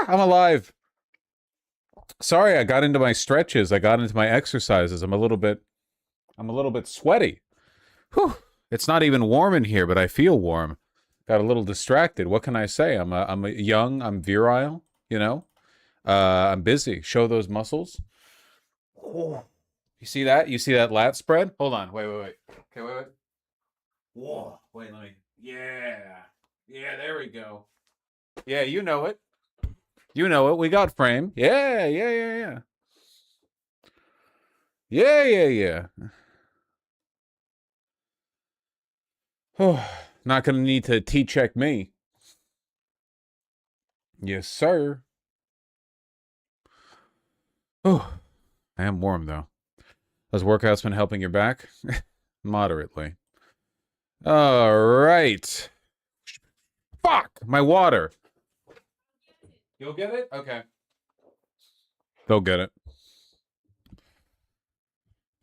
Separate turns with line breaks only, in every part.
I'm alive. Sorry, I got into my stretches. I got into my exercises. I'm a little bit sweaty. Whew. It's not even warm in here, but I feel warm. Got a little distracted. What can I say? I'm young. I'm virile. You know. I'm busy. Show those muscles. Oh. You see that? You see that lat spread? Hold on. Wait. Okay, wait. Whoa. Wait, let me. Yeah. Yeah, there we go. Yeah, you know it. You know it. We got frame. Yeah. Yeah. Oh, not going to need to T-check me. Yes, sir. Oh, I am warm, though. Has workouts been helping your back? Moderately. All right. Fuck! My water. You'll get it? Okay. They'll get it.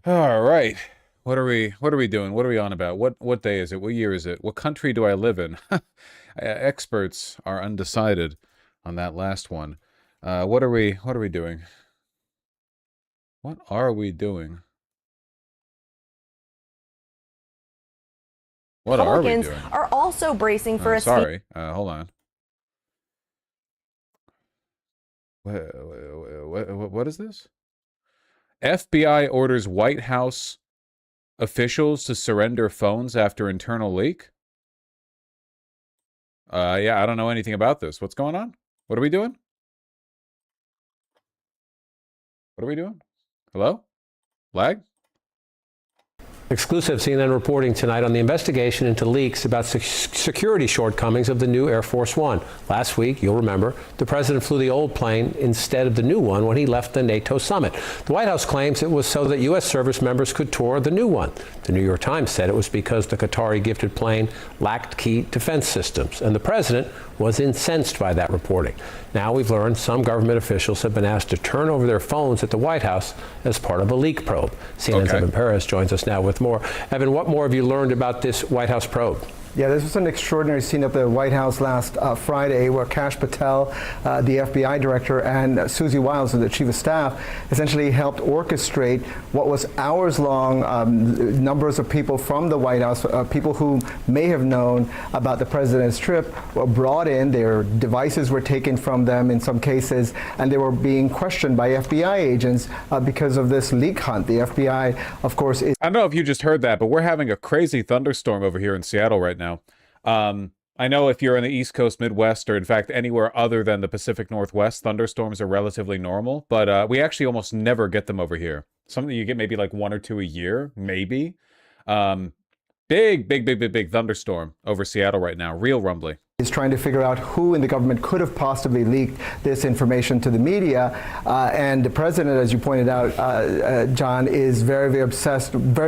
All right. What are we doing? What are we on about? What day is it? What year is it? What country do I live in? Experts are undecided on that last one. What are we doing? What are we doing? What are we doing?
Are also bracing for a
sorry. Hold on. What is this? FBI orders White House officials to surrender phones after internal leak? Yeah, I don't know anything about this. What's going on? What are we doing? What are we doing? Hello? Lag?
Exclusive CNN reporting tonight on the investigation into leaks about security shortcomings of the new Air Force One. Last week, you'll remember, the president flew the old plane instead of the new one when he left the NATO summit. The White House claims it was so that U.S. service members could tour the new one. The New York Times said it was because the Qatari gifted plane lacked key defense systems, and the president was incensed by that reporting. Now we've learned some government officials have been asked to turn over their phones at the White House as part of a leak probe. CNN's Evan Perez joins us now with more. Evan, what more have you learned about this White House probe?
Yeah, this was an extraordinary scene at the White House last Friday where Kash Patel, the FBI director, and Susie Wiles, the chief of staff, essentially helped orchestrate what was hours-long. Numbers of people from the White House, people who may have known about the president's trip, were brought in. Their devices were taken from them in some cases, and they were being questioned by FBI agents because of this leak hunt. The FBI, of course, is...
I don't know if you just heard that, but we're having a crazy thunderstorm over here in Seattle right now. I know if you're in the East Coast, Midwest, or in fact anywhere other than the Pacific Northwest, thunderstorms are relatively normal, but we actually almost never get them over here. Something you get maybe like 1 or 2 a year, maybe. Big thunderstorm over Seattle right now. Real rumbly.
Is trying to figure out who in the government could have possibly leaked this information to the media. And the president, as you pointed out, John, is very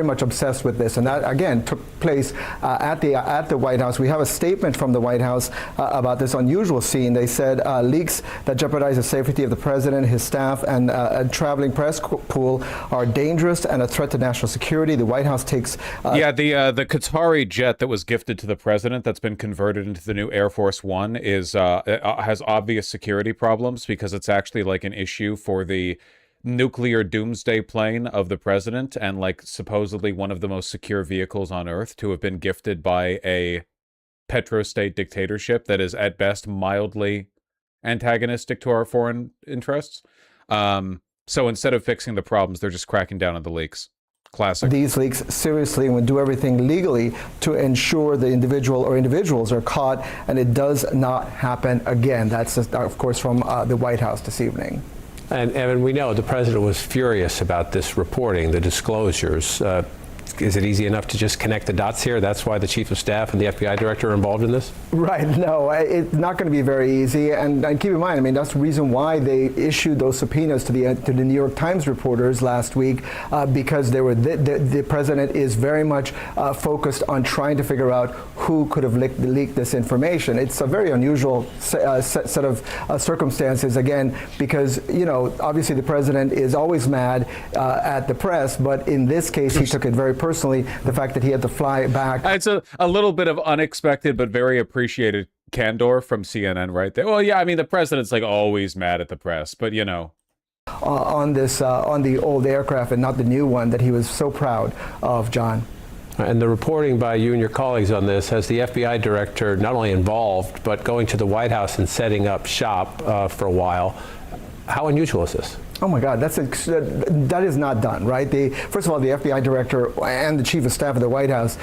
much obsessed with this. And that, again, took place at the White House. We have a statement from the White House about this unusual scene. They said leaks that jeopardize the safety of the president, his staff, and a traveling press pool are dangerous and a threat to national security. The White House takes...
the Qatari jet that was gifted to the president that's been converted into the new Air Force One is has obvious security problems because it's actually like an issue for the nuclear doomsday plane of the president and like supposedly one of the most secure vehicles on Earth to have been gifted by a petrostate dictatorship that is at best mildly antagonistic to our foreign interests. So instead of fixing the problems, they're just cracking down on the leaks. Classic.
These leaks seriously and would do everything legally to ensure the individual or individuals are caught, and it does not happen again. That's, of course, from the White House this evening.
And Evan, we know the president was furious about this reporting, the disclosures. Is it easy enough to just connect the dots here? That's why the chief of staff and the FBI director are involved in this?
Right. No, it's not going to be very easy. And keep in mind, I mean, that's the reason why they issued those subpoenas to the New York Times reporters last week, because they were the president is very much focused on trying to figure out who could have leaked this information. It's a very unusual set of circumstances, again, because, you know, obviously the president is always mad at the press, but in this case, he took it very personally, the fact that he had to fly back.
It's a little bit of unexpected but very appreciated candor from CNN right there. Well, yeah, I mean, the president's like always mad at the press, but you know.
On the old aircraft and not the new one that he was so proud of, John.
And the reporting by you and your colleagues on this has the FBI director not only involved, but going to the White House and setting up shop for a while. How unusual is this?
Oh my God, that is not done, right? First of all, the FBI director and the chief of staff of the White House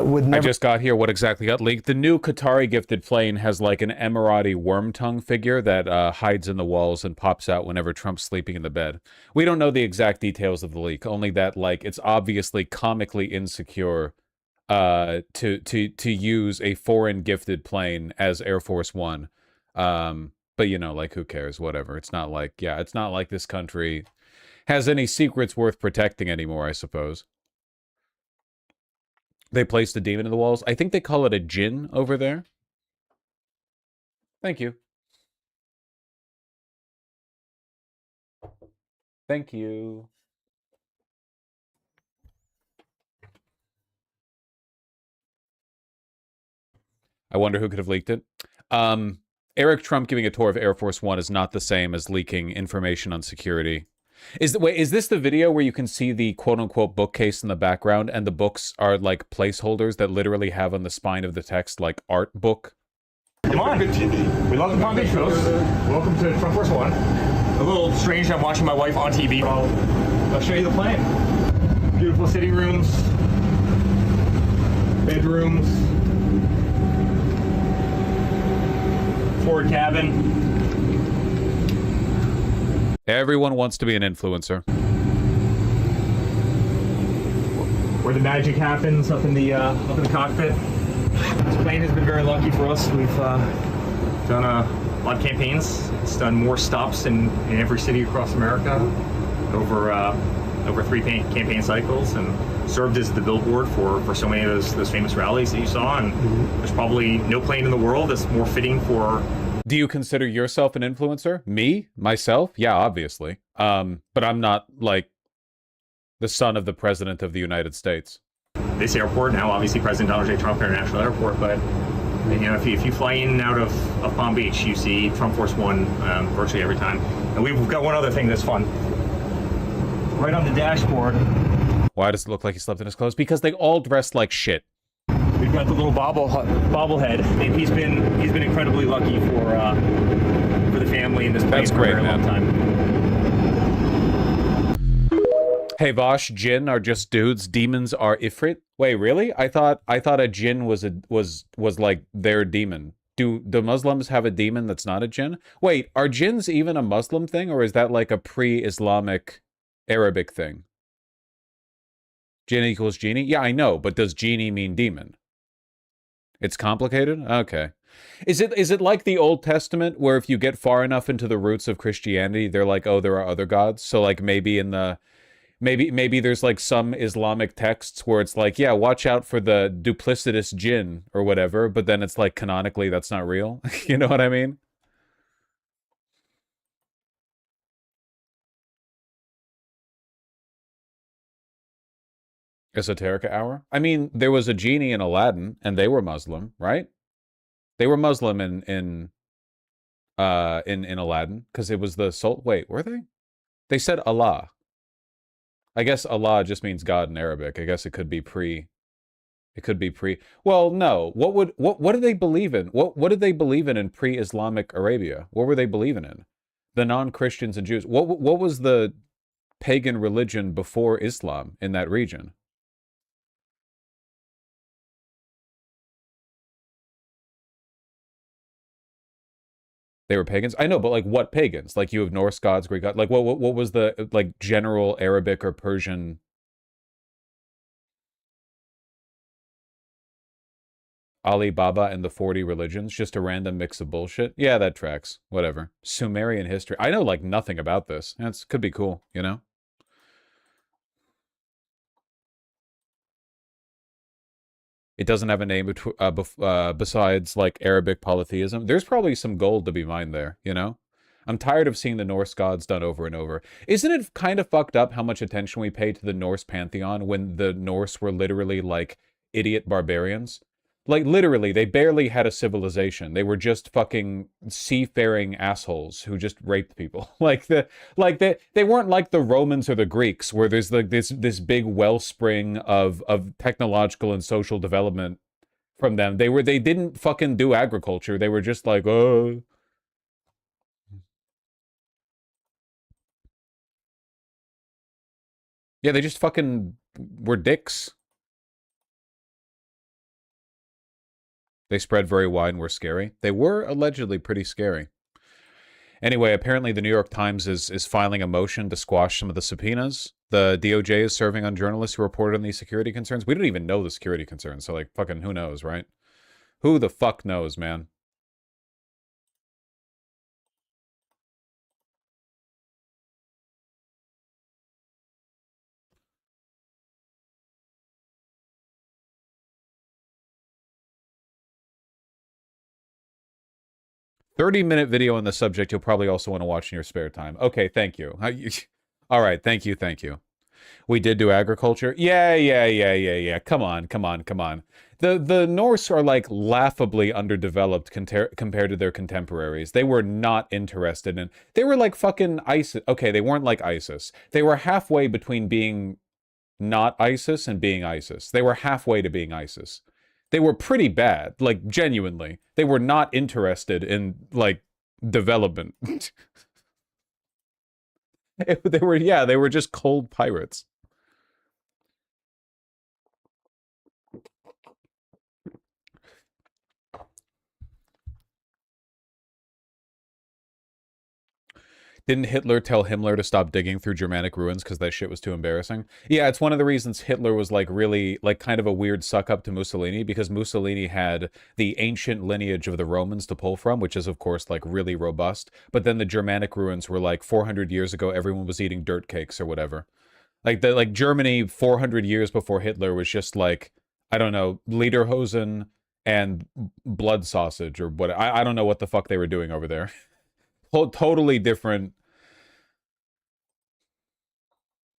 would never.
I just got here what exactly got leaked. The new Qatari gifted plane has like an Emirati worm tongue figure that hides in the walls and pops out whenever Trump's sleeping in the bed. We don't know the exact details of the leak, only that like it's obviously comically insecure to use a foreign gifted plane as Air Force One. But, you know, like, who cares? Whatever. It's not like, yeah, it's not like this country has any secrets worth protecting anymore, I suppose. They placed a demon in the walls. I think they call it a djinn over there. Thank you. Thank you. I wonder who could have leaked it. Eric Trump giving a tour of Air Force One is not the same as leaking information on security. Is this the video where you can see the quote-unquote bookcase in the background and the books are like placeholders that literally have on the spine of the text like art book?
Come on. Good TV. We love the Palm Beach shows. Welcome to Trump Force One. A little strange I'm watching my wife on TV. I'll show you the plane. Beautiful sitting rooms, bedrooms, forward cabin.
Everyone wants to be an influencer.
Where the magic happens, up in the cockpit. This plane has been very lucky for us. We've done a lot of campaigns. It's done more stops in every city across America over 3 campaign cycles, and served as the billboard for so many of those famous rallies that you saw. And there's probably no plane in the world that's more fitting for.
Do you consider yourself an influencer? Me? Myself? Yeah, obviously. But I'm not, like, the son of the President of the United States.
This airport, now obviously President Donald J. Trump International Airport, but you know, if you fly in and out of Palm Beach, you see Trump Force One virtually every time. And we've got one other thing that's fun. Right on the dashboard.
Why does it look like he slept in his clothes? Because they all dress like shit.
We've got the little bobblehead, and he's been incredibly lucky for the family in this plane for a very long time.
Hey Vosh, jinn are just dudes. Demons are ifrit. Wait, really? I thought a jinn was like their demon. Do the Muslims have a demon that's not a jinn? Wait, are jinns even a Muslim thing, or is that like a pre-Islamic Arabic thing? Jinn equals genie? Yeah, I know, but does genie mean demon? It's complicated? Okay. Is it like the Old Testament where if you get far enough into the roots of Christianity, they're like, oh, there are other gods? So like maybe in the maybe there's like some Islamic texts where it's like, yeah, watch out for the duplicitous jinn or whatever, but then it's like canonically that's not real. You know what I mean? Esoterica hour? I mean, there was a genie in Aladdin, and they were Muslim, right? They were Muslim in Aladdin, because it was the soul. Wait, were they? They said Allah. I guess Allah just means God in Arabic. I guess it could be pre. It could be pre. Well, no. What did they believe in? What did they believe in pre-Islamic Arabia? What were they believing in? The non-Christians and Jews. What was the pagan religion before Islam in that region? They were pagans? I know, but like what pagans? Like you have Norse gods, Greek gods. Like what was the like general Arabic or Persian? Ali Baba and the 40 religions, just a random mix of bullshit. Yeah, that tracks. Whatever. Sumerian history. I know like nothing about this. It could be cool, you know? It doesn't have a name besides like Arabic polytheism. There's probably some gold to be mined there, you know? I'm tired of seeing the Norse gods done over and over. Isn't it kind of fucked up how much attention we pay to the Norse pantheon when the Norse were literally like idiot barbarians? Like, literally, they barely had a civilization. They were just fucking seafaring assholes who just raped people. They weren't like the Romans or the Greeks, where there's like this big wellspring of technological and social development from them. They didn't fucking do agriculture. They were just like, oh. Yeah, they just fucking were dicks. They spread very wide and were scary. They were allegedly pretty scary. Anyway, apparently the New York Times is filing a motion to squash some of the subpoenas the DOJ is serving on journalists who reported on these security concerns. We don't even know the security concerns, so like fucking who knows, right? Who the fuck knows, man? "30-minute video on the subject you'll probably also want to watch in your spare time." Okay, thank you. All right, thank you. We did do agriculture. Yeah. Come on. The Norse are like laughably underdeveloped compared to their contemporaries. They were not interested in. They were like fucking ISIS. Okay, they weren't like ISIS. They were halfway between being not ISIS and being ISIS. They were halfway to being ISIS. They were pretty bad, like genuinely. They were not interested in like development. They were just cold pirates. Didn't Hitler tell Himmler to stop digging through Germanic ruins because that shit was too embarrassing? Yeah, it's one of the reasons Hitler was like really like kind of a weird suck up to Mussolini, because Mussolini had the ancient lineage of the Romans to pull from, which is of course like really robust. But then the Germanic ruins were like 400 years ago, everyone was eating dirt cakes or whatever. Like Germany 400 years before Hitler was just like, I don't know, lederhosen and blood sausage or what. I don't know what the fuck they were doing over there. Totally different.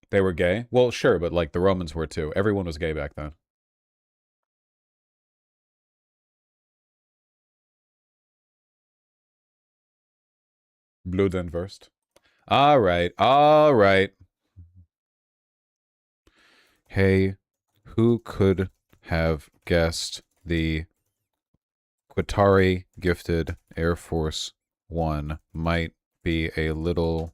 They were gay? Well, sure, but like the Romans were too. Everyone was gay back then. Bludenwurst. All right. Hey, who could have guessed the Qatari gifted Air Force One might be a little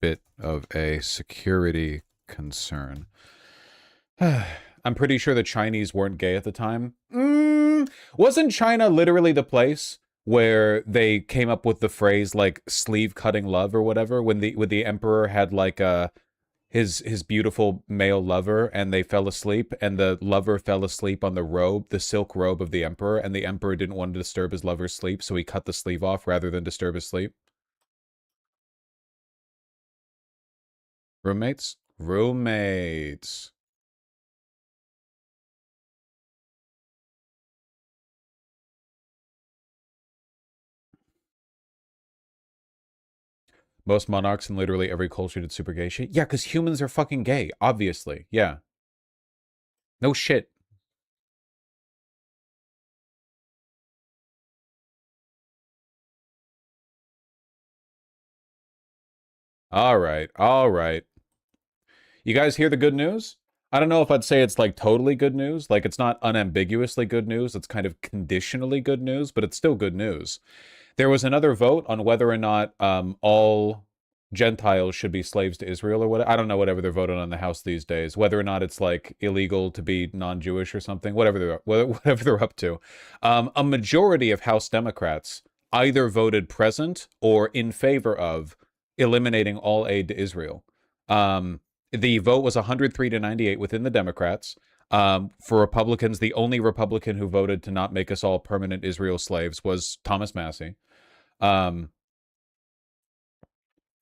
bit of a security concern? I'm pretty sure the Chinese weren't gay at the time. Wasn't China literally the place where they came up with the phrase like sleeve cutting love or whatever, when the emperor had like his beautiful male lover and they fell asleep, and the lover fell asleep on the robe, the silk robe of the emperor, and the emperor didn't want to disturb his lover's sleep, so he cut the sleeve off rather than disturb his sleep? Roommates? Roommates. Most monarchs in literally every culture did super gay shit. Yeah, because humans are fucking gay, obviously. Yeah. No shit. All right. You guys hear the good news? I don't know if I'd say it's like totally good news. Like it's not unambiguously good news. It's kind of conditionally good news, but it's still good news. There was another vote on whether or not all Gentiles should be slaves to Israel or what. I don't know, whatever they're voting on in the House these days. Whether or not it's like illegal to be non-Jewish or something. Whatever they're up to. A majority of House Democrats either voted present or in favor of eliminating all aid to Israel. The vote was 103 to 98 within the Democrats. For Republicans, the only Republican who voted to not make us all permanent Israel slaves was Thomas Massie. But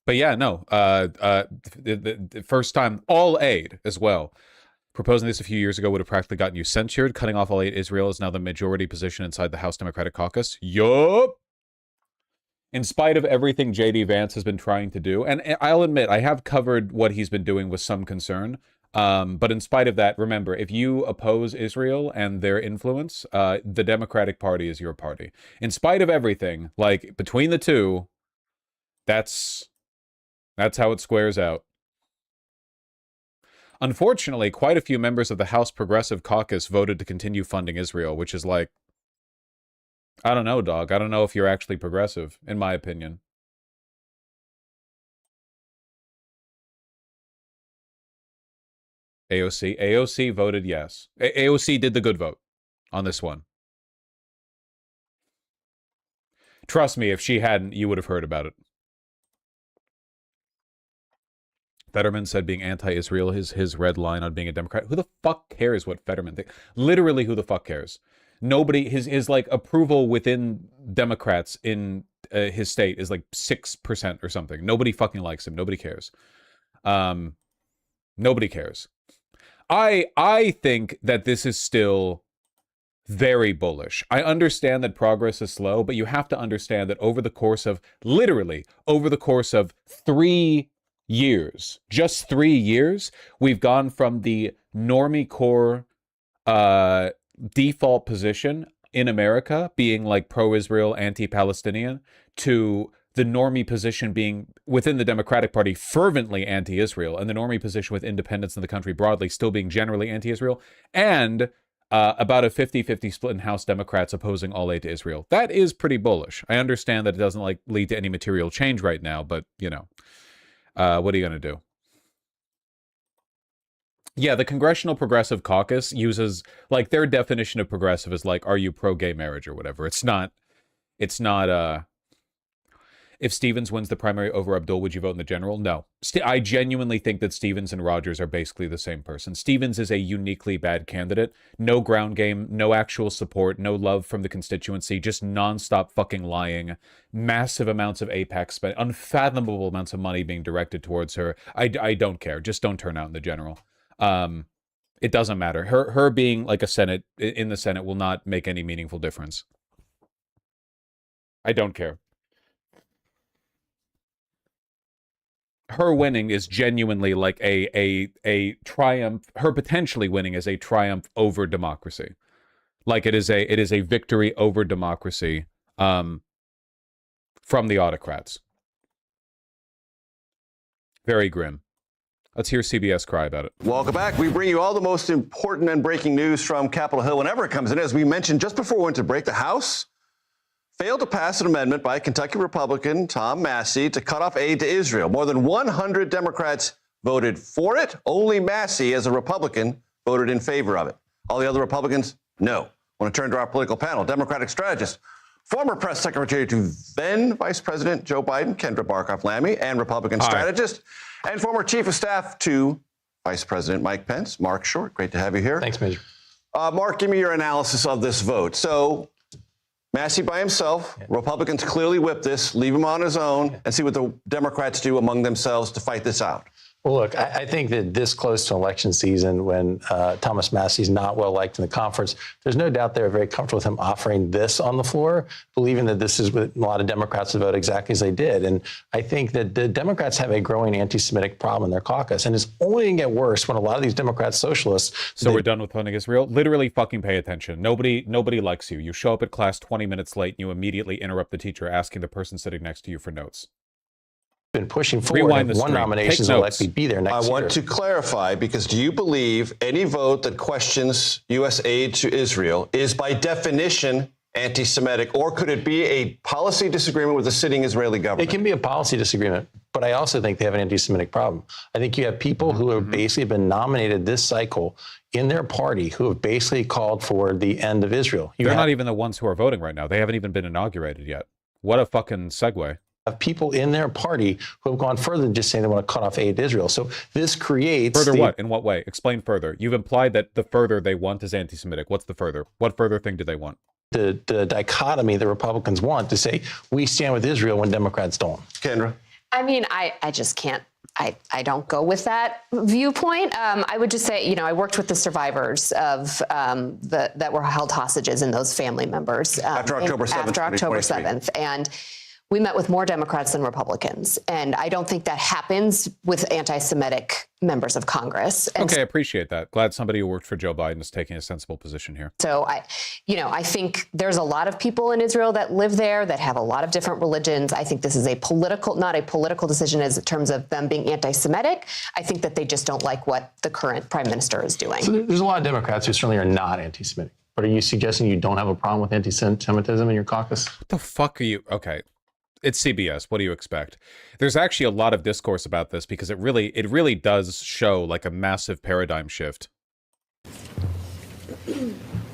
yeah, no. The first time, all aid as well. Proposing this a few years ago would have practically gotten you censured. Cutting off all aid Israel is now the majority position inside the House Democratic Caucus. Yup. In spite of everything J.D. Vance has been trying to do, and I'll admit, I have covered what he's been doing with some concern. But in spite of that, remember, if you oppose Israel and their influence, the Democratic Party is your party. In spite of everything, like between the two, that's how it squares out. Unfortunately, quite a few members of the House Progressive Caucus voted to continue funding Israel, which is like, I don't know, dog. I don't know if you're actually progressive, in my opinion. AOC voted yes. AOC did the good vote on this one. Trust me, if she hadn't, you would have heard about it. Fetterman said being anti-Israel is his red line on being a Democrat. Who the fuck cares what Fetterman thinks? Literally, who the fuck cares? Nobody, his like approval within Democrats in his state is like 6% or something. Nobody fucking likes him. Nobody cares. Nobody cares. I think that this is still very bullish. I understand that progress is slow, but you have to understand that over the course of, literally, over the course of 3 years, just 3 years, we've gone from the normie core default position in America being like pro-Israel, anti-Palestinian, to the normie position being within the Democratic Party fervently anti-Israel, and the normie position with independents in the country broadly still being generally anti-Israel, and about a 50-50 split in House Democrats opposing all aid to Israel. That is pretty bullish. I understand that it doesn't like lead to any material change right now, but you know, what are you going to do? Yeah, the Congressional Progressive Caucus uses, like, their definition of progressive is like, are you pro-gay marriage or whatever? It's not, if Stevens wins the primary over Abdul, would you vote in the general? No. I genuinely think that Stevens and Rogers are basically the same person. Stevens is a uniquely bad candidate. No ground game, no actual support, no love from the constituency, just nonstop fucking lying, massive amounts of AIPAC spent, unfathomable amounts of money being directed towards her. I don't care. Just don't turn out in the general. It doesn't matter. Her being like in the Senate will not make any meaningful difference. I don't care. Her winning is genuinely like a triumph. Her potentially winning is a triumph over democracy. Like it is a victory over democracy from the autocrats. Very grim. Let's hear CBS cry about it.
Welcome back. We bring you all the most important and breaking news from Capitol Hill whenever it comes in. As we mentioned just before we went to break, the House failed to pass an amendment by Kentucky Republican Tom Massey to cut off aid to Israel. More than 100 Democrats voted for it. Only Massey, as a Republican, voted in favor of it. All the other Republicans, no. I want to turn to our political panel. Democratic strategist, former press secretary to then Vice President Joe Biden, Kendra Barkoff-Lamy, and Republican strategist, and former chief of staff to Vice President Mike Pence, Mark Short. Great to have you here.
Thanks, Major.
Mark, give me your analysis of this vote. So Massey by himself, Republicans clearly whip this, leave him on his own, and see what the Democrats do among themselves to fight this out.
Well, look, I think that this close to election season, when Thomas Massey's not well liked in the conference, there's no doubt they're very comfortable with him offering this on the floor, believing that this is what a lot of Democrats would vote exactly as they did. And I think that the Democrats have a growing anti-Semitic problem in their caucus, and it's only going to get worse when a lot of these Democrats, socialists.
So we're done with funding Israel. Literally, fucking pay attention. Nobody likes you. You show up at class 20 minutes late, and you immediately interrupt the teacher, asking the person sitting next to you for notes.
Been pushing forward. One nomination will likely be there next year.
I want to clarify, because do you believe any vote that questions U.S. aid to Israel is by definition anti-Semitic, or could it be a policy disagreement with the sitting Israeli government?
It can be a policy disagreement, but I also think they have an anti-Semitic problem. I think you have people who have basically been nominated this cycle in their party who have basically called for the end of Israel.
They're not even the ones who are voting right now. They haven't even been inaugurated yet. What a fucking segue.
Of people in their party who have gone further than just saying they want to cut off aid to Israel. So this creates...
Further what? In what way? Explain further. You've implied that the further they want is anti-Semitic. What's the further? What further thing do they want?
The dichotomy the Republicans want to say, we stand with Israel when Democrats don't.
Kendra?
I mean, I just can't. I don't go with that viewpoint. I would just say, I worked with the survivors of that were held hostages and those family members.
After October 7th.
After October 7th. And we met with more Democrats than Republicans. And I don't think that happens with anti-Semitic members of Congress. And
okay, I appreciate that. Glad somebody who worked for Joe Biden is taking a sensible position here.
so I think there's a lot of people in Israel that live there that have a lot of different religions. I think this is not a political decision in terms of them being anti-Semitic. I think that they just don't like what the current prime minister is doing.
So there's a lot of Democrats who certainly are not anti-Semitic. But are you suggesting you don't have a problem with anti-Semitism in your caucus?
What the fuck are you? Okay. It's CBS. What do you expect? There's actually a lot of discourse about this because it really does show like a massive paradigm shift.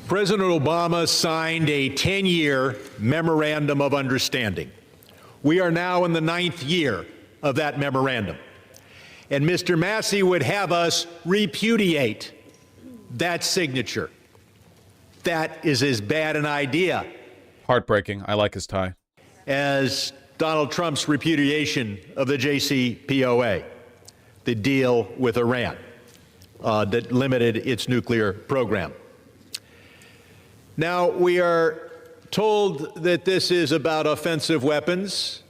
President Obama signed a 10-year memorandum of understanding. We are now in the 9th year of that memorandum. And Mr. Massey would have us repudiate that signature. That is as bad an idea
Heartbreaking. I like his tie.
as Donald Trump's repudiation of the JCPOA, the deal with Iran that limited its nuclear program. Now, we are told that this is about offensive weapons.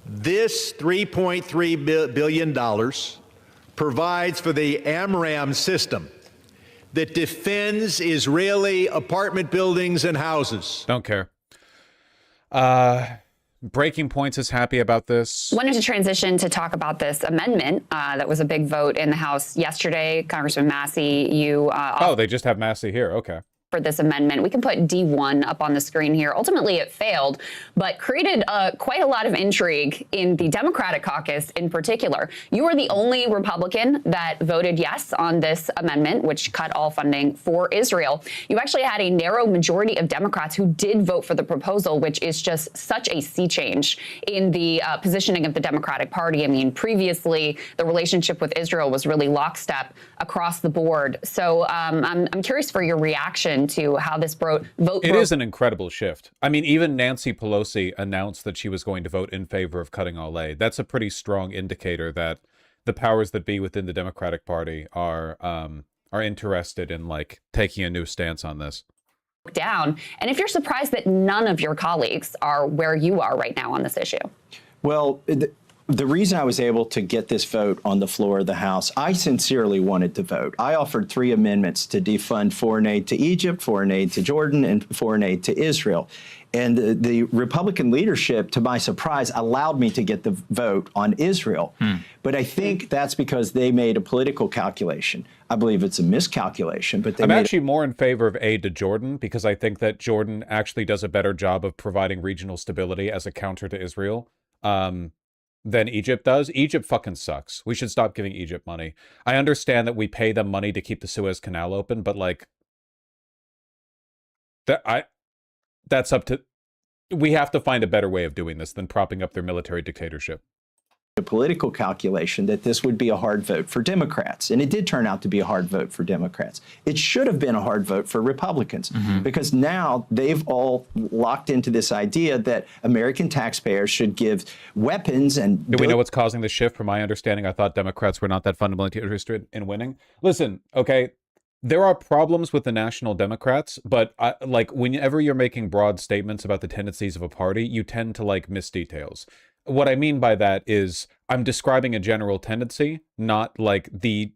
This $3.3 billion provides for the AMRAAM system that defends Israeli apartment buildings and houses.
Don't care. Breaking Points is happy about this.
Wanted to transition to talk about this amendment that was a big vote in the House yesterday. Congressman Massey, you
Oh, they just have Massey here. Okay.
for this amendment. We can put D1 up on the screen here. Ultimately, it failed, but created quite a lot of intrigue in the Democratic caucus in particular. You were the only Republican that voted yes on this amendment, which cut all funding for Israel. You actually had a narrow majority of Democrats who did vote for the proposal, which is just such a sea change in the positioning of the Democratic Party. I mean, previously, the relationship with Israel was really lockstep across the board. So I'm curious for your reaction to how this vote
It is an incredible shift. I mean, even Nancy Pelosi announced that she was going to vote in favor of cutting all aid. That's a pretty strong indicator that the powers that be within the Democratic Party are interested in like taking a new stance on this.
down. And if you're surprised that none of your colleagues are where you are right now on this issue.
Well, the reason I was able to get this vote on the floor of the House, I sincerely wanted to vote. I offered 3 amendments to defund foreign aid to Egypt, foreign aid to Jordan, and foreign aid to Israel. And the Republican leadership, to my surprise, allowed me to get the vote on Israel. But I think that's because they made a political calculation. I believe it's a miscalculation, but
I'm actually more in favor of aid to Jordan because I think that Jordan actually does a better job of providing regional stability as a counter to Israel than Egypt does. Egypt fucking sucks. We should stop giving Egypt money. I understand that we pay them money to keep the Suez Canal open, but like that's up to, we have to find a better way of doing this than propping up their military dictatorship.
a political calculation that this would be a hard vote for Democrats. And it did turn out to be a hard vote for Democrats. It should have been a hard vote for Republicans because now they've all locked into this idea that American taxpayers should give weapons and...
Do we know what's causing the shift? From my understanding, I thought Democrats were not that fundamentally interested in winning. Listen, okay, there are problems with the National Democrats, but like whenever you're making broad statements about the tendencies of a party, you tend to like miss details. What I mean by that is I'm describing a general tendency, not like the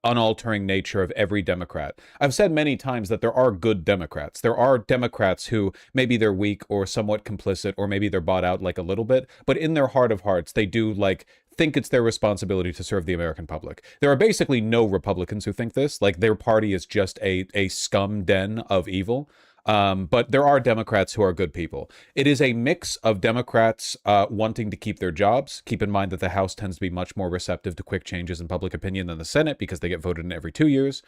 unaltering nature of every Democrat. I've said many times that there are good Democrats. There are Democrats who maybe they're weak or somewhat complicit, or maybe they're bought out like a little bit, but in their heart of hearts, they do like think it's their responsibility to serve the American public. There are basically no Republicans who think this, like their party is just a scum den of evil. But there are Democrats who are good people. It is a mix of Democrats wanting to keep their jobs. Keep in mind that the House tends to be much more receptive to quick changes in public opinion than the Senate because they get voted in every 2 years.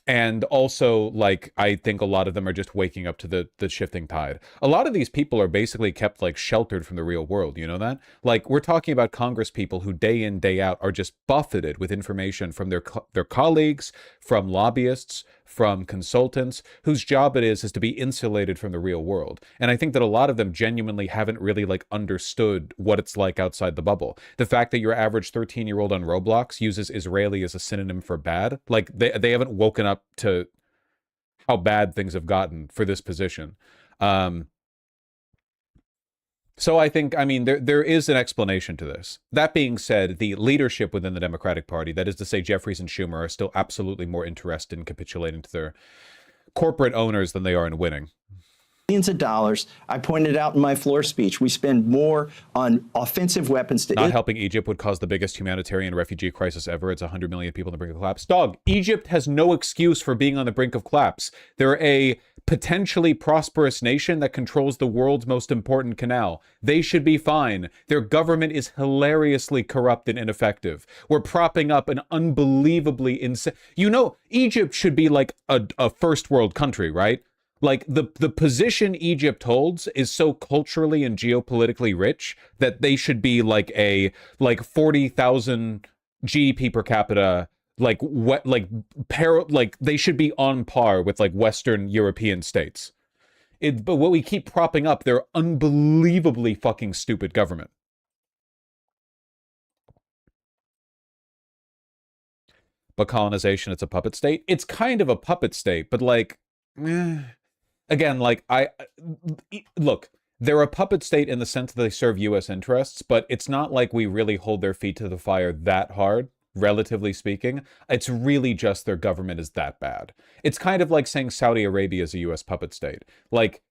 And also, like, I think a lot of them are just waking up to the shifting tide. A lot of these people are basically kept, like, sheltered from the real world, you know that? Like, we're talking about Congress people who day in, day out are just buffeted with information from their colleagues, from lobbyists, from consultants, whose job it is to be insulated from the real world. And I think that a lot of them genuinely haven't really, like, understood what it's like outside the bubble. The fact that your average 13-year-old on Roblox uses Israeli as a synonym for bad, like, they haven't woken up to how bad things have gotten for this position. So I think, I mean, there is an explanation to this. That being said, the leadership within the Democratic Party, that is to say Jeffries and Schumer, are still absolutely more interested in capitulating to their corporate owners than they are in winning.
Millions of dollars. I pointed out in my floor speech, we spend more on offensive weapons to
Not helping Egypt would cause the biggest humanitarian refugee crisis ever. It's 100 million people on the brink of collapse. Dog, Egypt has no excuse for being on the brink of collapse. They're a potentially prosperous nation that controls the world's most important canal. They should be fine. Their government is hilariously corrupt and ineffective. We're propping up an unbelievably insane... You know, Egypt should be like a first world country, right? Like the position Egypt holds is so culturally and geopolitically rich that they should be like a 40,000 GDP per capita, like they should be on par with like Western European states. But what we keep propping up, their unbelievably fucking stupid government. But colonization, it's a puppet state. It's kind of a puppet state, but like, again, like look, they're a puppet state in the sense that they serve U.S. interests, but it's not like we really hold their feet to the fire that hard, relatively speaking. It's really just their government is that bad. It's kind of like saying Saudi Arabia is a U.S. puppet state. Like,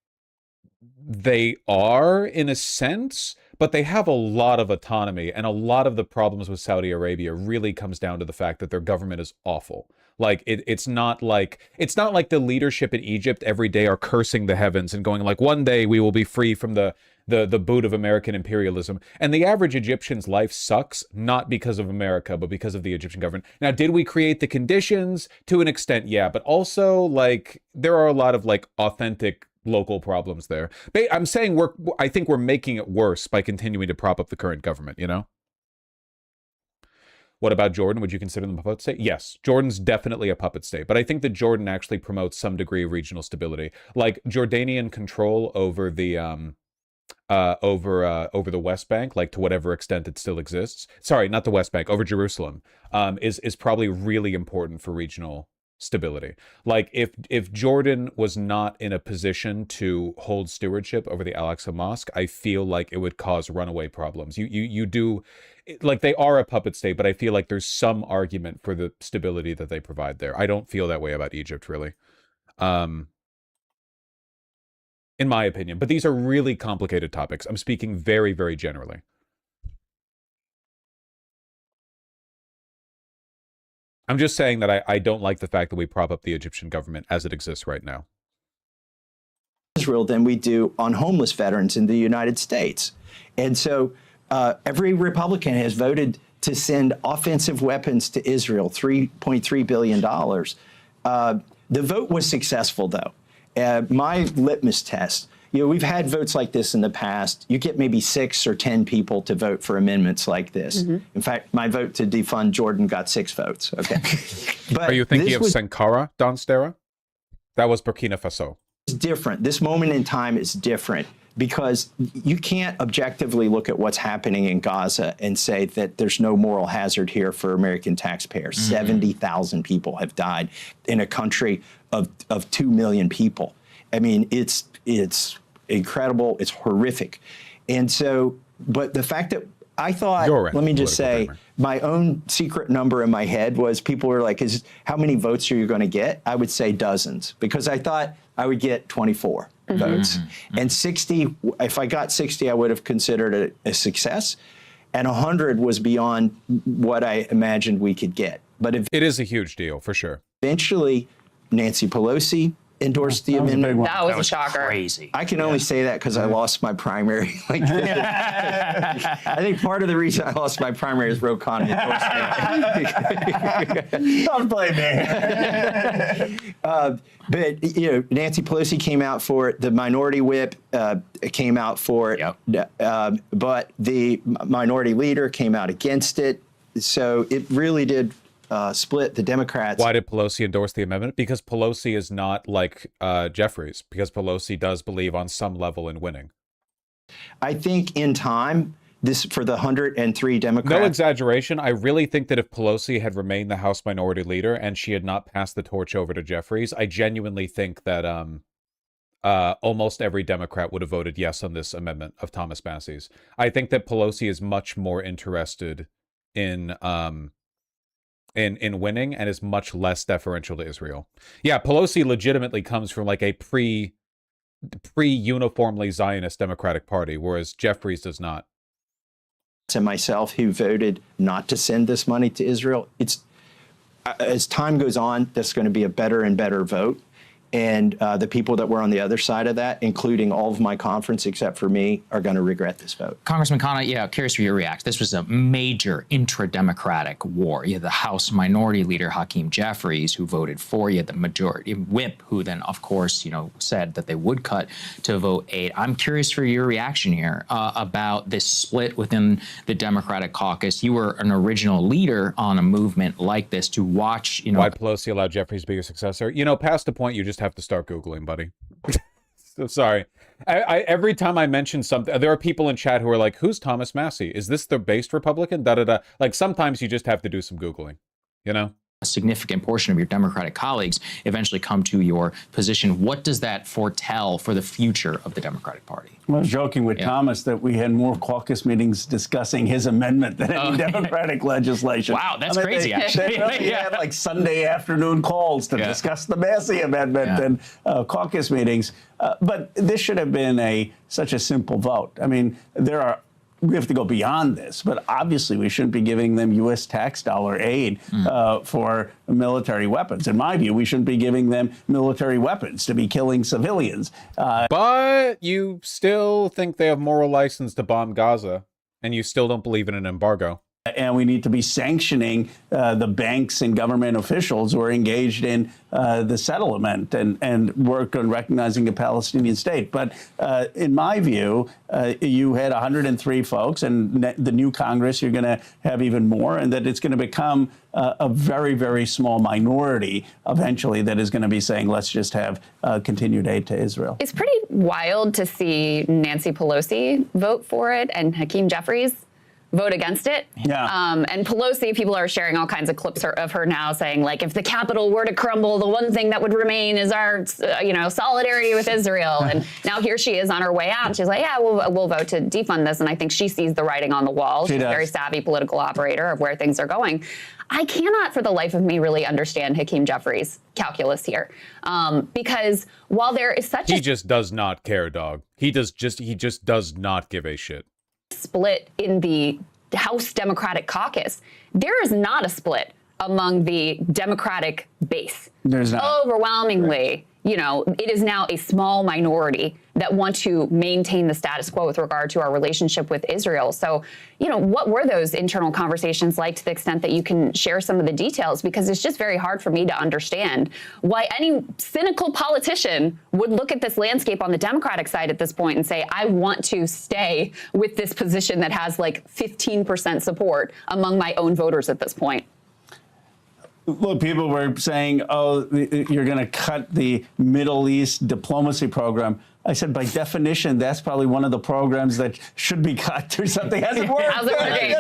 they are in a sense, but they have a lot of autonomy, and a lot of the problems with Saudi Arabia really comes down to the fact that their government is awful. Like it's not like the leadership in Egypt every day are cursing the heavens and going like, one day we will be free from the boot of American imperialism. And the average Egyptian's life sucks, not because of America, but because of the Egyptian government. Now, did we create the conditions? To an extent, yeah, but also like there are a lot of like authentic local problems there. I'm saying I think we're making it worse by continuing to prop up the current government, you know? What about Jordan? Would you consider them a puppet state? Yes, Jordan's definitely a puppet state, but I think that Jordan actually promotes some degree of regional stability. Like Jordanian control over the over the West Bank, like to whatever extent it still exists. Sorry, not the West Bank, over Jerusalem, is probably really important for regional stability. Like if Jordan was not in a position to hold stewardship over the Al-Aqsa Mosque, I feel like it would cause runaway problems. You do, like, they are a puppet state, but I feel like there's some argument for the stability that they provide there. I don't feel that way about Egypt, really. In my opinion. But these are really complicated topics. I'm speaking very, very generally. I'm just saying that I don't like the fact that we prop up the Egyptian government as it exists right now.
Israel than we do on homeless veterans in the United States. And so every Republican has voted to send offensive weapons to Israel, $3.3 billion. The vote was successful, though. My litmus test, you know, we've had votes like this in the past. You get maybe 6 or 10 people to vote for amendments like this. Mm-hmm. In fact, my vote to defund Jordan got 6 votes. Okay. But
are you thinking of Sankara, Don Stera? That was Burkina Faso.
It's different. This moment in time is different because you can't objectively look at what's happening in Gaza and say that there's no moral hazard here for American taxpayers. Mm-hmm. 70,000 people have died in a country of 2 million people. I mean, it's incredible. It's horrific. And so, but the fact that I thought, let me just say, my own secret number in my head was people were like, how many votes are you going to get? I would say dozens, because I thought I would get 24 votes. Mm-hmm. And 60, if I got 60, I would have considered it a success. And 100 was beyond what I imagined we could get. But
it is a huge deal, for sure.
Eventually, Nancy Pelosi endorsed the amendment.
That was a shocker.
Crazy. I can only say that because I lost my primary. I think part of the reason I lost my primary is Ro Khanna endorsed it.
Don't blame me.
But you know, Nancy Pelosi came out for it. The minority whip came out for it. Yep. But the minority leader came out against it. So it really did split the Democrats.
Why did Pelosi endorse the amendment? Because Pelosi is not like Jeffries, because Pelosi does believe on some level in winning.
I think in time, this for the 103 Democrats.
No exaggeration. I really think that if Pelosi had remained the House Minority Leader and she had not passed the torch over to Jeffries, I genuinely think that almost every Democrat would have voted yes on this amendment of Thomas Massie's. I think that Pelosi is much more interested in winning and is much less deferential to Israel. Yeah, Pelosi legitimately comes from like a pre-uniformly Zionist Democratic Party, whereas Jeffries does not.
To myself, who voted not to send this money to Israel, it's as time goes on, that's going to be a better and better vote. And the people that were on the other side of that, including all of my conference except for me, are going to regret this vote.
Congressman Khanna, yeah, curious for your reaction. This was a major intra-democratic war. You had the House Minority Leader Hakeem Jeffries, who voted for. You had the majority whip, who then, of course, said that they would cut to vote 8. I'm curious for your reaction here about this split within the Democratic caucus. You were an original leader on a movement like this to watch.
Why Pelosi allowed Jeffries to be your successor? Past the point, you just have to start Googling, buddy. So sorry. I every time I mention something, there are people in chat who are like, who's Thomas Massie? Is this the based Republican? Da-da-da. Like, sometimes you just have to do some Googling, A
significant portion of your Democratic colleagues eventually come to your position. What does that foretell for the future of the Democratic Party?
I was joking with Thomas that we had more caucus meetings discussing his amendment than any Democratic legislation.
Wow, that's crazy, actually.
They really had like Sunday afternoon calls to discuss the Massey amendment and caucus meetings. But this should have been such a simple vote. I mean, we have to go beyond this, but obviously we shouldn't be giving them U.S. tax dollar aid for military weapons. In my view, we shouldn't be giving them military weapons to be killing civilians.
But you still think they have moral license to bomb Gaza, and you still don't believe in an embargo.
And we need to be sanctioning the banks and government officials who are engaged in the settlement and work on recognizing a Palestinian state. But in my view, you had 103 folks, and the new Congress, you're going to have even more, and that it's going to become a very, very small minority eventually that is going to be saying, let's just have continued aid to Israel.
It's pretty wild to see Nancy Pelosi vote for it and Hakeem Jeffries vote against it.
Yeah.
And Pelosi, people are sharing all kinds of clips of her now saying, like, if the Capitol were to crumble, the one thing that would remain is our, solidarity with Israel. And now here she is on her way out. And she's like, yeah, we'll vote to defund this. And I think she sees the writing on the wall. She's a very savvy political operator of where things are going. I cannot for the life of me really understand Hakeem Jeffries' calculus here. Because while there is such
He just does not care, dog. He just does not give a shit.
Split in the House Democratic caucus, there is not a split among the Democratic base.
There's not.
Overwhelmingly, it is now a small minority that want to maintain the status quo with regard to our relationship with Israel. So, what were those internal conversations like, to the extent that you can share some of the details? Because it's just very hard for me to understand why any cynical politician would look at this landscape on the Democratic side at this point and say, I want to stay with this position that has like 15% support among my own voters at this point.
Look, people were saying, oh, you're going to cut the Middle East diplomacy program. I said, by definition, that's probably one of the programs that should be cut or something. Hasn't worked.
How's it working?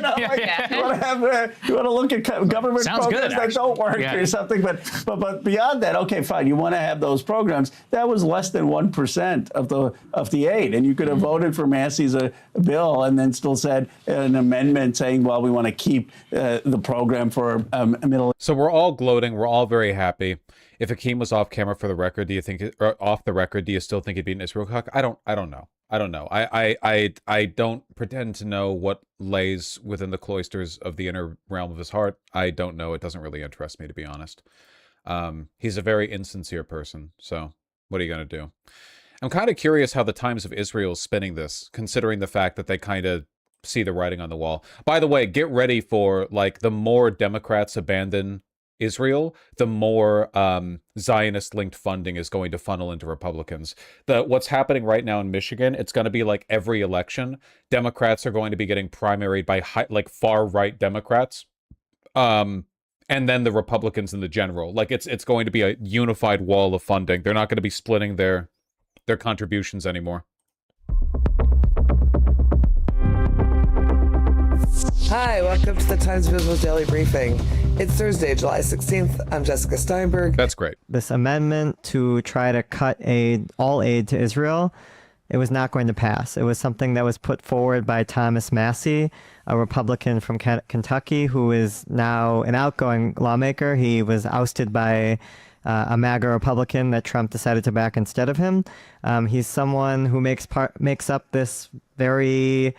You want to look at government programs that don't work or something. But beyond that, okay, fine. You want to have those programs. That was less than 1% of the aid. And you could have voted for Massey's bill and then still said an amendment saying, well, we want to keep the program for Middle East.
So we're all gloating. We're all very happy. If Hakeem was off camera for the record, or off the record, do you still think he'd be an Israel cock? I don't know. I don't pretend to know what lays within the cloisters of the inner realm of his heart. I don't know. It doesn't really interest me, to be honest. He's a very insincere person. So what are you going to do? I'm kind of curious how the Times of Israel is spinning this, considering the fact that they kind of see the writing on the wall. By the way, get ready for, like, the more Democrats abandon Israel, the more Zionist-linked funding is going to funnel into Republicans. What's happening right now in Michigan, it's going to be like every election. Democrats are going to be getting primaried by far-right Democrats, and then the Republicans in the general. Like, it's going to be a unified wall of funding. They're not going to be splitting their contributions anymore.
Hi, welcome to the Times of Israel Daily Briefing. It's Thursday, July 16th. I'm Jessica Steinberg.
That's great.
This amendment to try to cut all aid to Israel, it was not going to pass. It was something that was put forward by Thomas Massie, a Republican from Kentucky, who is now an outgoing lawmaker. He was ousted by a MAGA Republican that Trump decided to back instead of him. He's someone who makes up this very,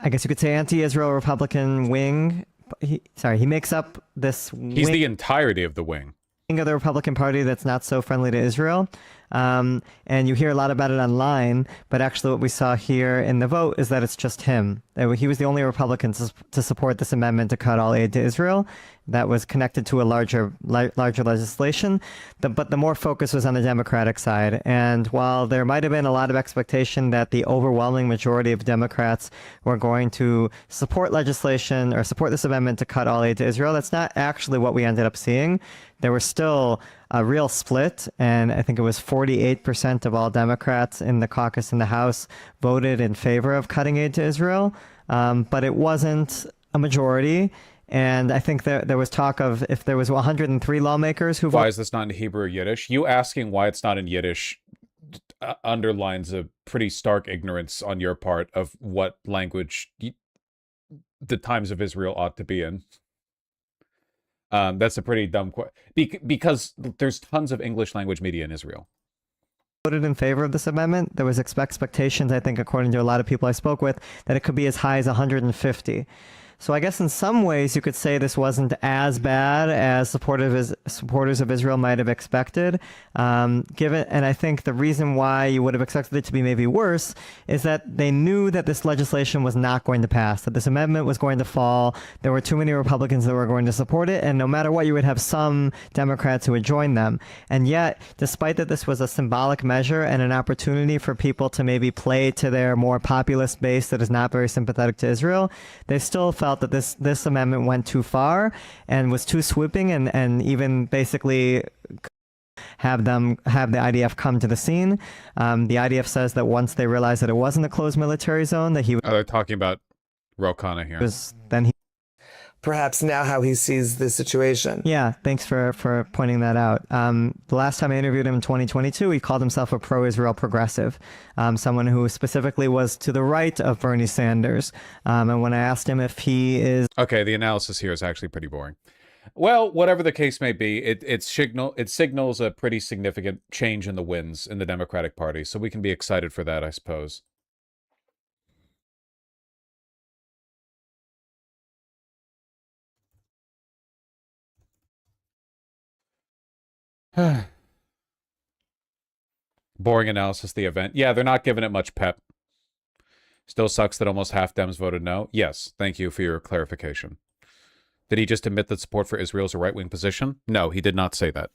I guess you could say, anti-Israel Republican wing. He makes up this
He's the entirety of the wing
of the Republican Party that's not so friendly to Israel. And you hear a lot about it online, but actually what we saw here in the vote is that it's just him. He was the only Republican to support this amendment to cut all aid to Israel that was connected to a larger legislation. But the more focus was on the Democratic side. And while there might have been a lot of expectation that the overwhelming majority of Democrats were going to support legislation or support this amendment to cut all aid to Israel, that's not actually what we ended up seeing. There was still a real split, and I think it was 48% of all Democrats in the caucus in the House voted in favor of cutting aid to Israel, but it wasn't a majority. And I think there was talk of if there was 103 lawmakers who voted.
Why is this not in Hebrew or Yiddish? You asking why it's not in Yiddish underlines a pretty stark ignorance on your part of what language the Times of Israel ought to be in. That's a pretty dumb question. Because there's tons of English language media in Israel.
Voted in favor of this amendment. There was expectations, I think, according to a lot of people I spoke with, that it could be as high as 150. So I guess in some ways you could say this wasn't as bad as supporters of Israel might have expected. And I think the reason why you would have expected it to be maybe worse is that they knew that this legislation was not going to pass, that this amendment was going to fall. There were too many Republicans that were going to support it, and no matter what, you would have some Democrats who would join them. And yet, despite that this was a symbolic measure and an opportunity for people to maybe play to their more populist base that is not very sympathetic to Israel, they still felt that this amendment went too far and was too sweeping, and even basically have the IDF come to the scene. The IDF says that once they realized that it wasn't a closed military zone, that he
they're talking about Ro Khanna here.
Perhaps now how he sees the situation.
Yeah, thanks for pointing that out. The last time I interviewed him in 2022, he called himself a pro-Israel progressive, someone who specifically was to the right of Bernie Sanders. And when I asked him if he is...
Okay, the analysis here is actually pretty boring. Well, whatever the case may be, it signals a pretty significant change in the winds in the Democratic Party, so we can be excited for that, I suppose. Boring analysis of the event. Yeah, they're not giving it much pep. Still sucks that almost half Dems voted no. Yes, thank you for your clarification. Did he just admit that support for Israel is a right-wing position? No, he did not say that.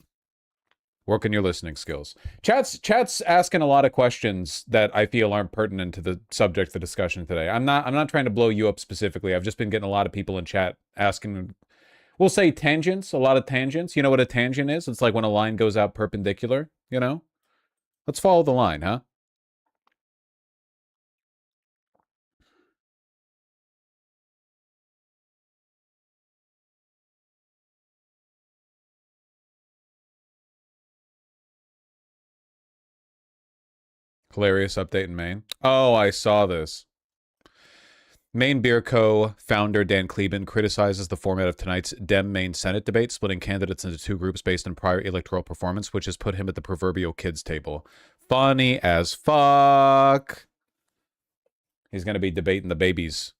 Work on your listening skills. Chat's asking a lot of questions that I feel aren't pertinent to the subject of the discussion today. I'm not trying to blow you up specifically. I've just been getting a lot of people in chat asking, we'll say tangents, a lot of tangents. You know what a tangent is? It's like when a line goes out perpendicular, you know? Let's follow the line, huh? Hilarious update in Maine. Oh, I saw this. Maine Beer Co. founder Dan Kleben criticizes the format of tonight's Dem-Maine Senate debate, splitting candidates into two groups based on prior electoral performance, which has put him at the proverbial kids' table. Funny as fuck. He's going to be debating the babies.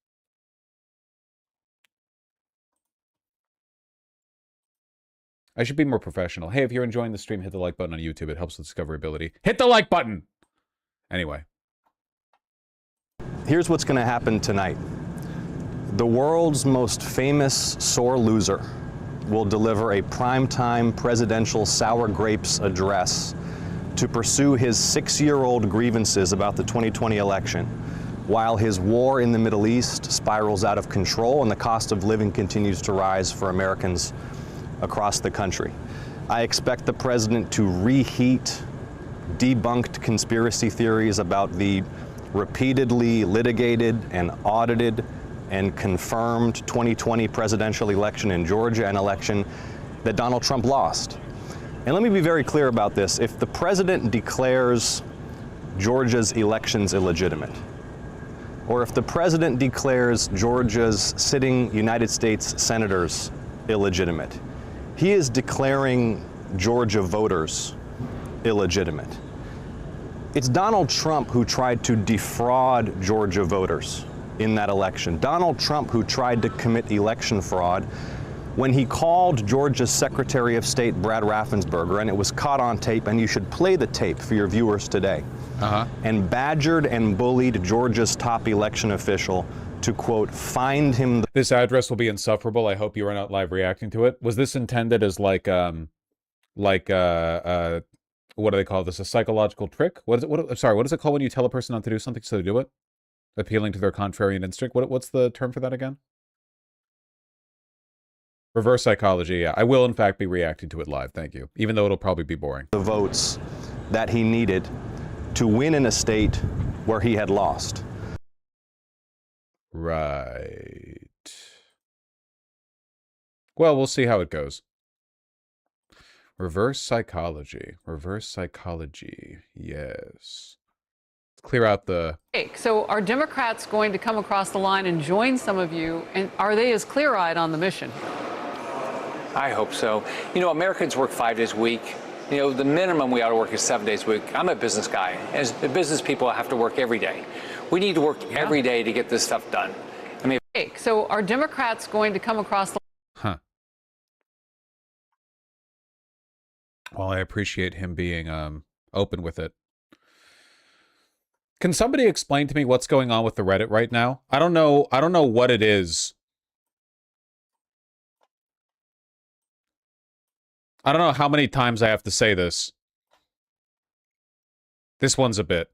I should be more professional. Hey, if you're enjoying the stream, hit the like button on YouTube. It helps with discoverability. Hit the like button! Anyway.
Here's what's going to happen tonight. The world's most famous sore loser will deliver a primetime presidential sour grapes address to pursue his 6-year-old grievances about the 2020 election, while his war in the Middle East spirals out of control and the cost of living continues to rise for Americans across the country. I expect the president to reheat debunked conspiracy theories about the repeatedly litigated and audited and confirmed 2020 presidential election in Georgia, an election that Donald Trump lost. And let me be very clear about this. If the president declares Georgia's elections illegitimate, or if the president declares Georgia's sitting United States senators illegitimate, he is declaring Georgia voters illegitimate. It's Donald Trump who tried to defraud Georgia voters in that election. Donald Trump who tried to commit election fraud when he called Georgia's Secretary of State, Brad Raffensperger, and it was caught on tape, and you should play the tape for your viewers today, and badgered and bullied Georgia's top election official to, quote, find him.
This address will be insufferable. I hope you are not live reacting to it. Was this intended as what do they call this? A psychological trick? What is it called when you tell a person not to do something so they do it? Appealing to their contrarian instinct? What's the term for that again? Reverse psychology, yeah. I will, in fact, be reacting to it live. Thank you. Even though it'll probably be boring.
The votes that he needed to win in a state where he had lost.
Right. Well, we'll see how it goes. Reverse psychology. Reverse psychology. Yes. Let's clear out the...
So are Democrats going to come across the line and join some of you? And are they as clear-eyed on the mission?
I hope so. You know, Americans work 5 days a week. You know, the minimum we ought to work is 7 days a week. I'm a business guy. As business people, have to work every day. We need to work every day to get this stuff done. I mean,
so are Democrats going to come across the...
Huh. Well, I appreciate him being open with it. Can somebody explain to me what's going on with the Reddit right now? I don't know what it is. I don't know how many times I have to say this. This one's a bit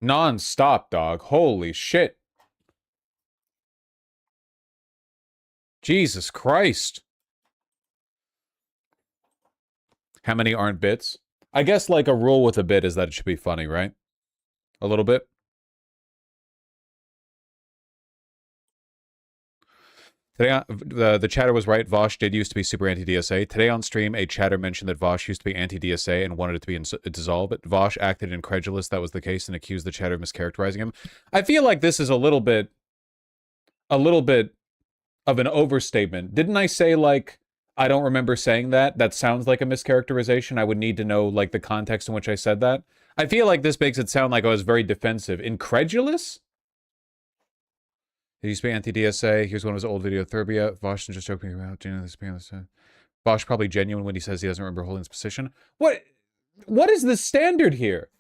non-stop, dog. Holy shit. Jesus Christ. How many aren't bits? I guess like a rule with a bit is that it should be funny, right? A little bit. Today, the chatter was right. Vosh did used to be super anti-DSA. Today on stream, a chatter mentioned that Vosh used to be anti-DSA and wanted it to be dissolved. But Vosh acted incredulous that was the case and accused the chatter of mischaracterizing him. I feel like this is a little bit of an overstatement. Didn't I say, like, I don't remember saying that? That sounds like a mischaracterization. I would need to know, like, the context in which I said that. I feel like this makes it sound like I was very defensive. Incredulous? He used to be anti-DSA. Here's one of his old video. Thurbia. Vosh just joking about this being the Vosh probably genuine when he says he doesn't remember holding his position. What is the standard here?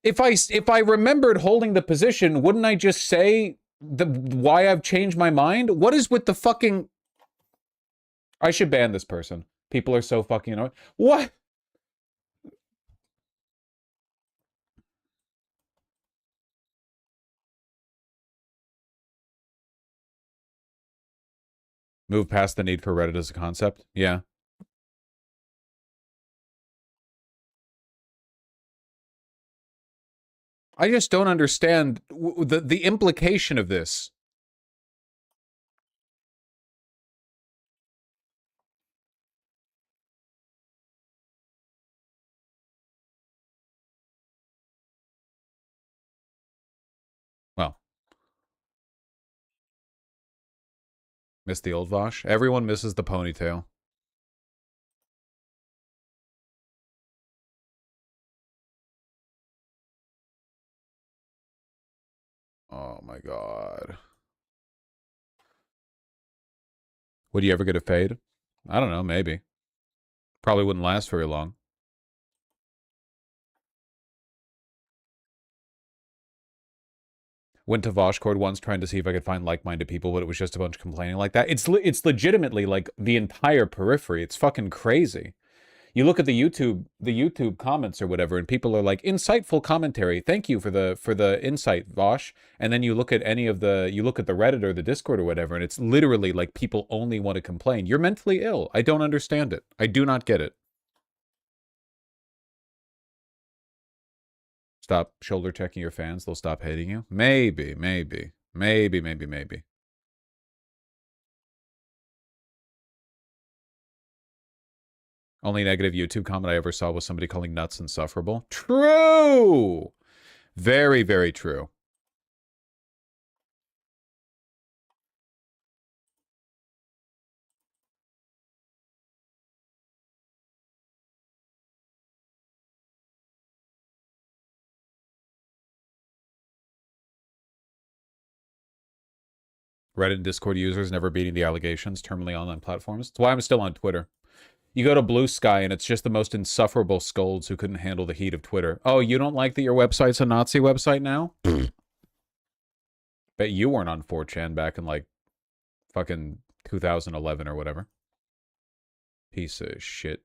If I remembered holding the position, wouldn't I just say why I've changed my mind? What is with the fucking... I should ban this person. People are so fucking annoying. What? Move past the need for Reddit as a concept? Yeah. I just don't understand the implication of this. Well. Miss the old Vosh? Everyone misses the ponytail. Oh my god. Would you ever get a fade? I don't know, maybe. Probably wouldn't last very long. Went to Voshcord once trying to see if I could find like-minded people, but it was just a bunch complaining like that. It's legitimately like the entire periphery. It's fucking crazy. You look at the YouTube comments or whatever, and people are like, insightful commentary. Thank you for the insight, Vosh. And then you look at you look at the Reddit or the Discord or whatever, and it's literally like people only want to complain. You're mentally ill. I don't understand it. I do not get it. Stop shoulder checking your fans. They'll stop hating you. Maybe. Only negative YouTube comment I ever saw was somebody calling nuts insufferable. True! Very, very true. Reddit and Discord users never beating the allegations, terminally online platforms. That's why I'm still on Twitter. You go to Blue Sky and it's just the most insufferable scolds who couldn't handle the heat of Twitter. Oh, you don't like that your website's a Nazi website now? Bet you weren't on 4chan back in like fucking 2011 or whatever. Piece of shit.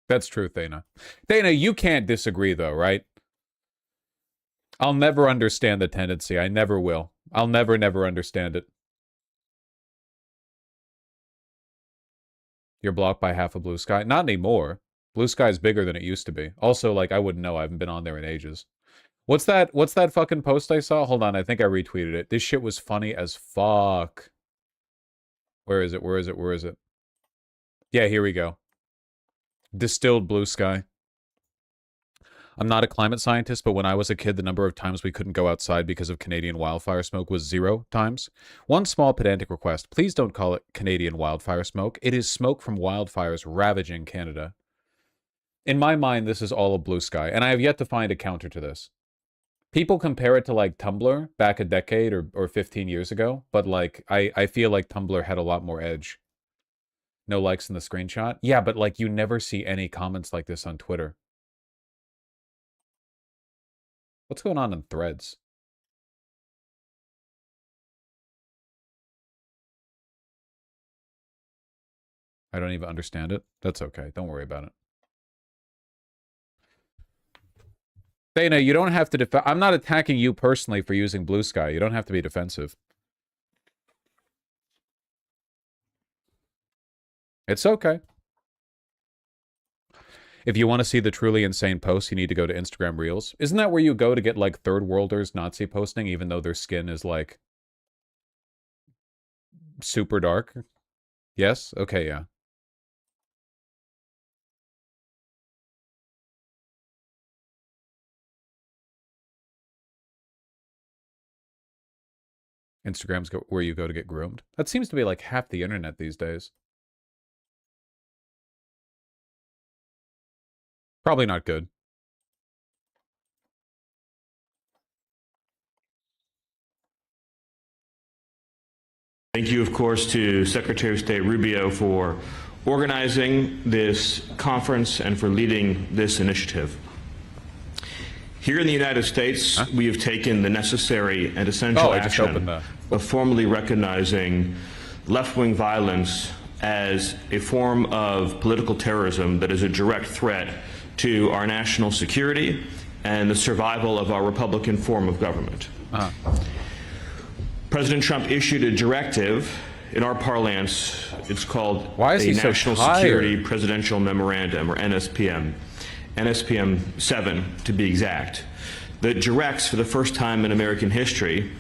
That's true, Thana. Thana, you can't disagree, though, right? I'll never understand the tendency. I never will. I'll never understand it. You're blocked by half of Blue Sky? Not anymore. Blue Sky's bigger than it used to be. Also, like, I wouldn't know. I haven't been on there in ages. What's that fucking post I saw? Hold on, I think I retweeted it. This shit was funny as fuck. Where is it? Yeah, here we go. Distilled Blue Sky. I'm not a climate scientist, but when I was a kid, the number of times we couldn't go outside because of Canadian wildfire smoke was 0 times. One small pedantic request. Please don't call it Canadian wildfire smoke. It is smoke from wildfires ravaging Canada. In my mind, this is all a Blue Sky, and I have yet to find a counter to this. People compare it to, like, Tumblr back a decade or 15 years ago, but, like, I feel like Tumblr had a lot more edge. No likes in the screenshot? Yeah, but, like, you never see any comments like this on Twitter. What's going on in Threads? I don't even understand it. That's okay. Don't worry about it. Dana, you don't have to defend. I'm not attacking you personally for using Blue Sky. You don't have to be defensive. It's okay. If you want to see the truly insane posts, you need to go to Instagram Reels. Isn't that where you go to get, like, third worlders Nazi posting, even though their skin is, like, super dark? Yes? Okay, yeah. Instagram's where you go to get groomed. That seems to be, like, half the internet these days. Probably not good.
Thank you, of course, to Secretary of State Rubio for organizing this conference and for leading this initiative. Here in the United States, we have taken the necessary and essential action of formally recognizing left-wing violence as a form of political terrorism that is a direct threat to our national security and the survival of our Republican form of government. President Trump issued a directive, in our parlance, it's called a National Security Presidential Memorandum, or NSPM, NSPM 7 to be exact, that directs for the first time in American history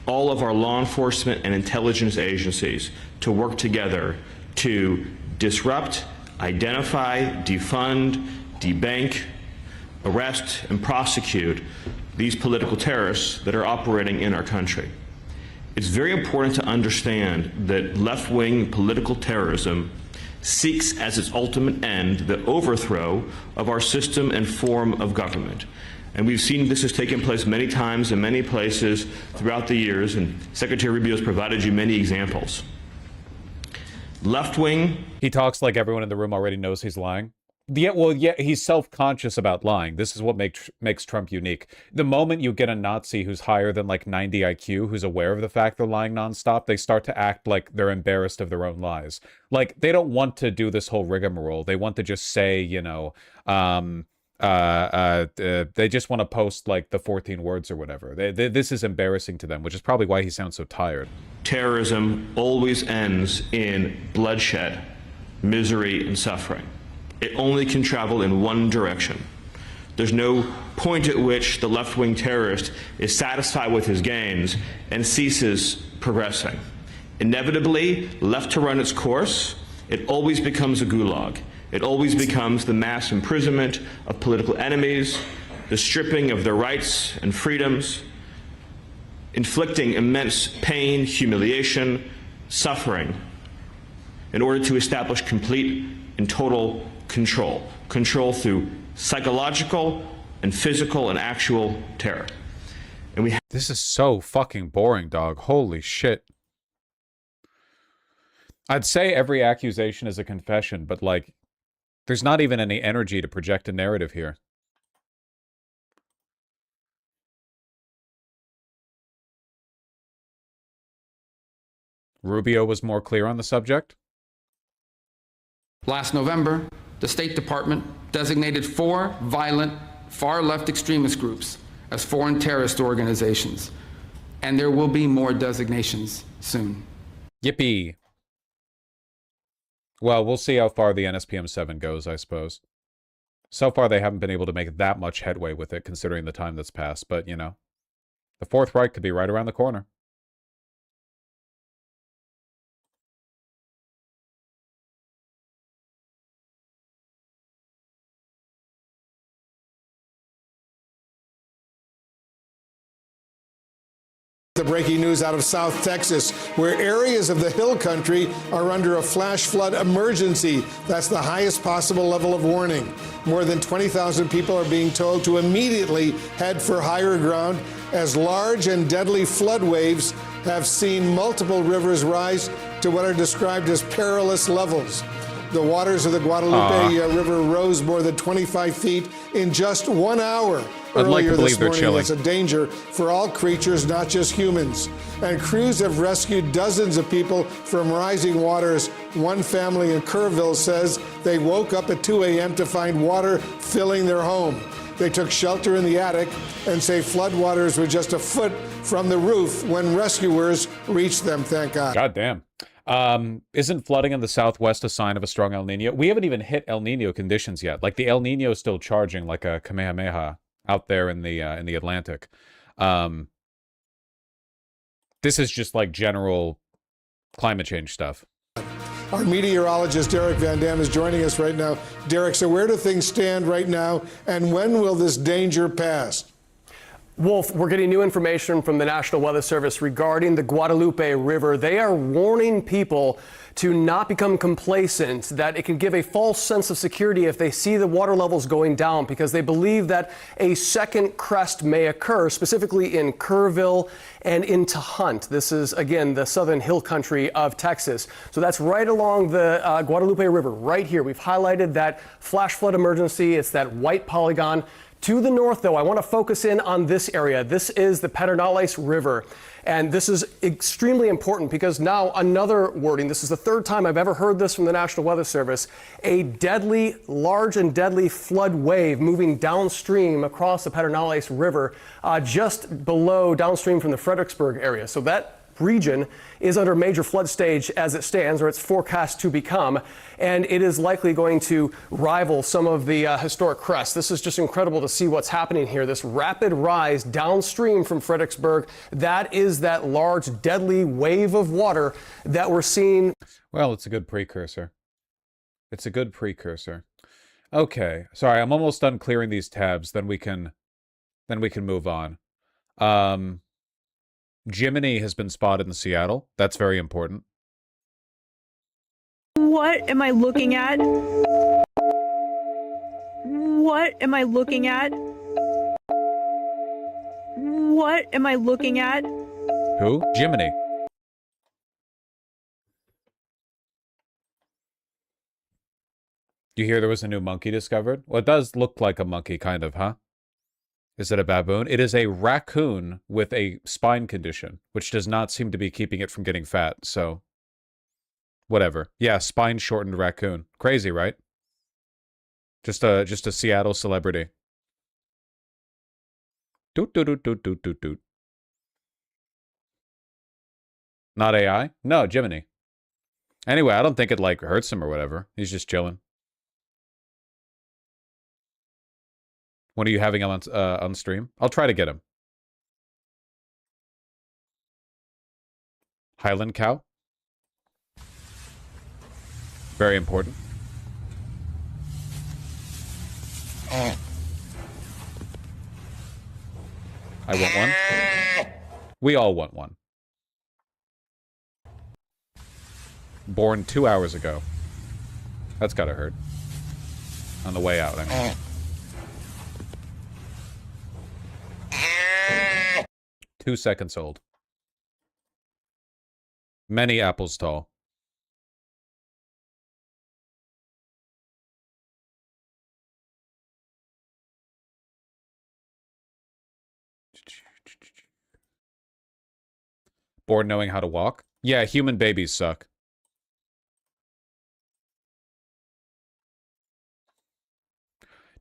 all of our law enforcement and intelligence agencies to work together to disrupt, identify, defund, debank, arrest, and prosecute these political terrorists that are operating in our country. It's very important to understand that left-wing political terrorism seeks as its ultimate end the overthrow of our system and form of government. And we've seen this has taken place many times in many places throughout the years, and Secretary Rubio has provided you many examples. Left-wing...
He talks like everyone in the room already knows he's lying. Yeah, well, yeah, he's self-conscious about lying. This is what makes Trump unique. The moment you get a Nazi who's higher than, like, 90 IQ, who's aware of the fact they're lying nonstop, they start to act like they're embarrassed of their own lies. Like, they don't want to do this whole rigmarole. They want to just say, you know, They just want to post like the 14 words or whatever. This is embarrassing to them, which is probably why he sounds so tired.
Terrorism always ends in bloodshed, misery, and suffering. It only can travel in one direction. There's no point at which the left-wing terrorist is satisfied with his gains and ceases progressing. Inevitably, left to run its course, it always becomes a gulag. It always becomes the mass imprisonment of political enemies, the stripping of their rights and freedoms, inflicting immense pain, humiliation, suffering, in order to establish complete and total control. Control through psychological and physical and actual terror. And
this is so fucking boring, dog. Holy shit. I'd say every accusation is a confession, but like, there's not even any energy to project a narrative here. Rubio was more clear on the subject.
Last November, the State Department designated 4 violent, far-left extremist groups as foreign terrorist organizations, and there will be more designations soon.
Yippee. Well, we'll see how far the NSPM-7 goes, I suppose. So far, they haven't been able to make that much headway with it, considering the time that's passed, but, you know, the Fourth Reich could be right around the corner.
The breaking news out of South Texas, where areas of the hill country are under a flash flood emergency. That's the highest possible level of warning. More than 20,000 people are being told to immediately head for higher ground as large and deadly flood waves have seen multiple rivers rise to what are described as perilous levels. The waters of the Guadalupe River rose more than 25 feet in just 1 hour.
I'd like to believe they're
morning,
chilling.
it's a danger for all creatures, not just humans. And crews have rescued dozens of people from rising waters. One family in Kerrville says they woke up at 2 a.m. to find water filling their home. They took shelter in the attic and say floodwaters were just a foot from the roof when rescuers reached them, thank God.
God damn. Isn't flooding in the Southwest a sign of a strong El Nino? We haven't even hit El Nino conditions yet. Like, the El Nino is still charging like a Kamehameha out there in the Atlantic. This is just like general climate change stuff.
Our meteorologist, Derek Van Dam, is joining us right now. Derek, so where do things stand right now, and when will this danger pass?
Wolf, we're getting new information from the National Weather Service regarding the Guadalupe River. They are warning people to not become complacent, that it can give a false sense of security if they see the water levels going down, because they believe that a second crest may occur, specifically in Kerrville and in Hunt. This is, again, the southern hill country of Texas. So that's right along the Guadalupe River, right here. We've highlighted that flash flood emergency. It's that white polygon. To the north, though, I want to focus in on this area. This is the Pedernales River. And this is extremely important because now another wording, this is the third time I've ever heard this from the National Weather Service, a deadly, large and deadly flood wave moving downstream across the Pedernales River, just below downstream from the Fredericksburg area. So that region is under major flood stage as it stands, or it's forecast to become, and it is likely going to rival some of the historic crests. This is just incredible to see what's happening here. This rapid rise downstream from Fredericksburg, that is that large, deadly wave of water that we're seeing.
Well, it's a good precursor. It's a good precursor. Okay, sorry, I'm almost done clearing these tabs. Then we can move on. Jiminy has been spotted in Seattle. That's very important.
What am I looking at? What am I looking at? What am I looking at?
Who? Jiminy. You hear there was a new monkey discovered? Well, it does look like a monkey, kind of, huh? Is it a baboon? It is a raccoon with a spine condition, which does not seem to be keeping it from getting fat, so whatever. Yeah, spine-shortened raccoon. Crazy, right? Just a Seattle celebrity. Doot doot doot doot doot doot doot. Not AI? No, Jiminy. Anyway, I don't think it like hurts him or whatever. He's just chilling. When are you having him on stream? I'll try to get him. Highland cow. Very important. I want one. We all want one. Born 2 hours ago. That's gotta hurt. On the way out, I mean. 2 seconds old. Many apples tall. Born knowing how to walk? Yeah, human babies suck.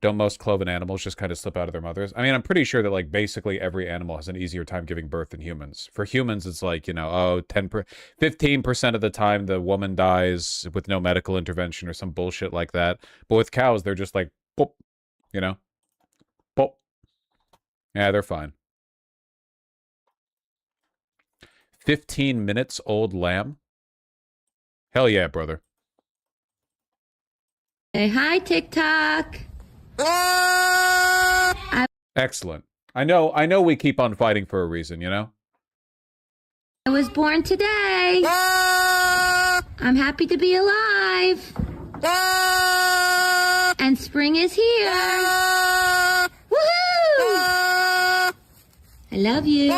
Don't most cloven animals just kind of slip out of their mothers? I mean, I'm pretty sure that, like, basically every animal has an easier time giving birth than humans. For humans, it's like, you know, oh, 15% of the time the woman dies with no medical intervention or some bullshit like that. But with cows, they're just like, boop, you know? Boop. Yeah, they're fine. 15 minutes old lamb? Hell yeah, brother.
Say hi, TikTok.
Excellent. I know we keep on fighting for a reason, you know?
I was born today. I'm happy to be alive. And spring is here. Woohoo! I love you.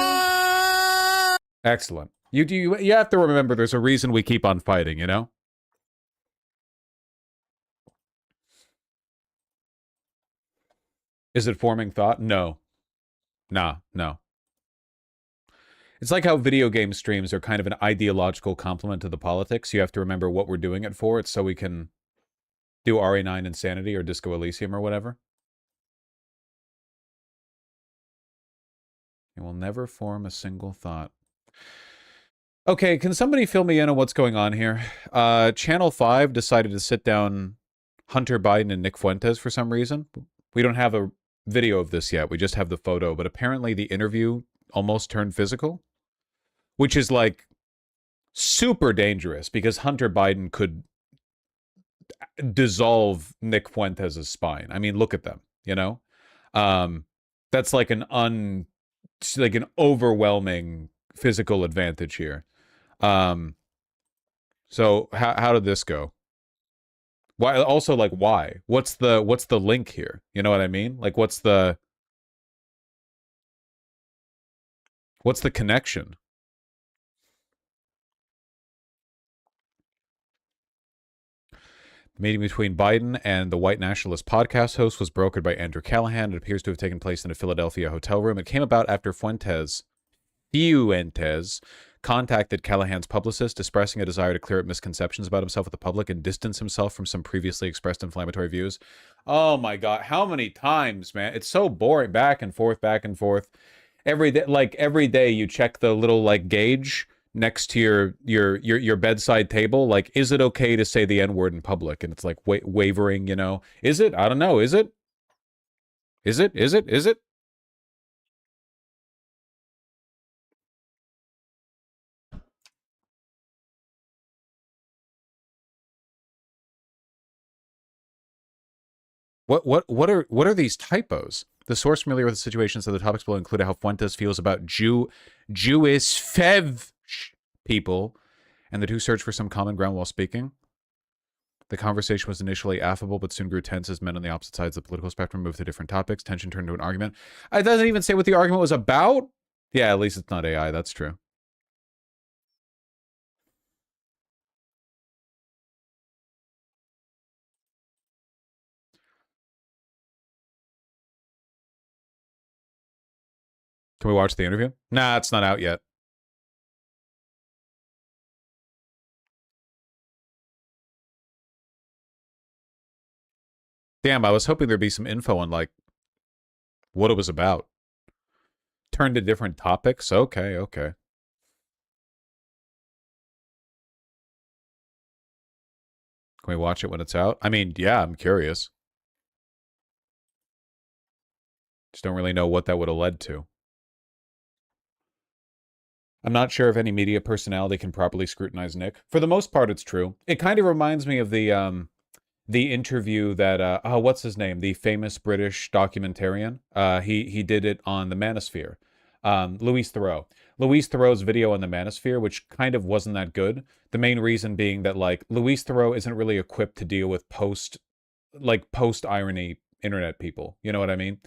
Excellent. You have to remember there's a reason we keep on fighting, you know? Is it forming thought? No. Nah, no. It's like how video game streams are kind of an ideological complement to the politics. You have to remember what we're doing it for. It's so we can do RE9 Insanity or Disco Elysium or whatever. It will never form a single thought. Okay, can somebody fill me in on what's going on here? Channel 5 decided to sit down Hunter Biden and Nick Fuentes for some reason. We don't have a video of this yet. We just have the photo. But apparently the interview almost turned physical, which is like super dangerous because Hunter Biden could dissolve Nick Fuentes' spine. I mean, look at them, you know? That's like an overwhelming physical advantage here. So how did this go? Why also, like, why? What's the link here? You know what I mean? Like, what's the connection? The meeting between Biden and the white nationalist podcast host was brokered by Andrew Callahan. It appears to have taken place in a Philadelphia hotel room. It came about after Fuentes contacted Callahan's publicist, expressing a desire to clear up misconceptions about himself with the public and distance himself from some previously expressed inflammatory views. Oh my God, how many times, man? It's so boring. Back and forth, back and forth. Every day you check the little like gauge next to your bedside table. Like, is it okay to say the N-word in public? And it's like wavering, you know. Is it? I don't know. Is it? Is it? Is it? Is it? What are these typos? The source familiar with the situation said the topics below include how Fuentes feels about Jewish fev people, and the two searched for some common ground while speaking. The conversation was initially affable, but soon grew tense as men on the opposite sides of the political spectrum moved to different topics. Tension turned into an argument. It doesn't even say what the argument was about. Yeah, at least it's not AI. That's true. Can we watch the interview? Nah, it's not out yet. Damn, I was hoping there'd be some info on, like, what it was about. Turned to different topics? Okay, okay. Can we watch it when it's out? I mean, yeah, I'm curious. Just don't really know what that would have led to. I'm not sure if any media personality can properly scrutinize Nick. For the most part, it's true. It kind of reminds me of the interview that what's his name? The famous British documentarian. He did it on the Manosphere. Louis Theroux. Louis Theroux's video on the Manosphere, which kind of wasn't that good. The main reason being that, like, Louis Theroux isn't really equipped to deal with post-irony internet people. You know what I mean?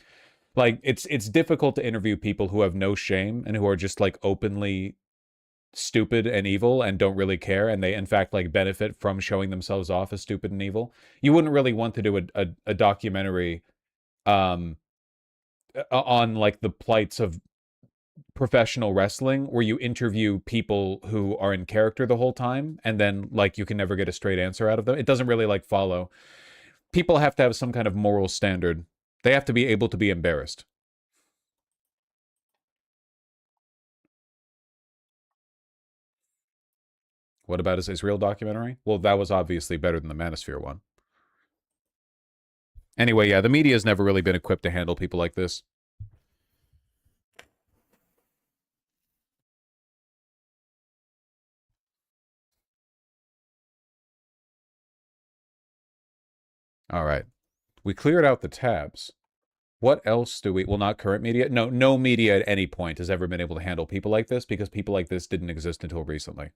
Like, it's difficult to interview people who have no shame and who are just, like, openly stupid and evil and don't really care, and they in fact like benefit from showing themselves off as stupid and evil. You wouldn't really want to do a documentary on like the plights of professional wrestling where you interview people who are in character the whole time and then like you can never get a straight answer out of them. It doesn't really like follow. People have to have some kind of moral standard. They have to be able to be embarrassed. What about his Israel documentary? Well, that was obviously better than the Manosphere one. Anyway, yeah, the media has never really been equipped to handle people like this. All right. We cleared out the tabs. What else do we... Well, not current media. No media at any point has ever been able to handle people like this because people like this didn't exist until recently.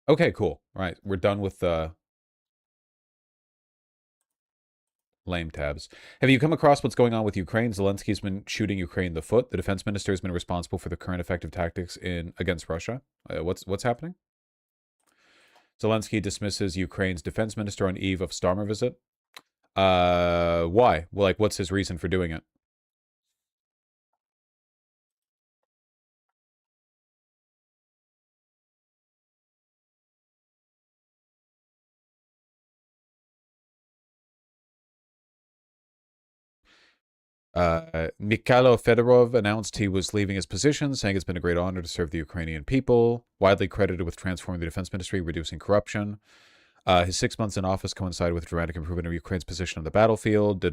Okay, cool. All right, we're done with the lame tabs. Have you come across what's going on with Ukraine? Zelensky's been shooting Ukraine in the foot. The defense minister has been responsible for the current effective tactics against Russia. What's happening? Zelensky dismisses Ukraine's defense minister on eve of Starmer visit. Why? Well, like, what's his reason for doing it? Mikhailo Fedorov announced he was leaving his position, saying it's been a great honor to serve the Ukrainian people, widely credited with transforming the defense ministry, reducing corruption. His 6 months in office coincided with dramatic improvement of Ukraine's position on the battlefield.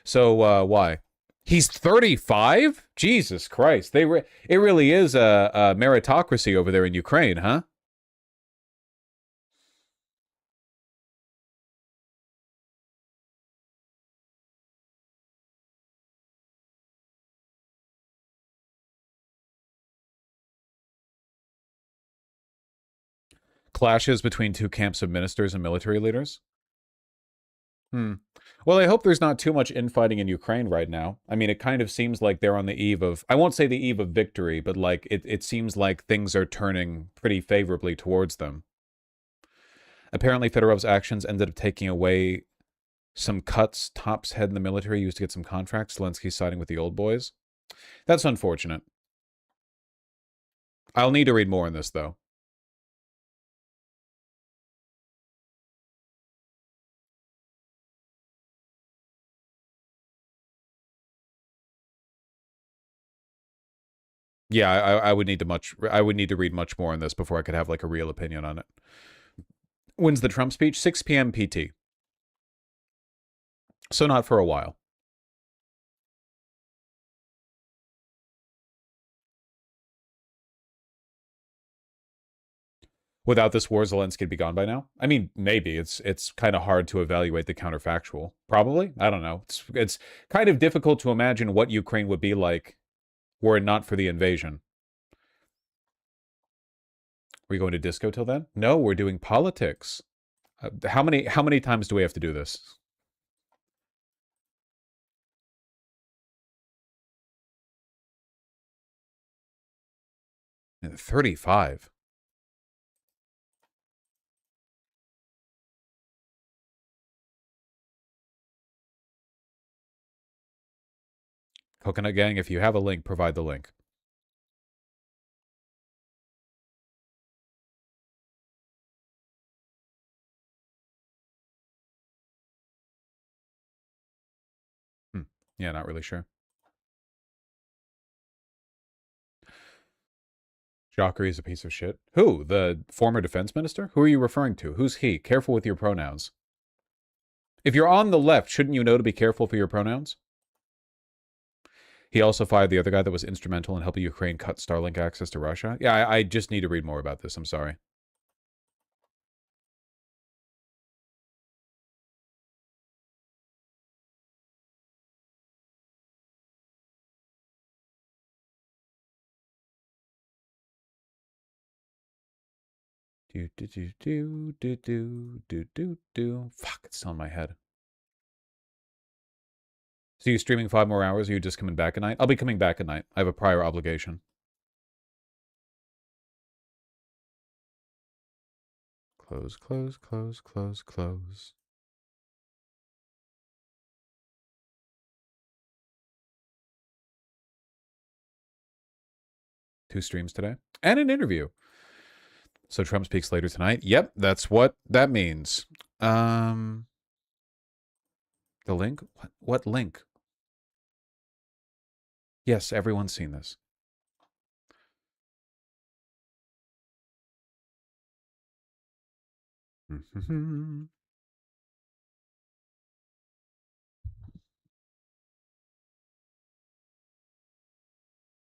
So, why? He's 35? Jesus Christ. It really is a meritocracy over there in Ukraine, huh? Clashes between two camps of ministers and military leaders? Well, I hope there's not too much infighting in Ukraine right now. I mean, it kind of seems like they're on the eve of, I won't say the eve of victory, but like it seems like things are turning pretty favorably towards them. Apparently, Fedorov's actions ended up taking away some cuts Top's head in the military used to get some contracts. Zelensky's siding with the old boys. That's unfortunate. I'll need to read more on this, though. Yeah, I would need to read much more on this before I could have like a real opinion on it. When's the Trump speech? 6 p.m. PT. So not for a while. Without this war, Zelensky would be gone by now? I mean, maybe. It's kind of hard to evaluate the counterfactual. Probably? I don't know. It's kind of difficult to imagine what Ukraine would be like were it not for the invasion. Are we going to disco till then? No, we're doing politics. How many times do we have to do this? And 35. Coconut Gang, if you have a link, provide the link. Yeah, not really sure. Joffrey is a piece of shit. Who? The former defense minister? Who are you referring to? Who's he? Careful with your pronouns. If you're on the left, shouldn't you know to be careful for your pronouns? He also fired the other guy that was instrumental in helping Ukraine cut Starlink access to Russia. Yeah, I just need to read more about this. I'm sorry. Fuck, it's still in my head. So you streaming 5 more hours, or are you just coming back at night? I'll be coming back at night. I have a prior obligation. Close, close, close, close, close. Two streams today. And an interview. So Trump speaks later tonight. Yep, that's what that means. The link? What link? Yes, everyone's seen this.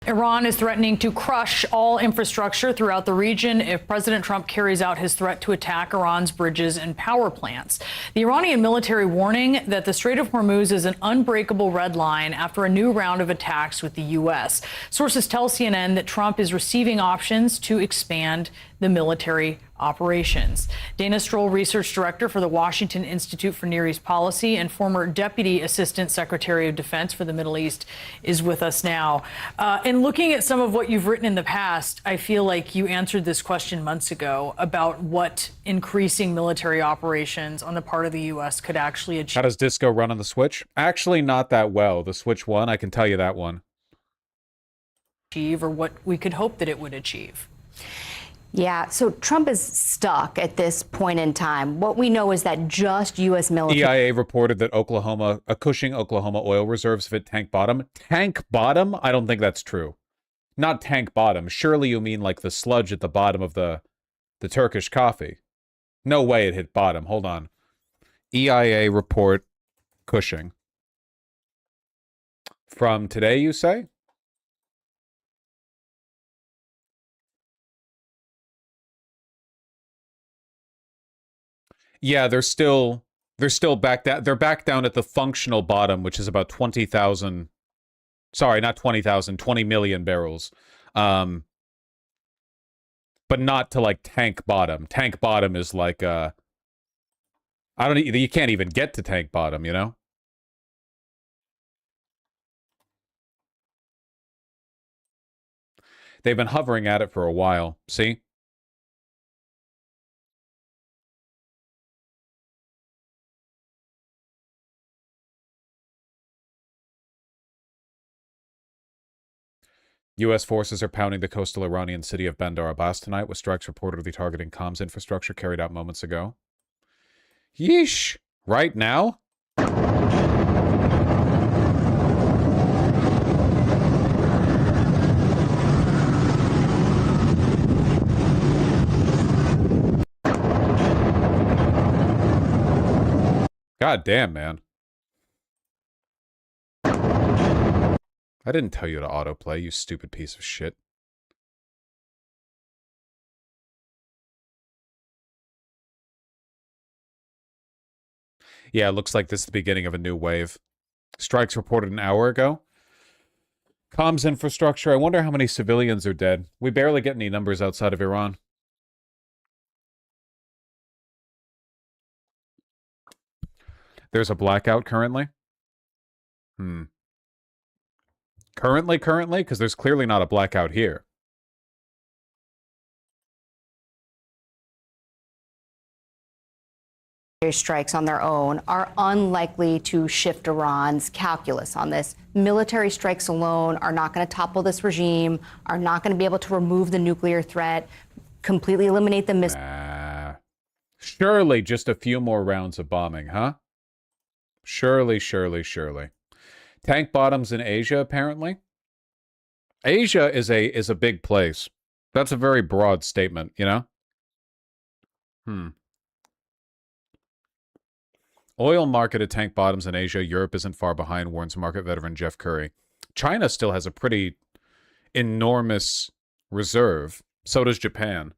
Iran is threatening to crush all infrastructure throughout the region if President Trump carries out his threat to attack Iran's bridges and power plants. The Iranian military warning that the Strait of Hormuz is an unbreakable red line after a new round of attacks with the U.S. Sources tell CNN that Trump is receiving options to expand the military operations. Dana Stroll, research director for the Washington Institute for Near East Policy and former Deputy Assistant Secretary of Defense for the Middle East, is with us now. In looking at some of what you've written in the past, I feel like you answered this question months ago about what increasing military operations on the part of the U.S. could actually achieve.
How does Disco run on the Switch? Actually, not that well. The Switch 1, I can tell you that one.
Or what we could hope that it would achieve.
Yeah, so Trump is stuck at this point in time. What we know is that just U.S. military...
EIA reported that Cushing, Oklahoma oil reserves hit tank bottom. Tank bottom? I don't think that's true. Not tank bottom. Surely you mean like the sludge at the bottom of the Turkish coffee. No way it hit bottom. Hold on. EIA report Cushing. From today, you say? Yeah, they're still back down. They're back down at the functional bottom, which is about 20,000. Sorry, not 20,000, 20 million barrels. But not to like tank bottom. Tank bottom is like you can't even get to tank bottom, you know? They've been hovering at it for a while. See? U.S. forces are pounding the coastal Iranian city of Bandar Abbas tonight, with strikes reportedly targeting comms infrastructure carried out moments ago. Yeesh! Right now? God damn, man. I didn't tell you to autoplay, you stupid piece of shit. Yeah, it looks like this is the beginning of a new wave. Strikes reported an hour ago. Comms infrastructure. I wonder how many civilians are dead. We barely get any numbers outside of Iran. There's a blackout currently? Currently? Because there's clearly not a blackout here.
strikes on their own are unlikely to shift Iran's calculus on this. Military strikes alone are not going to topple this regime, are not going to be able to remove the nuclear threat, completely eliminate the missile.
Surely just a few more rounds of bombing, huh? Surely. Tank bottoms in Asia, apparently. Asia is a big place. That's a very broad statement, you know? Oil market at tank bottoms in Asia. Europe isn't far behind, warns market veteran Jeff Curry. China still has a pretty enormous reserve. So does Japan.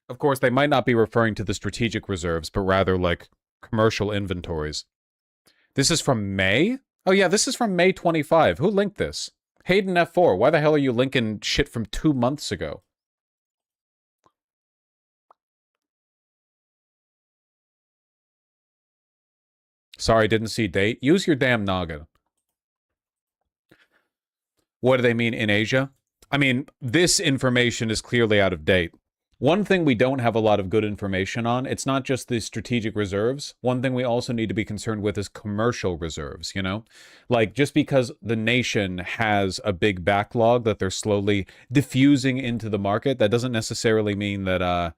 Of course, they might not be referring to the strategic reserves, but rather like commercial inventories. This is from May? Oh yeah, this is from May 25. Who linked this? Hayden F4. Why the hell are you linking shit from 2 months ago? Sorry, didn't see date. Use your damn noggin. What do they mean in Asia? I mean, this information is clearly out of date. One thing we don't have a lot of good information on, it's not just the strategic reserves. One thing we also need to be concerned with is commercial reserves, you know? Like, just because the nation has a big backlog that they're slowly diffusing into the market, that doesn't necessarily mean that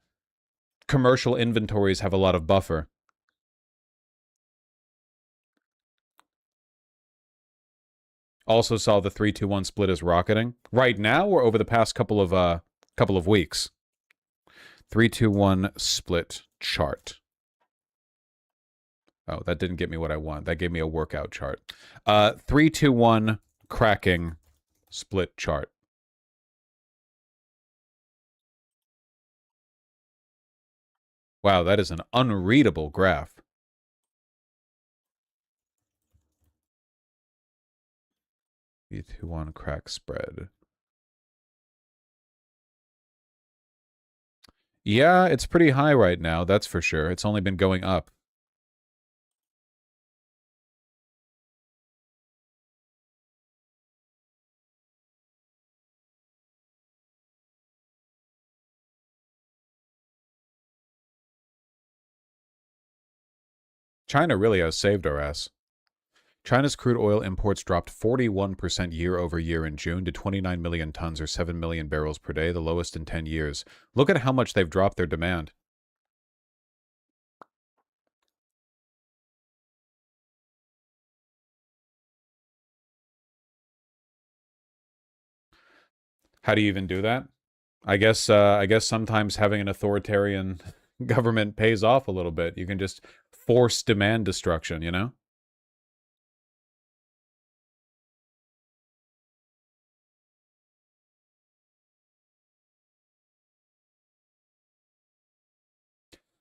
commercial inventories have a lot of buffer. Also saw the 3-2-1 split is rocketing. Right now or over the past couple of weeks? 3-2-1 split chart. Oh, that didn't get me what I want. That gave me a workout chart. 3-2-1 cracking split chart. Wow, that is an unreadable graph. E2-1 crack spread. Yeah, it's pretty high right now, that's for sure. It's only been going up. China really has saved our ass. China's crude oil imports dropped 41% year over year in June to 29 million tons or 7 million barrels per day, the lowest in 10 years. Look at how much they've dropped their demand. How do you even do that? I guess sometimes having an authoritarian government pays off a little bit. You can just force demand destruction, you know?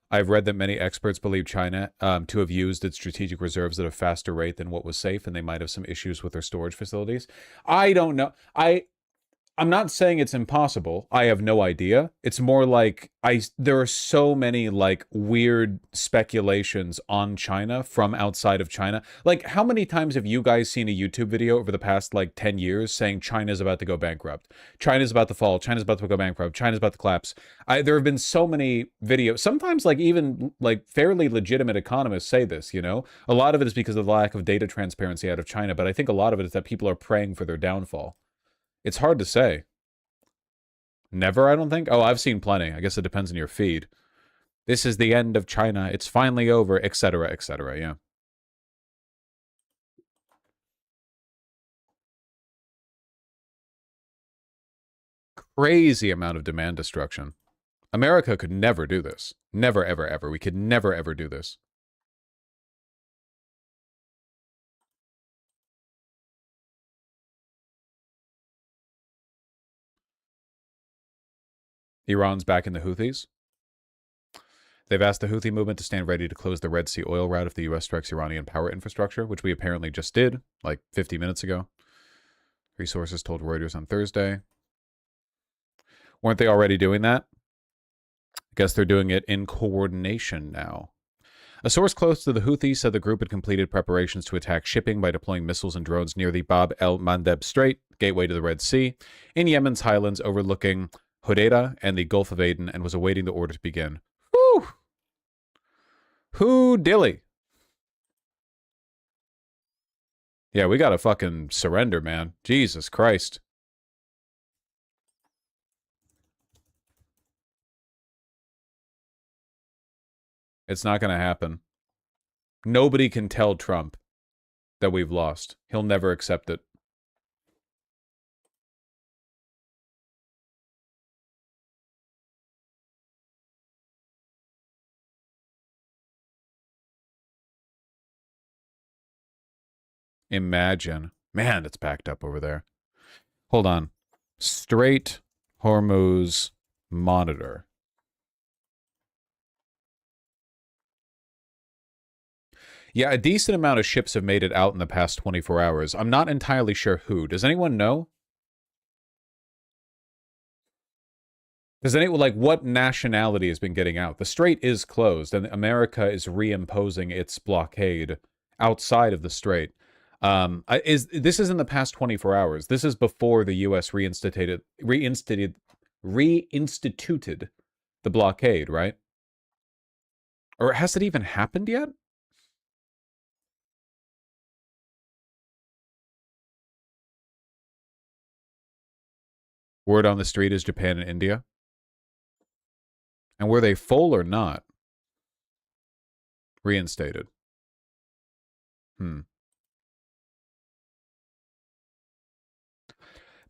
I've read that many experts believe China to have used its strategic reserves at a faster rate than what was safe, and they might have some issues with their storage facilities. I don't know. I'm not saying it's impossible. I have no idea. It's more like there are so many like weird speculations on China from outside of China. Like, how many times have you guys seen a YouTube video over the past like 10 years saying China's about to go bankrupt? China's about to fall. China's about to go bankrupt. China's about to collapse. There have been so many videos. Sometimes like even like fairly legitimate economists say this, you know? A lot of it is because of the lack of data transparency out of China, but I think a lot of it is that people are praying for their downfall. It's hard to say. Never, I don't think. Oh, I've seen plenty. I guess it depends on your feed. This is the end of China. It's finally over, etc., etc. Yeah. Crazy amount of demand destruction. America could never do this. Never, ever, ever. We could never, ever do this. Iran's back in the Houthis. They've asked the Houthi movement to stand ready to close the Red Sea oil route if the U.S. strikes Iranian power infrastructure, which we apparently just did, like 50 minutes ago. Resources told Reuters on Thursday. Weren't they already doing that? I guess they're doing it in coordination now. A source close to the Houthis said the group had completed preparations to attack shipping by deploying missiles and drones near the Bab el-Mandeb Strait, gateway to the Red Sea, in Yemen's highlands overlooking Hodeidah and the Gulf of Aden, and was awaiting the order to begin. Whew! Who dilly? Yeah, we gotta fucking surrender, man. Jesus Christ. It's not gonna happen. Nobody can tell Trump that we've lost. He'll never accept it. Imagine. Man, it's backed up over there. Hold on. Strait Hormuz monitor. Yeah, a decent amount of ships have made it out in the past 24 hours. I'm not entirely sure who. Does anyone know? Does anyone, like, what nationality has been getting out? The strait is closed, and America is reimposing its blockade outside of the strait. This is in the past 24 hours. This is before the U.S. reinstituted the blockade, right? Or has it even happened yet? Word on the street is Japan and India. And were they full or not? Reinstated. The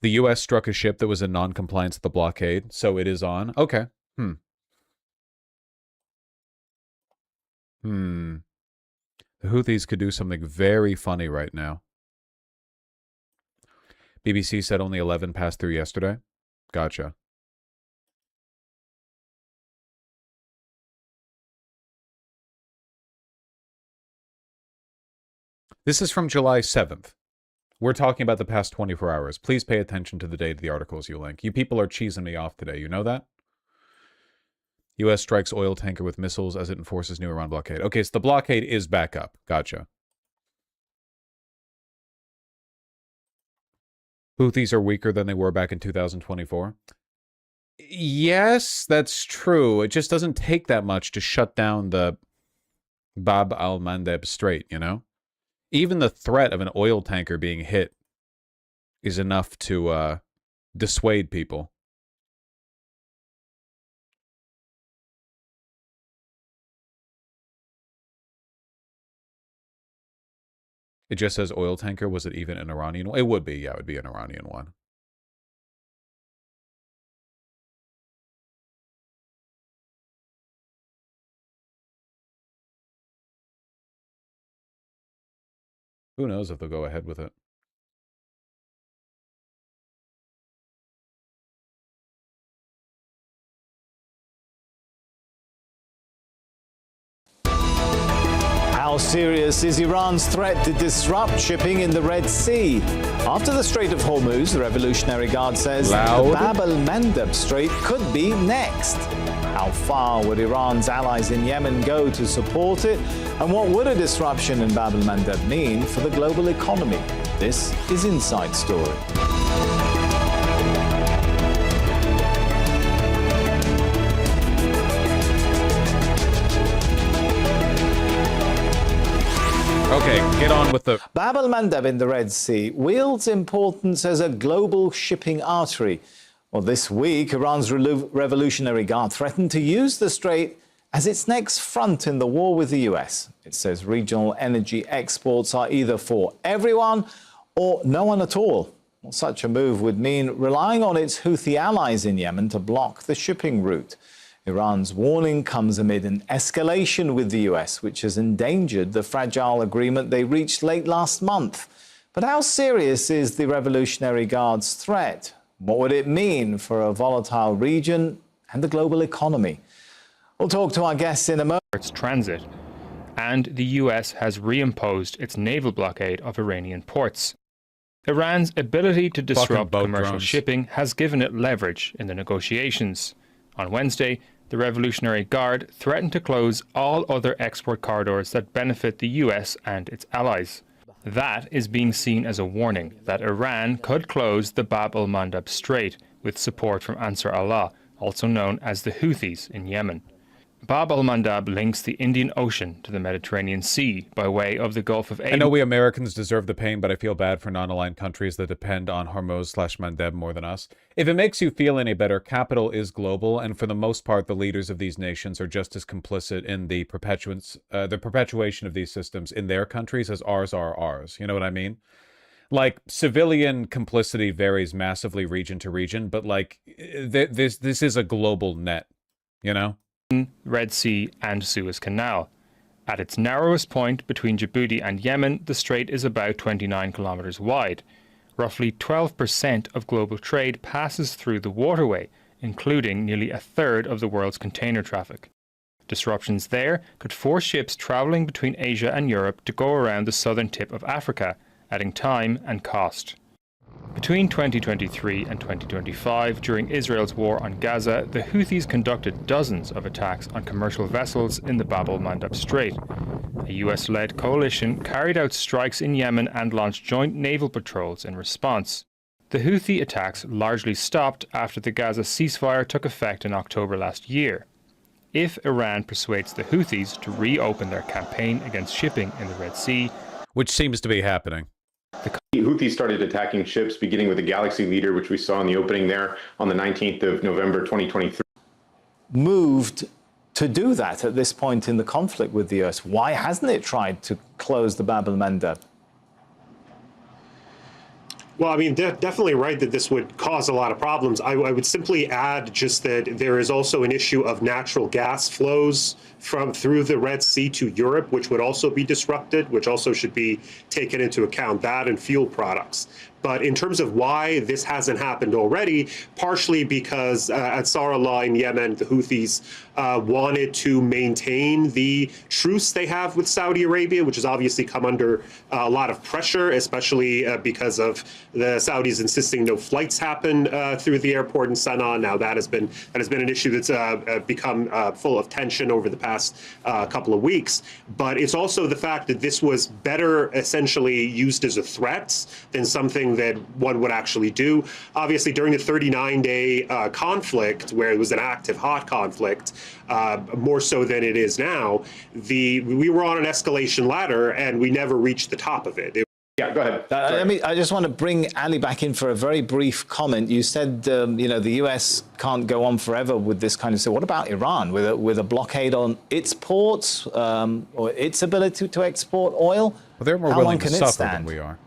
U.S. struck a ship that was in non-compliance with the blockade, so it is on. Okay. The Houthis could do something very funny right now. BBC said only 11 passed through yesterday. Gotcha. This is from July 7th. We're talking about the past 24 hours. Please pay attention to the date of the articles you link. You people are cheesing me off today. You know that? U.S. strikes oil tanker with missiles as it enforces new Iran blockade. Okay, so the blockade is back up. Gotcha. Houthis are weaker than they were back in 2024. Yes, that's true. It just doesn't take that much to shut down the Bab al-Mandeb Strait, you know? Even the threat of an oil tanker being hit is enough to dissuade people. It just says oil tanker. Was it even an Iranian one? It would be, yeah, it would be an Iranian one. Who knows if they'll go ahead with it.
How serious is Iran's threat to disrupt shipping in the Red Sea? After the Strait of Hormuz, the Revolutionary Guard says the Bab al-Mandeb Strait could be next. How far would Iran's allies in Yemen go to support it? And what would a disruption in Bab al-Mandeb mean for the global economy? This is Inside Story.
Okay, get on with the...
Bab al-Mandeb in the Red Sea wields importance as a global shipping artery. Well, this week, Iran's Revolutionary Guard threatened to use the strait as its next front in the war with the US. It says regional energy exports are either for everyone or no one at all. Well, such a move would mean relying on its Houthi allies in Yemen to block the shipping route. Iran's warning comes amid an escalation with the US, which has endangered the fragile agreement they reached late last month. But how serious is the Revolutionary Guard's threat? What would it mean for a volatile region and the global economy? We'll talk to our guests in a moment.
Its transit, and the US has reimposed its naval blockade of Iranian ports. Iran's ability to disrupt commercial shipping has given it leverage in the negotiations. On Wednesday, the Revolutionary Guard threatened to close all other export corridors that benefit the US and its allies. That is being seen as a warning that Iran could close the Bab al-Mandeb Strait with support from Ansar Allah, also known as the Houthis in Yemen. Bab al-Mandab links the Indian Ocean to the Mediterranean Sea by way of the Gulf of Aden.
I know we Americans deserve the pain, but I feel bad for non-aligned countries that depend on Hormuz/Mandeb more than us. If it makes you feel any better, capital is global, and for the most part, the leaders of these nations are just as complicit in the perpetuation of these systems in their countries as ours are ours. You know what I mean? Like, civilian complicity varies massively region to region, but like, this is a global net, you know?
Red Sea and Suez Canal. At its narrowest point between Djibouti and Yemen, the strait is about 29 kilometers wide. Roughly 12% of global trade passes through the waterway, including nearly a third of the world's container traffic. Disruptions there could force ships traveling between Asia and Europe to go around the southern tip of Africa, adding time and cost. Between 2023 and 2025, during Israel's war on Gaza, the Houthis conducted dozens of attacks on commercial vessels in the Bab el-Mandab Strait. A US-led coalition carried out strikes in Yemen and launched joint naval patrols in response. The Houthi attacks largely stopped after the Gaza ceasefire took effect in October last year. If Iran persuades the Houthis to reopen their campaign against shipping in the Red Sea,
which seems to be happening.
The Houthis started attacking ships, beginning with the Galaxy Leader, which we saw in the opening there on the 19th of November, 2023.
Moved to do that at this point in the conflict with the US. Why hasn't it tried to close the Bab el-Mandeb?
Well, I mean, definitely right that this would cause a lot of problems. I would simply add just that there is also an issue of natural gas flows through the Red Sea to Europe, which would also be disrupted, which also should be taken into account, that and fuel products. But in terms of why this hasn't happened already, partially because Ansarullah in Yemen, the Houthis, wanted to maintain the truce they have with Saudi Arabia, which has obviously come under a lot of pressure, especially because of the Saudis insisting no flights happen through the airport in Sana'a. Now that has been an issue that's become full of tension over the past couple of weeks. But it's also the fact that this was better essentially used as a threat than something that one would actually do. Obviously, during the 39-day conflict, where it was an active, hot conflict, more so than it is now, we were on an escalation ladder and we never reached the top of it.
Yeah, go ahead.
I just want to bring Ali back in for a very brief comment. You said, the US can't go on forever with this kind of stuff. What about Iran with a blockade on its ports or its ability to export oil?
Well, they're more willing to suffer than we are.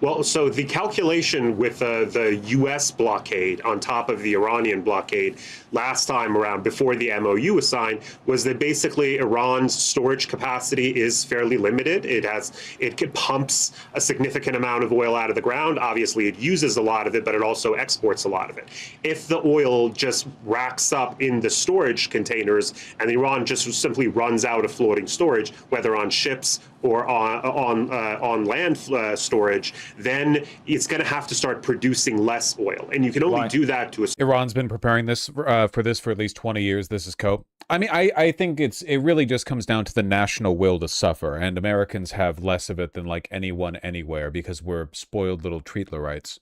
Well, so the calculation with the U.S. blockade on top of the Iranian blockade last time around, before the MOU was signed, was that basically Iran's storage capacity is fairly limited. It pumps a significant amount of oil out of the ground. Obviously, it uses a lot of it, but it also exports a lot of it. If the oil just racks up in the storage containers and Iran just simply runs out of floating storage, whether on ships or on land storage, then it's going to have to start producing less oil. And you can only do that to a...
Iran's been preparing this for at least 20 years. This is cope. I mean, I think it really just comes down to the national will to suffer, and Americans have less of it than like anyone anywhere because we're spoiled little treatlerites.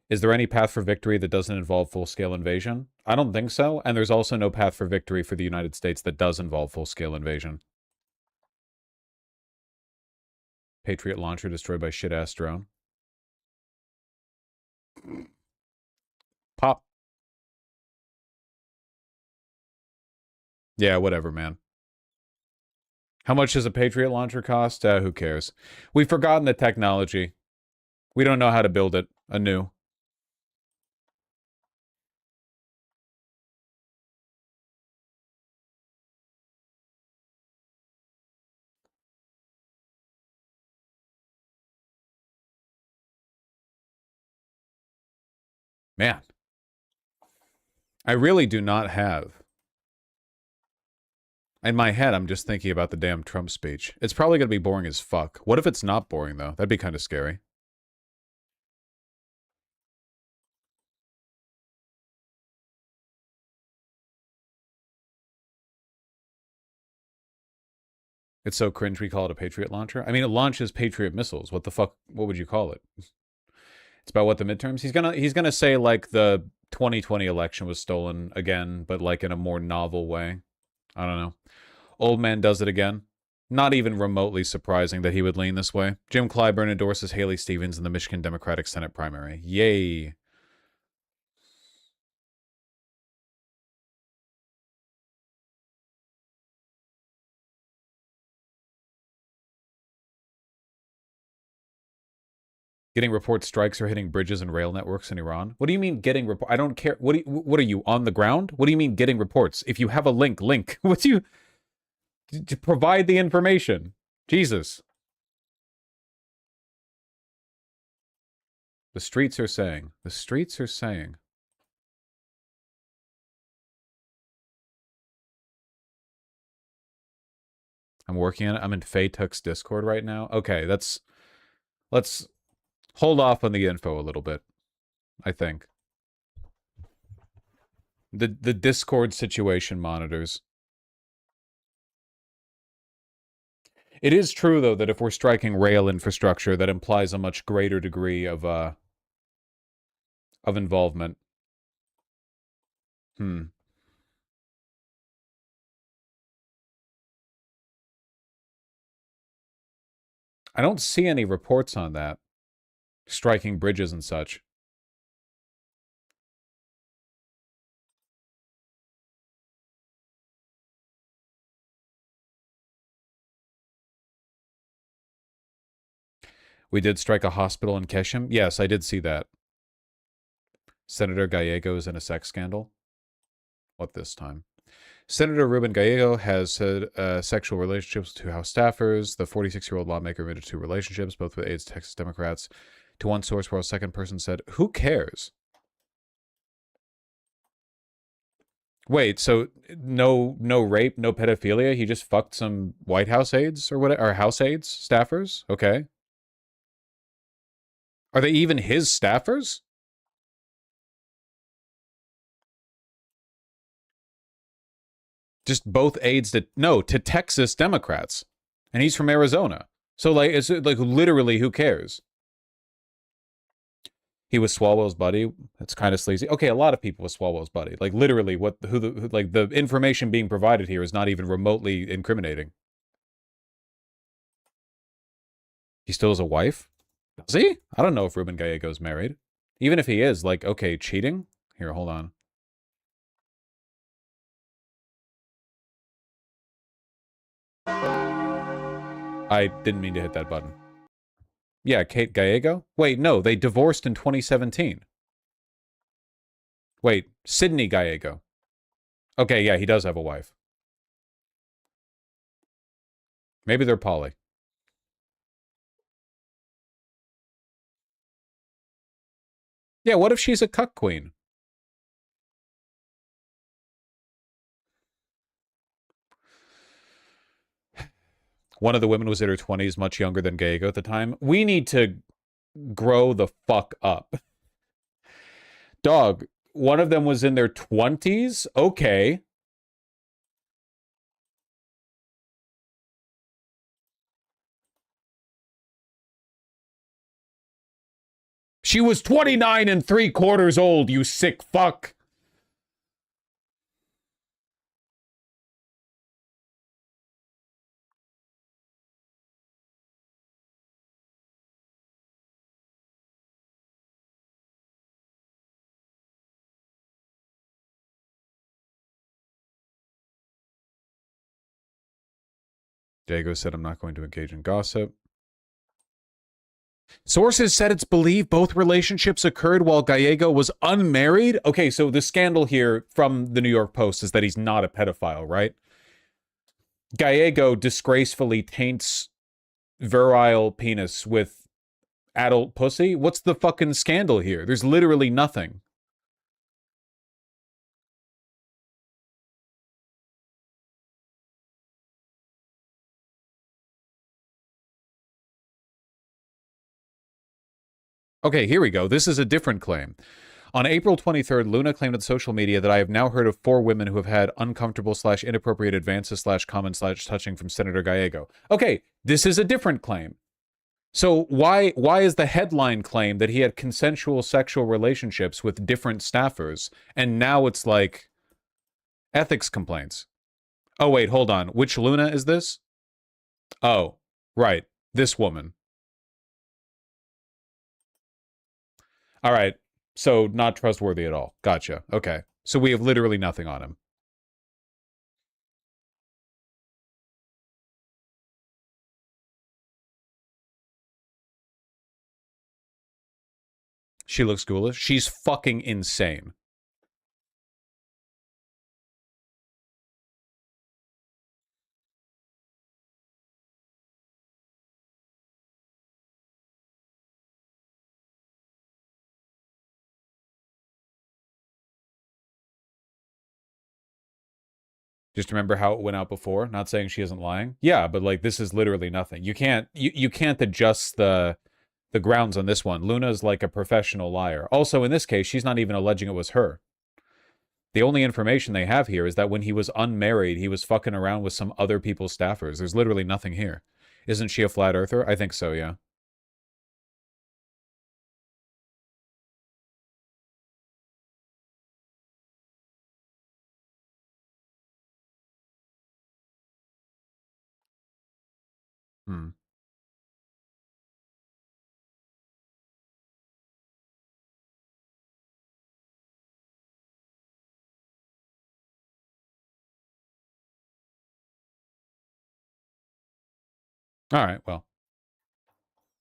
Is there any path for victory that doesn't involve full-scale invasion? I don't think so, and there's also no path for victory for the United States that does involve full-scale invasion. Patriot launcher destroyed by shit-ass drone. Pop. Yeah, whatever, man. How much does a Patriot launcher cost? Who cares? We've forgotten the technology. We don't know how to build it anew. Man, I really do not have. In my head, I'm just thinking about the damn Trump speech. It's probably going to be boring as fuck. What if it's not boring, though? That'd be kind of scary. It's so cringe we call it a Patriot launcher. I mean, it launches Patriot missiles. What the fuck? What would you call it? It's about what the midterms. He's gonna say like the 2020 election was stolen again, but like in a more novel way. I don't know. Old man does it again. Not even remotely surprising that he would lean this way. Jim Clyburn endorses Haley Stevens in the Michigan Democratic Senate primary. Yay. Getting reports strikes are hitting bridges and rail networks in Iran. What do you mean getting report? I don't care. What are you, on the ground? What do you mean getting reports? If you have a link. What do you... to provide the information. Jesus. The streets are saying. The streets are saying. I'm working on it. I'm in Faye Tuck's Discord right now. Okay, let's hold off on the info a little bit, I think. The Discord situation monitors. It is true, though, that if we're striking rail infrastructure, that implies a much greater degree of involvement. I don't see any reports on that. Striking bridges and such. We did strike a hospital in Keshem. Yes, I did see that. Senator Gallego is in a sex scandal. What this time? Senator Ruben Gallego has had sexual relationships with two House staffers. The 46-year-old lawmaker admitted to relationships, both with aides Texas Democrats. To one source, where a second person said, "Who cares?" Wait, so no rape, no pedophilia? He just fucked some White House aides or whatever, or House aides, staffers? Okay. Are they even his staffers? Just both aides to Texas Democrats. And he's from Arizona. So like, it's like literally who cares? He was Swalwell's buddy. That's kind of sleazy. Okay, a lot of people with Swalwell's buddy. Like literally the information being provided here is not even remotely incriminating. He still has a wife? Does he? I don't know if Ruben Gallego's married. Even if he is, like, okay, cheating? Here, hold on. I didn't mean to hit that button. Yeah, Kate Gallego? Wait, no, they divorced in 2017. Wait, Sydney Gallego. Okay, yeah, he does have a wife. Maybe they're poly. Yeah, what if she's a cuck queen? One of the women was in her 20s, much younger than Gallego at the time. We need to grow the fuck up. Dog, one of them was in their 20s? Okay. She was 29 3/4 old, you sick fuck. Diego said, "I'm not going to engage in gossip." Sources said it's believed both relationships occurred while Gallego was unmarried. Okay, so the scandal here from the New York Post is that he's not a pedophile, right? Gallego disgracefully taints virile penis with adult pussy. What's the fucking scandal here? There's literally nothing. Okay, here we go. This is a different claim. On April 23rd, Luna claimed on social media that I have now heard of 4 women who have had uncomfortable/inappropriate advances/common/touching from Senator Gallego. Okay, this is a different claim. So why is the headline claim that he had consensual sexual relationships with different staffers, and now it's like ethics complaints? Oh, wait, hold on. Which Luna is this? Oh, right. This woman. All right. So not trustworthy at all. Gotcha. Okay. So we have literally nothing on him. She looks ghoulish. She's fucking insane. Just remember how it went out before. Not saying she isn't lying. Yeah, but like this is literally nothing. You can't adjust the grounds on this one. Luna's like a professional liar. Also, in this case, she's not even alleging it was her. The only information they have here is that when he was unmarried, he was fucking around with some other people's staffers. There's literally nothing here. Isn't she a flat earther? I think so, yeah. Hmm. All right, well.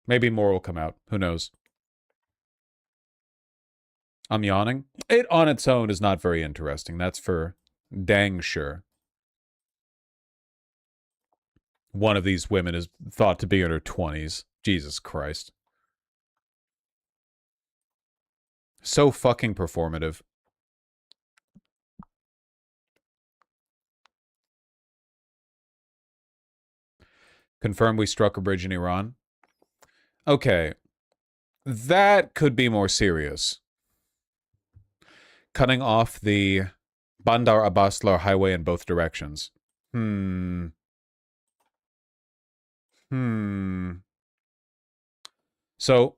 Maybe more will come out. Who knows? I'm yawning. It on its own is not very interesting. That's for dang sure. One of these women is thought to be in her 20s. Jesus Christ. So fucking performative. Confirm we struck a bridge in Iran. Okay. That could be more serious. Cutting off the Bandar Abbaslar highway in both directions. So,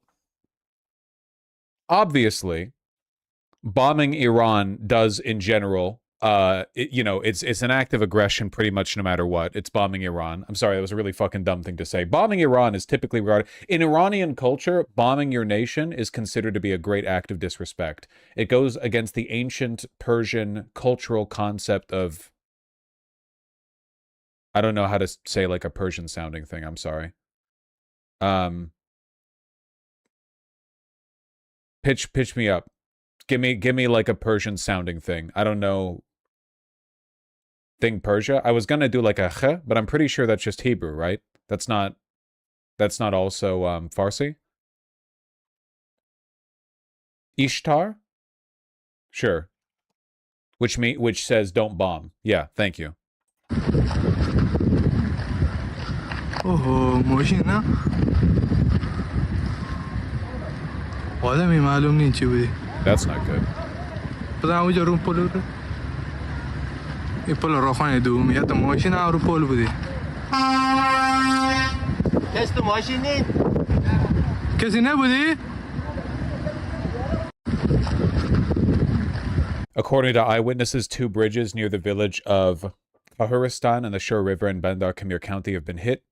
obviously, bombing Iran does in general, it's an act of aggression pretty much no matter what. It's bombing Iran. I'm sorry, that was a really fucking dumb thing to say. Bombing Iran is typically regarded... In Iranian culture, bombing your nation is considered to be a great act of disrespect. It goes against the ancient Persian cultural concept of... I don't know how to say like a Persian sounding thing, I'm sorry. Pitch me up. Give me like a Persian sounding thing. I don't know. Thing Persia. I was gonna do like a kh, but I'm pretty sure that's just Hebrew, right? That's not also Farsi. Ishtar? Sure. Which says don't bomb. Yeah, thank you.
اوه ماشین نه آدمی معلوم نیست چی بودی
That's not good.
بذار اونجا رو پل رو این پل راهخانه دومیت ماشین رو پل بودی تست ماشین نیست کسی نبودی
According to eyewitnesses, 2 bridges near the village of Kahuristan and the Shur River in Bandar Kamir County have been hit.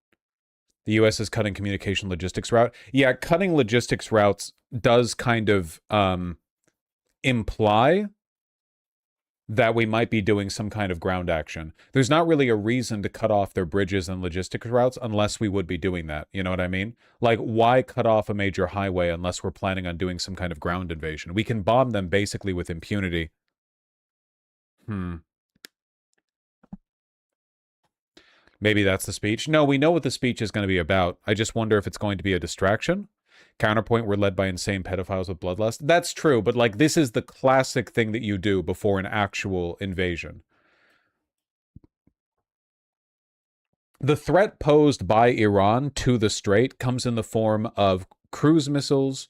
The U.S. is cutting communication logistics route. Yeah, cutting logistics routes does kind of imply that we might be doing some kind of ground action. There's not really a reason to cut off their bridges and logistics routes unless we would be doing that. You know what I mean? Like, why cut off a major highway unless we're planning on doing some kind of ground invasion? We can bomb them basically with impunity. Maybe that's the speech. No, we know what the speech is going to be about. I just wonder if it's going to be a distraction. Counterpoint, we're led by insane pedophiles with bloodlust. That's true, but like this is the classic thing that you do before an actual invasion. The threat posed by Iran to the Strait comes in the form of cruise missiles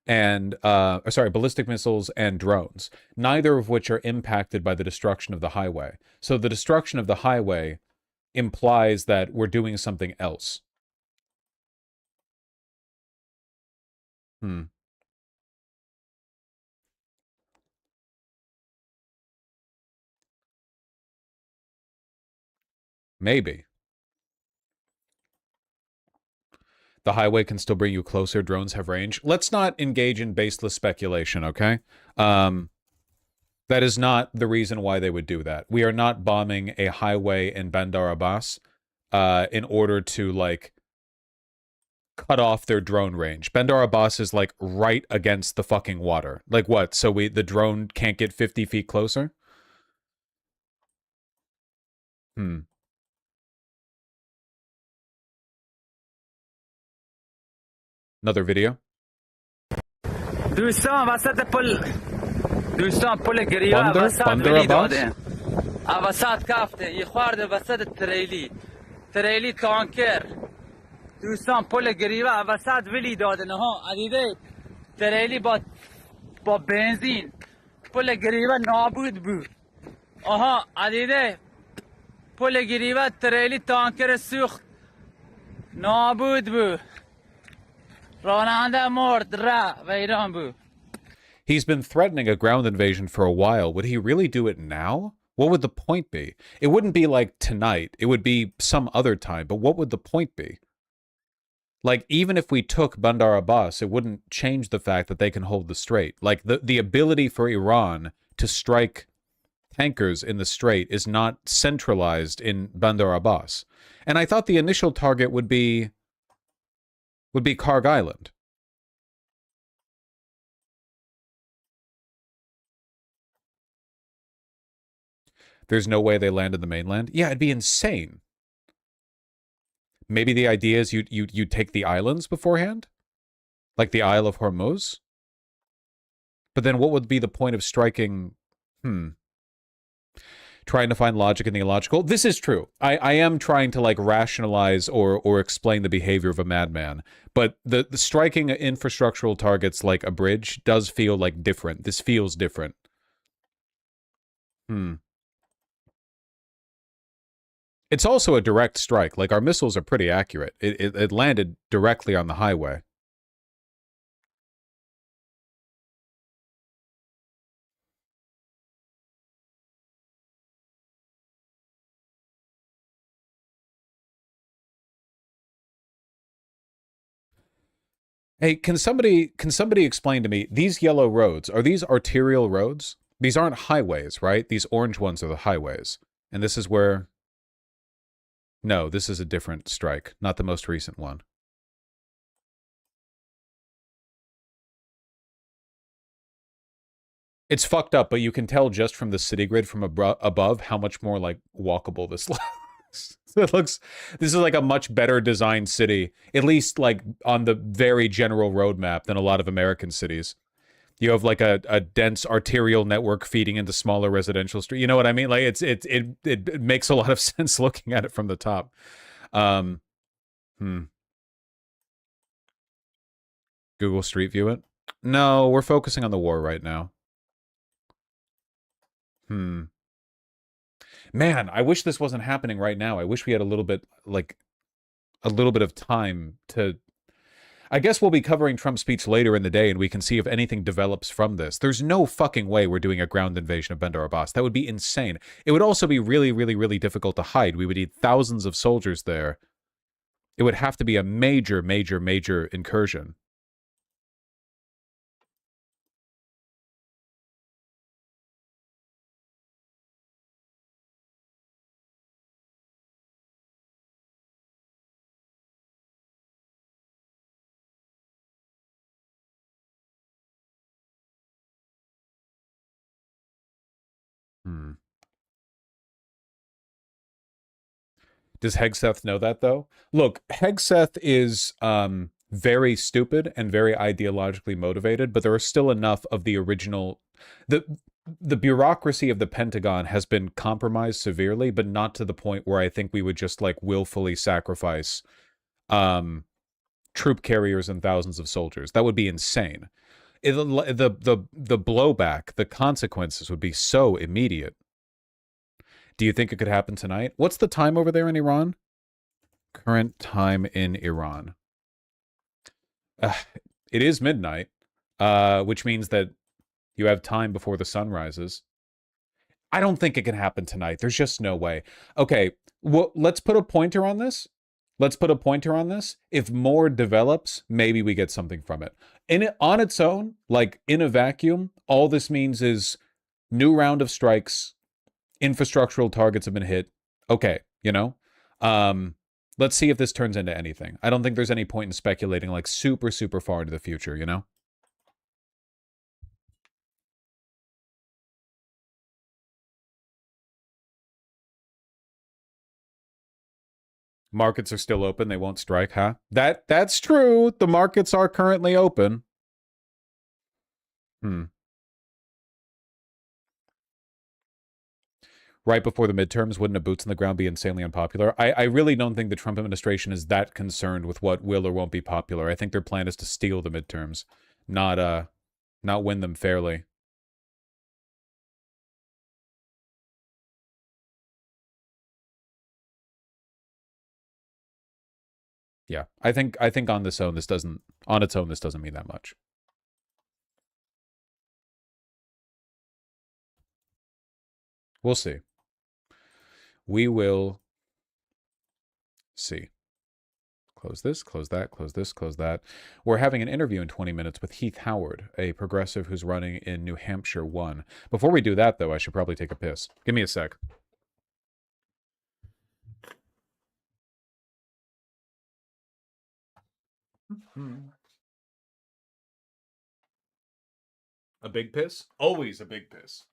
and, ballistic missiles and drones, neither of which are impacted by the destruction of the highway. So the destruction of the highway implies that we're doing something else. Hmm. Maybe. The highway can still bring you closer. Drones have range. Let's not engage in baseless speculation, okay? That is not the reason why they would do that. We are not bombing a highway in Bandar Abbas in order to, like, cut off their drone range. Bandar Abbas is, like, right against the fucking water. Like, what? So the drone can't get 50 feet closer? Hmm. Another video.
دوستان وسط پل دوستان پل گریوه وسط ولی داده وسط کافته یه خورده وسط تریلی تانکر دوستان پل گریوه وسط ولی داده نه ها عدیده تریلی با بنزین پل گریوه نابود بود آها عدیده پل گریوه تریلی تانکر سوخت نابود بود راننده مرد و ایران بود.
He's been threatening a ground invasion for a while. Would he really do it now? What would the point be? It wouldn't be like tonight. It would be some other time. But what would the point be? Like, even if we took Bandar Abbas, it wouldn't change the fact that they can hold the strait. Like, the ability for Iran to strike tankers in the strait is not centralized in Bandar Abbas. And I thought the initial target would be Karg Island. There's no way they landed the mainland. Yeah, it'd be insane. Maybe the idea is you take the islands beforehand? Like the Isle of Hormuz? But then what would be the point of striking... Trying to find logic in the illogical? This is true. I am trying to, like, rationalize or explain the behavior of a madman. But the striking infrastructural targets like a bridge does feel, like, different. This feels different. It's also a direct strike. Like, our missiles are pretty accurate. It landed directly on the highway. Hey, can somebody explain to me, these yellow roads, are these arterial roads? These aren't highways, right? These orange ones are the highways. And this is where... No, this is a different strike, not the most recent one. It's fucked up, but you can tell just from the city grid from above how much more, like, walkable this looks. This is like a much better designed city, at least, like, on the very general roadmap than a lot of American cities. You have, like, a dense arterial network feeding into smaller residential streets. You know what I mean? Like, it makes a lot of sense looking at it from the top. Google Street View it? No, we're focusing on the war right now. Man, I wish this wasn't happening right now. I wish we had a little bit of time to... I guess we'll be covering Trump's speech later in the day, and we can see if anything develops from this. There's no fucking way we're doing a ground invasion of Bandar Abbas. That would be insane. It would also be really, really, really difficult to hide. We would need thousands of soldiers there. It would have to be a major, major, major incursion. Does Hegseth know that, though? Look, Hegseth is very stupid and very ideologically motivated, but there are still enough of the original... The bureaucracy of the Pentagon has been compromised severely, but not to the point where I think we would just, like, willfully sacrifice troop carriers and thousands of soldiers. That would be insane. The blowback, the consequences would be so immediate. Do you think it could happen tonight? What's the time over there in Iran? Current time in Iran. It is midnight, which means that you have time before the sun rises. I don't think it can happen tonight. There's just no way. Okay, well, let's put a pointer on this. Let's put a pointer on this. If more develops, maybe we get something from it. On its own, like in a vacuum, all this means is new round of strikes, infrastructural targets have been hit. Okay, you know? Let's see if this turns into anything. I don't think there's any point in speculating like super, super far into the future, you know? Markets are still open. They won't strike, huh? That's true. The markets are currently open. Right before the midterms, wouldn't a boots on the ground be insanely unpopular? I really don't think the Trump administration is that concerned with what will or won't be popular. I think their plan is to steal the midterms, not win them fairly. Yeah, I think on its own this doesn't mean that much. We'll see. We will see. Close this, close that, close this, close that. We're having an interview in 20 minutes with Heath Howard, a progressive who's running in New Hampshire 1. Before we do that, though, I should probably take a piss. Give me a sec. A big piss? Always a big piss.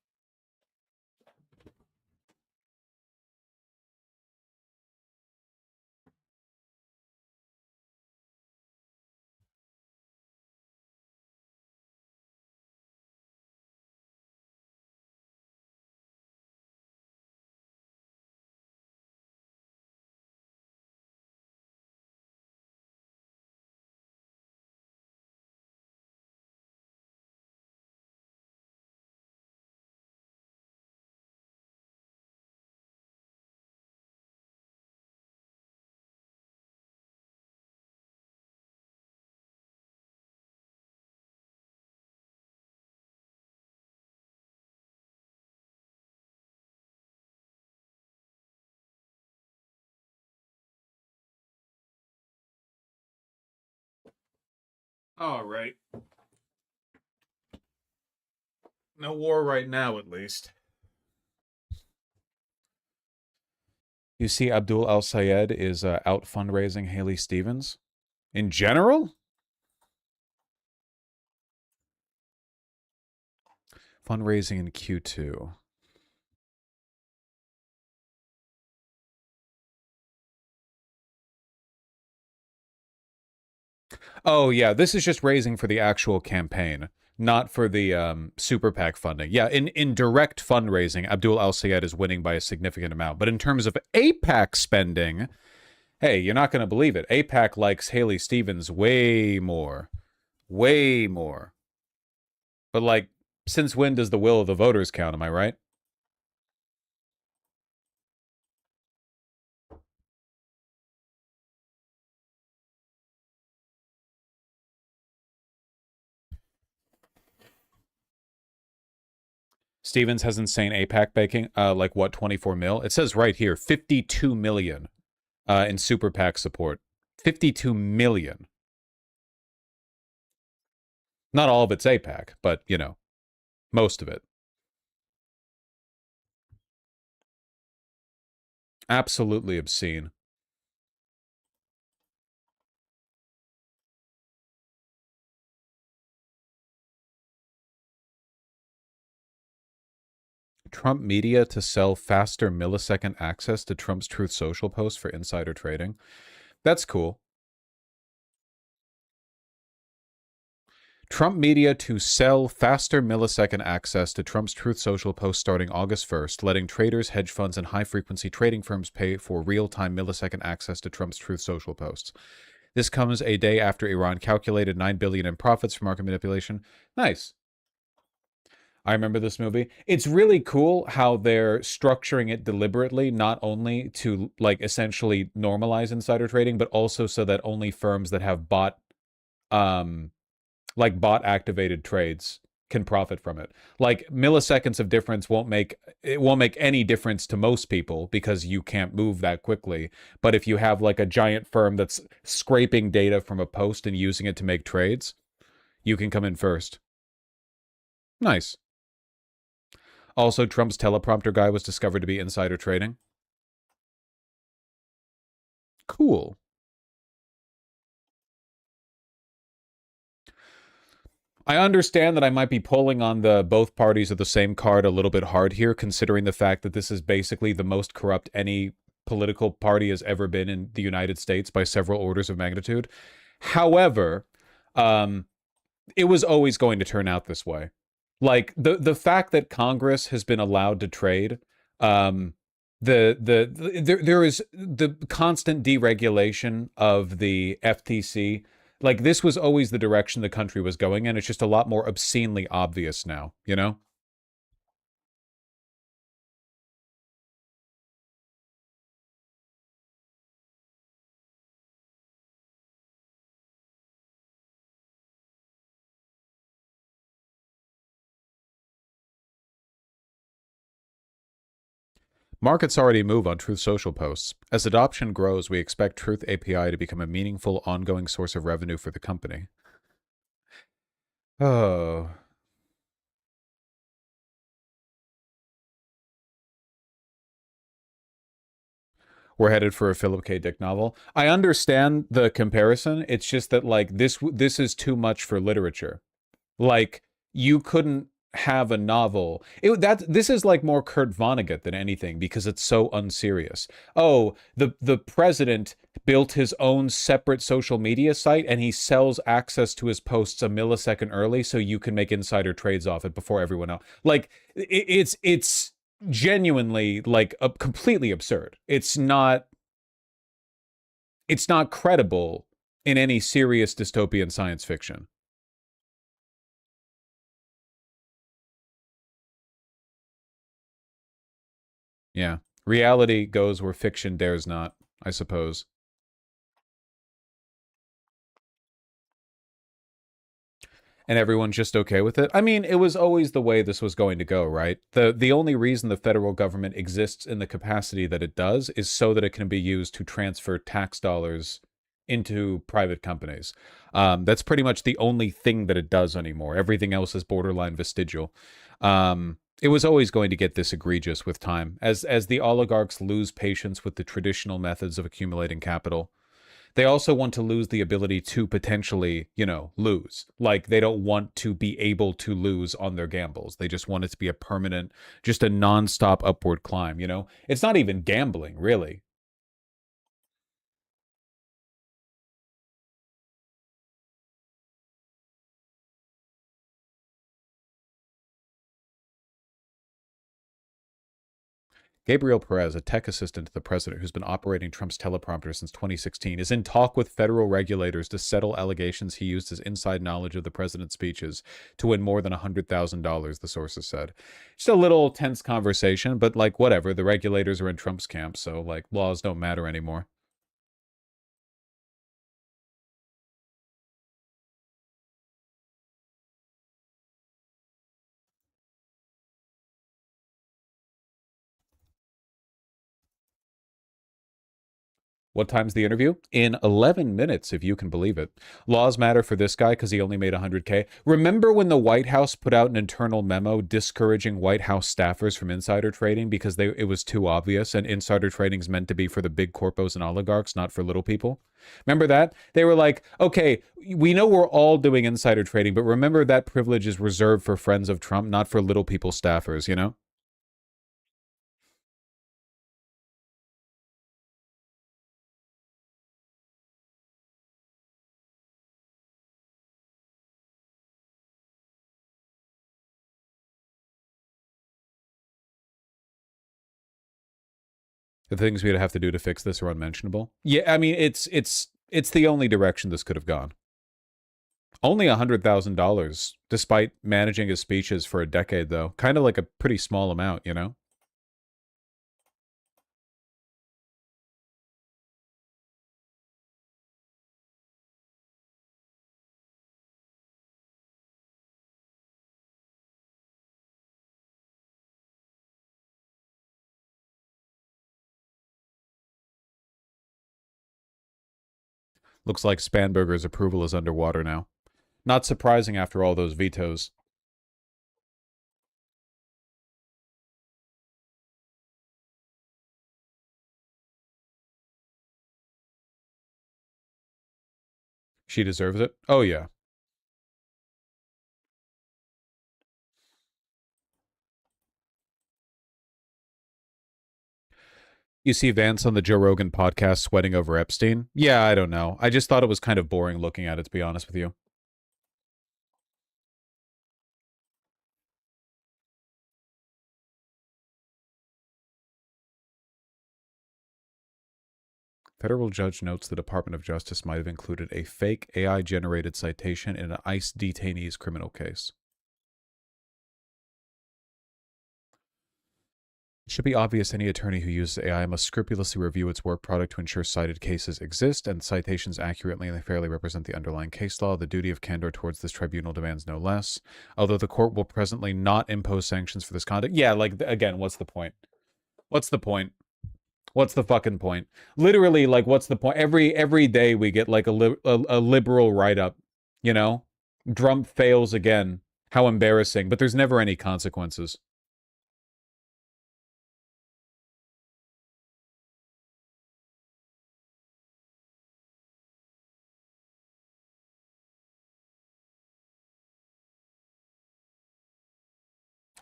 All right. No war right now, at least. You see, Abdul Al-Sayed is out fundraising Haley Stevens. In general? Fundraising in Q2. Oh, yeah, this is just raising for the actual campaign, not for the super PAC funding. Yeah, in direct fundraising, Abdul Al-Sayed is winning by a significant amount. But in terms of APAC spending, hey, you're not going to believe it. APAC likes Haley Stevens way more. Way more. But, like, since when does the will of the voters count, am I right? Stevens has insane APAC baking, like what, 24 mil? It says right here, 52 million in super PAC support. 52 million. Not all of it's APAC, but, you know, most of it. Absolutely obscene. Trump media to sell faster millisecond access to Trump's Truth Social posts for insider trading. That's cool. Trump media to sell faster millisecond access to Trump's Truth Social posts starting August 1st, letting traders, hedge funds, and high-frequency trading firms pay for real-time millisecond access to Trump's Truth Social posts. This comes a day after Iran calculated $9 billion in profits from market manipulation. Nice. I remember this movie. It's really cool how they're structuring it deliberately, not only to like essentially normalize insider trading, but also so that only firms that have bought like bot activated trades can profit from it. Like milliseconds of difference won't make any difference to most people because you can't move that quickly. But if you have like a giant firm that's scraping data from a post and using it to make trades, you can come in first. Nice. Also, Trump's teleprompter guy was discovered to be insider trading. Cool. I understand that I might be pulling on the both parties of the same card a little bit hard here, considering the fact that this is basically the most corrupt any political party has ever been in the United States by several orders of magnitude. However, it was always going to turn out this way. Like the fact that Congress has been allowed to trade, there is the constant deregulation of the FTC. Like, this was always the direction the country was going in. It's just a lot more obscenely obvious now, you know? Markets already move on Truth Social posts. As adoption grows, we expect Truth API to become a meaningful, ongoing source of revenue for the company. Oh... We're headed for a Philip K. Dick novel. I understand the comparison. It's just that, like, this is too much for literature. Like, you couldn't have a novel. This is like more Kurt Vonnegut than anything because it's so unserious. Oh, the president built his own separate social media site and he sells access to his posts a millisecond early so you can make insider trades off it before everyone else. Like, it's genuinely like completely absurd. It's not credible in any serious dystopian science fiction. Yeah. Reality goes where fiction dares not, I suppose. And everyone's just okay with it? I mean, it was always the way this was going to go, right? The only reason the federal government exists in the capacity that it does is so that it can be used to transfer tax dollars into private companies. That's pretty much the only thing that it does anymore. Everything else is borderline vestigial. It was always going to get this egregious with time. As the oligarchs lose patience with the traditional methods of accumulating capital, they also want to lose the ability to potentially, lose. Like, they don't want to be able to lose on their gambles. They just want it to be a permanent, just a nonstop upward climb, It's not even gambling, really. Gabriel Perez, a tech assistant to the president who's been operating Trump's teleprompter since 2016, is in talk with federal regulators to settle allegations he used his inside knowledge of the president's speeches to win more than $100,000, the sources said. Just a little tense conversation, but like, whatever. The regulators are in Trump's camp, so like, laws don't matter anymore. What time's the interview? In 11 minutes, if you can believe it. Laws matter for this guy because he only made $100K. Remember when the White House put out an internal memo discouraging White House staffers from insider trading because it was too obvious, and insider trading is meant to be for the big corpos and oligarchs, not for little people? Remember that? They were like, okay, we know we're all doing insider trading, but remember that privilege is reserved for friends of Trump, not for little people staffers, The things we'd have to do to fix this are unmentionable. Yeah, I mean, it's the only direction this could have gone. Only $100,000, despite managing his speeches for a decade, though. Kind of like a pretty small amount, Looks like Spanberger's approval is underwater now. Not surprising after all those vetoes. She deserves it? Oh, yeah. You see Vance on the Joe Rogan podcast sweating over Epstein? Yeah, I don't know. I just thought it was kind of boring looking at it, to be honest with you. Federal judge notes the Department of Justice might have included a fake AI-generated citation in an ICE detainee's criminal case. It should be obvious any attorney who uses AI must scrupulously review its work product to ensure cited cases exist and citations accurately and fairly represent the underlying case law. The duty of candor towards this tribunal demands no less. Although the court will presently not impose sanctions for this conduct. Yeah, like, again, what's the point? What's the point? What's the fucking point? Literally, like, what's the point? Every day we get, like, a liberal write-up, you know? Trump fails again. How embarrassing. But there's never any consequences.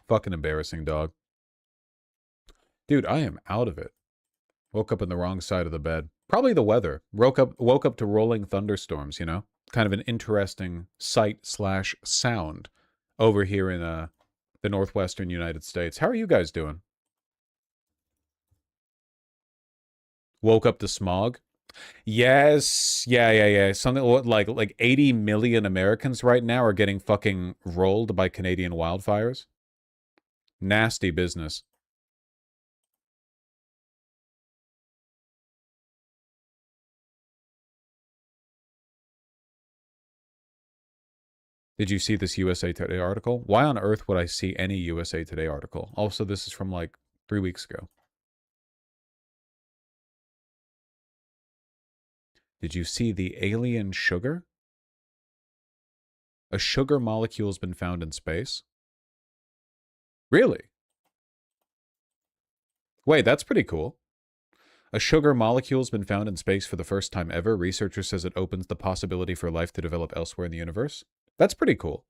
Fucking embarrassing, dog. Dude, I am out of it. Woke up on the wrong side of the bed. Probably the weather. Woke up to rolling thunderstorms, you know? Kind of an interesting sight/sound over here in the northwestern United States. How are you guys doing? Woke up to smog? Yes. Yeah. Something like 80 million Americans right now are getting fucking rolled by Canadian wildfires. Nasty business. Did you see this USA Today article? Why on earth would I see any USA Today article? Also, this is from like 3 weeks ago. Did you see the alien sugar? A sugar molecule has been found in space. Really? Wait, that's pretty cool. A sugar molecule has been found in space for the first time ever. Researcher says it opens the possibility for life to develop elsewhere in the universe. That's pretty cool.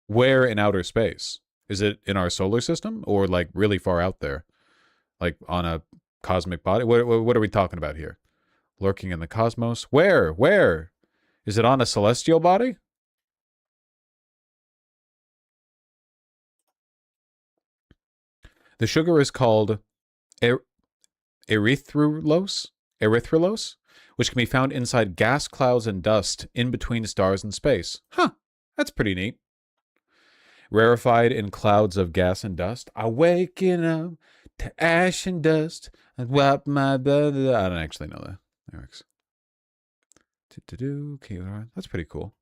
Where in outer space? Is it in our solar system or like really far out there? Like on a cosmic body? What are we talking about here? Lurking in the cosmos? Where? Is it on a celestial body? The sugar is called erythrulose, which can be found inside gas clouds and dust in between stars and space. Huh, that's pretty neat. Rarefied in clouds of gas and dust. I waking up to ash and dust. I wipe my blood. I don't actually know the lyrics. That's pretty cool.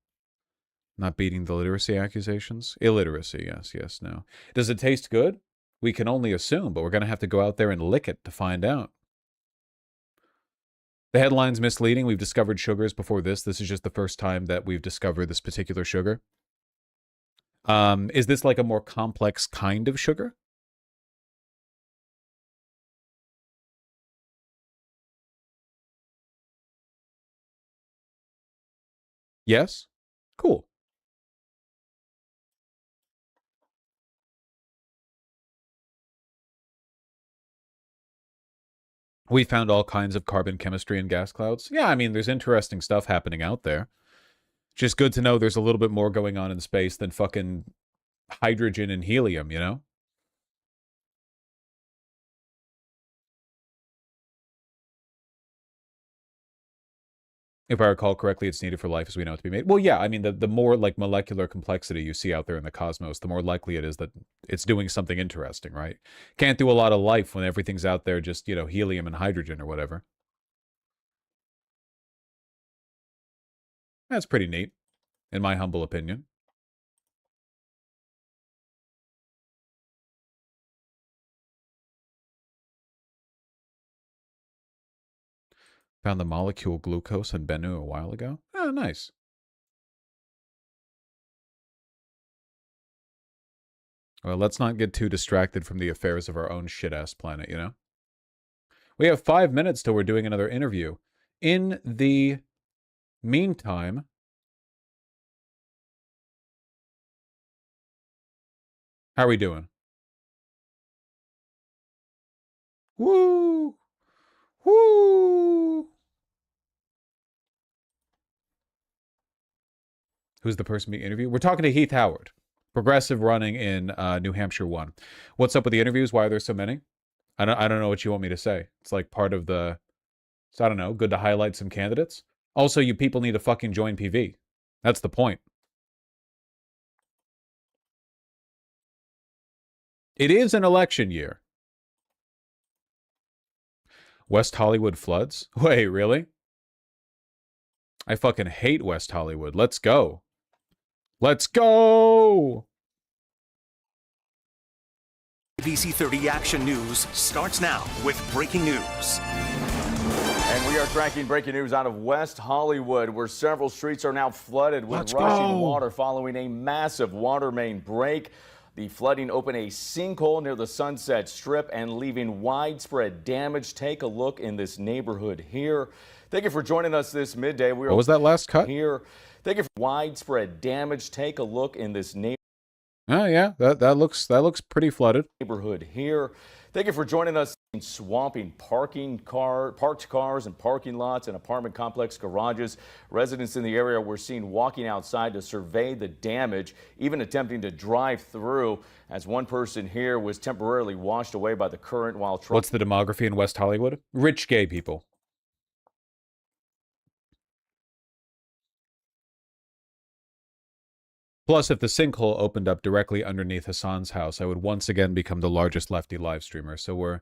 Not beating the literacy accusations. Illiteracy, yes, no. Does it taste good? We can only assume, but we're going to have to go out there and lick it to find out. The headline's misleading. We've discovered sugars before this. This is just the first time that we've discovered this particular sugar. Is this like a more complex kind of sugar? Yes? Cool. We found all kinds of carbon chemistry in gas clouds. Yeah, I mean, there's interesting stuff happening out there. Just good to know there's a little bit more going on in space than fucking hydrogen and helium, you know? If I recall correctly, it's needed for life as we know it to be made. Well, yeah, I mean, the more like molecular complexity you see out there in the cosmos, the more likely it is that it's doing something interesting, right? Can't do a lot of life when everything's out there just, you know, helium and hydrogen or whatever. That's pretty neat, in my humble opinion. Found the molecule glucose in Bennu a while ago. Oh, nice. Well, let's not get too distracted from the affairs of our own shit-ass planet, you know? We have 5 minutes till we're doing another interview. In the meantime, how are we doing? Woo! Woo! Who's the person being interviewed? We're talking to Heath Howard, progressive running in New Hampshire 1. What's up with the interviews? Why are there so many? I don't know what you want me to say. It's like part of the... So I don't know. Good to highlight some candidates. Also, you people need to fucking join PV. That's the point. It is an election year. West Hollywood floods? Wait, really? I fucking hate West Hollywood. Let's go. Let's go!
ABC 30 Action News starts now with breaking news.
And we are tracking breaking news out of West Hollywood, where several streets are now flooded with rushing water following a massive water main break. The flooding opened a sinkhole near the Sunset Strip and leaving widespread damage. Take a look in this neighborhood here. Thank you for joining us this midday.
What was that last cut?
Here. Thank you for widespread damage. Take a look in this neighborhood.
Oh yeah, that looks pretty flooded.
Neighborhood here. Thank you for joining us. Swamping parked cars and parking lots and apartment complex garages. Residents in the area were seen walking outside to survey the damage, even attempting to drive through, as one person here was temporarily washed away by the current while...
What's the demography in West Hollywood? Rich gay people. Plus, if the sinkhole opened up directly underneath Hassan's house, I would once again become the largest lefty live streamer. So we're,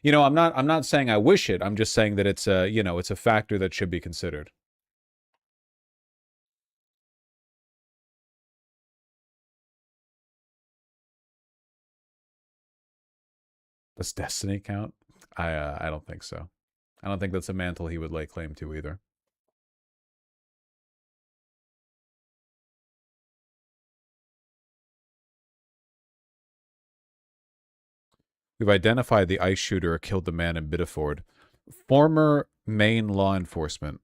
you know, I'm not saying I wish it. I'm just saying that it's a, you know, it's a factor that should be considered. Does Destiny count? I don't think so. I don't think that's a mantle he would lay claim to either. We've identified the ICE shooter who killed the man in Biddeford. Former Maine law enforcement.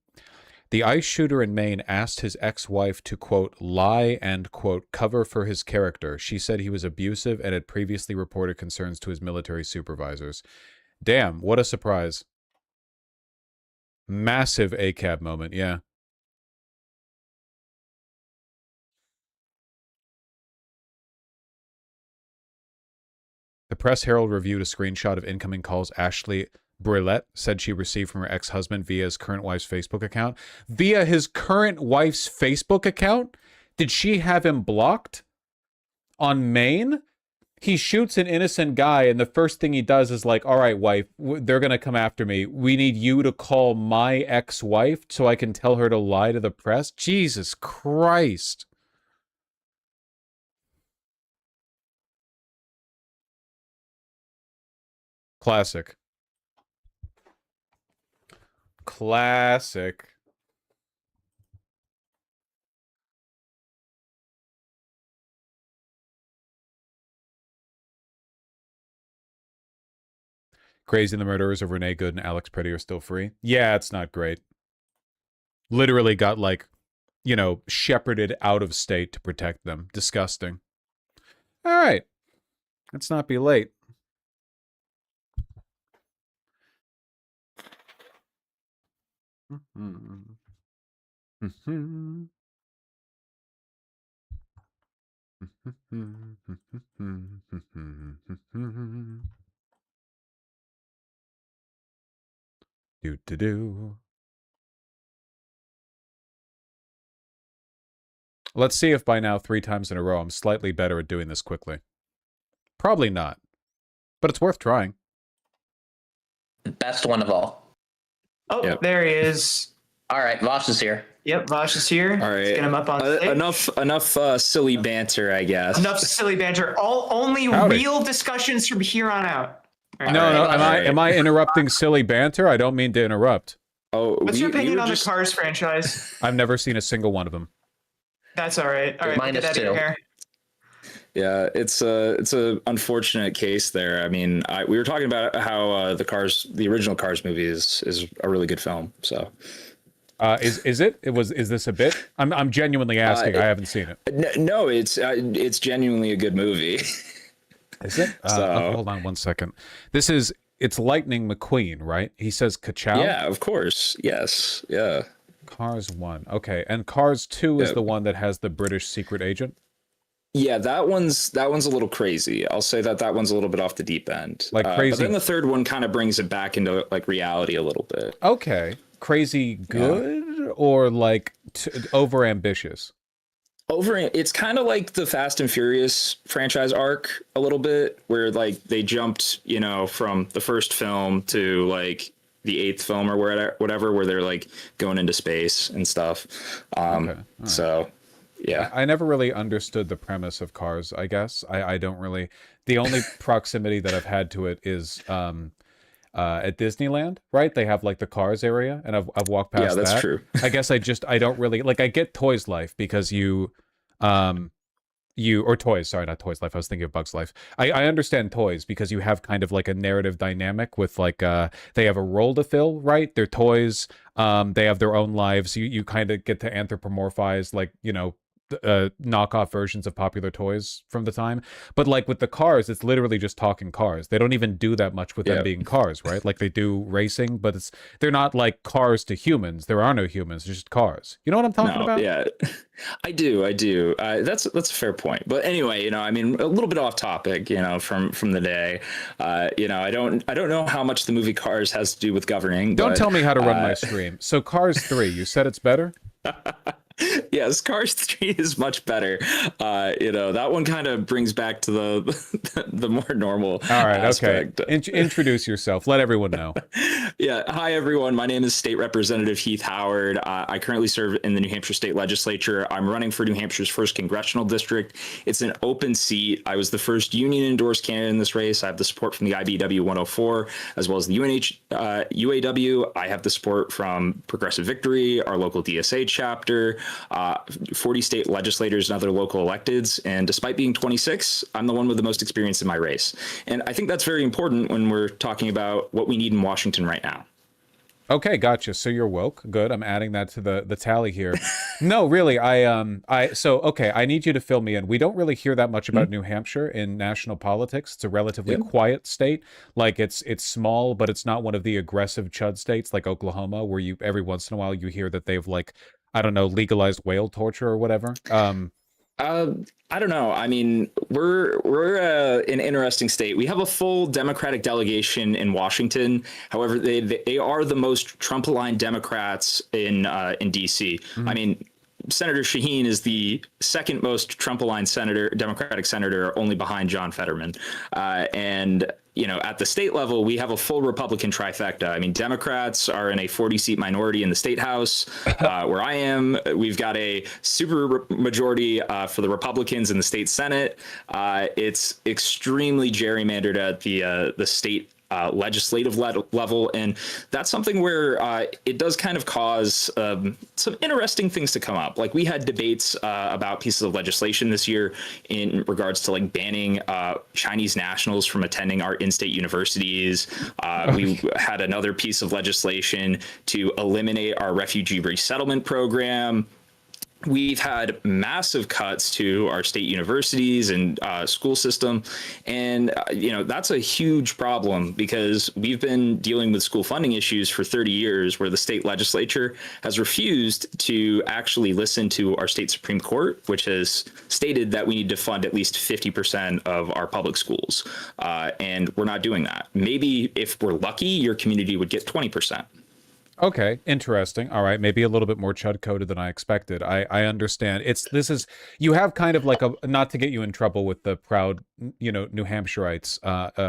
The ICE shooter in Maine asked his ex-wife to, quote, lie and, quote, cover for his character. She said he was abusive and had previously reported concerns to his military supervisors. Damn, what a surprise. Massive ACAB moment, yeah. The Press Herald reviewed a screenshot of incoming calls Ashley Brulette said she received from her ex-husband via his current wife's Facebook account. Via his current wife's Facebook account? Did she have him blocked? On Maine? He shoots an innocent guy, and the first thing he does is like, all right, wife, they're going to come after me. We need you to call my ex-wife so I can tell her to lie to the press? Jesus Christ. Classic. Classic. Crazy the murderers of Renee Good and Alex Pretty are still free. Yeah, it's not great. Literally got, like, you know, shepherded out of state to protect them. Disgusting. All right. Let's not be late. Do. Let's see if by now 3 times in a row I'm slightly better at doing this quickly. Probably not, but it's worth trying.
The best one of all.
Oh, yep. There he is.
All right, Vosh is here.
Yep, Vosh is here.
All right,
let's get him up on stage.
Enough silly banter, I guess.
Enough silly banter. Only real discussions from here on out.
Right. No. Am I interrupting silly banter? I don't mean to interrupt.
Oh,
what's your opinion on the Cars franchise?
I've never seen a single one of them.
That's all right. All right,
Minus
get out of your
2.
hair.
Yeah, it's a unfortunate case there. I mean, we were talking about how the original Cars movie is a really good film. So,
is it? Is this a bit? I'm genuinely asking. I haven't seen it.
No, it's genuinely a good movie.
Is it? Hold on one second. It's Lightning McQueen, right? He says ka-chow?
Yeah, of course. Yes. Yeah.
Cars 1. Okay. And Cars 2 is the one that has the British secret agent?
Yeah, that one's a little crazy. I'll say that one's a little bit off the deep end.
Like crazy.
But then the third one kind of brings it back into like reality a little bit.
Okay. Crazy good or like over ambitious?
It's kind of like the Fast and Furious franchise arc a little bit, where like they jumped, from the first film to like the 8th film or whatever, where they're like going into space and stuff.
Okay. Right.
So yeah,
I never really understood the premise of Cars. I guess I don't really. The only proximity that I've had to it is at Disneyland, right? They have like the Cars area, and I've walked past that.
Yeah, that's true.
I guess I don't really like. I get Toys Life because or Toys, sorry, not Toys Life. I was thinking of Bugs Life. I understand Toys because you have kind of like a narrative dynamic with like they have a role to fill, right? They're toys. They have their own lives. You kind of get to anthropomorphize like knockoff versions of popular toys from the time. But like with the Cars, it's literally just talking cars. They don't even do that much with them being cars, right? Like they do racing, but they're not like cars to humans. There are no humans, they're just cars. You know what I'm talking about?
Yeah, I do. That's a fair point. But anyway, I mean, a little bit off topic, from the day. I don't know how much the movie Cars has to do with governing.
Don't tell me how to run my stream. So Cars 3, you said it's better?
Yes, Cars 3 is much better. That one kind of brings back to the more normal.
All right,
aspect.
okay. Introduce yourself. Let everyone know.
Yeah. Hi, everyone. My name is State Representative Heath Howard. I currently serve in the New Hampshire State Legislature. I'm running for New Hampshire's 1st Congressional District. It's an open seat. I was the first union-endorsed candidate in this race. I have the support from the IBW 104, as well as the UAW. I have the support from Progressive Victory, our local DSA chapter, 40 state legislators and other local electeds. And despite being 26, I'm the one with the most experience in my race. And I think that's very important when we're talking about what we need in Washington right now.
Okay, gotcha. So you're woke. Good. I'm adding that to the tally here. No, really, I need you to fill me in. We don't really hear that much about New Hampshire in national politics. It's a relatively quiet state. Like it's small, but it's not one of the aggressive chud states like Oklahoma, where you every once in a while you hear that they've like, I don't know, legalized whale torture or whatever.
I don't know. I mean, we're an interesting state. We have a full Democratic delegation in Washington. However, they are the most Trump-aligned Democrats in D.C. I mean, Senator Shaheen is the second most Trump-aligned Democratic senator, only behind John Fetterman. And at the state level, we have a full Republican trifecta. I mean, Democrats are in a 40-seat minority in the state house. Where I am, we've got a super majority for the Republicans in the state Senate. It's extremely gerrymandered at the state legislative level, and that's something where it does kind of cause some interesting things to come up. Like we had debates about pieces of legislation this year in regards to like banning Chinese nationals from attending our in-state universities. We had another piece of legislation to eliminate our refugee resettlement program. We've had massive cuts to our state universities and school system. And, that's a huge problem because we've been dealing with school funding issues for 30 years where the state legislature has refused to actually listen to our state Supreme Court, which has stated that we need to fund at least 50% of our public schools. And we're not doing that. Maybe if we're lucky, your community would get 20%.
Okay, interesting. All right, maybe a little bit more chud coded than I expected. I understand. You have kind of like not to get you in trouble with the proud, New Hampshireites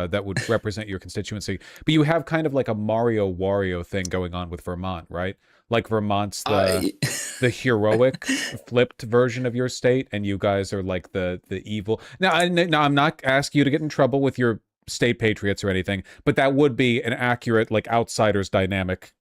that would represent your constituency, but you have kind of like a Mario Wario thing going on with Vermont, right? Like Vermont's the heroic flipped version of your state, and you guys are like the evil. Now, I'm not asking you to get in trouble with your state patriots or anything, but that would be an accurate like outsiders dynamic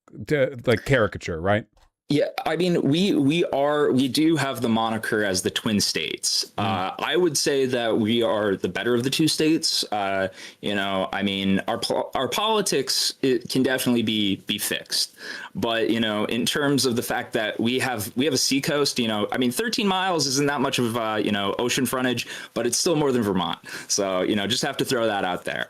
like caricature, right?
Yeah, I mean, we do have the moniker as the Twin States. I would say that we are the better of the two states. You know, I mean, our politics, it can definitely be fixed. But, you know, in terms of the fact that we have a seacoast, you know, I mean, 13 miles isn't that much of you know, ocean frontage, but it's still more than Vermont. So, you know, just have to throw that out there.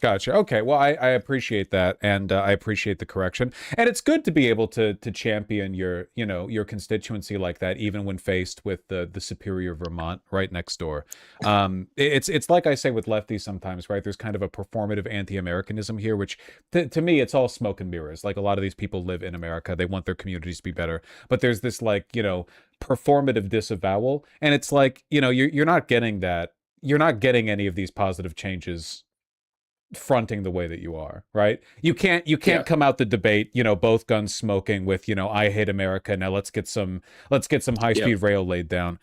Gotcha. Okay. Well, I appreciate that, and I appreciate the correction. And it's good to be able to champion your, you know, your constituency like that, even when faced with the superior Vermont right next door. It's like I say with lefties sometimes, right? There's kind of a performative anti-Americanism here, which to me, it's all smoke and mirrors. Like, a lot of these people live in America, they want their communities to be better, but there's this, like, you know, performative disavowal, and it's like, you know, you're not getting that. You're not getting any of these positive changes fronting the way that you are, right? You can't come out the debate, you know, both guns smoking with, you know, I hate America, now let's get some high-speed rail laid down.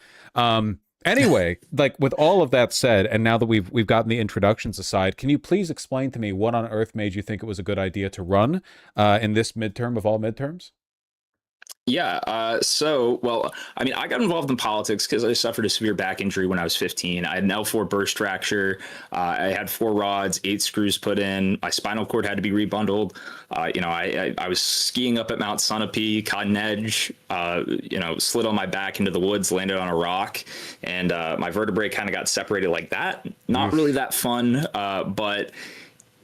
Anyway, like, with all of that said, and now that we've gotten the introductions aside, can you please explain to me what on earth made you think it was a good idea to run in this midterm of all midterms?
Yeah. Well, I mean, I got involved in politics because I suffered a severe back injury when I was 15. I had an L4 burst fracture. I had 4 rods, 8 screws put in. My spinal cord had to be rebundled. You know, I was skiing up at Mount Sunapee, Cotton Edge, you know, slid on my back into the woods, landed on a rock, and my vertebrae kind of got separated like that. Not really that fun, but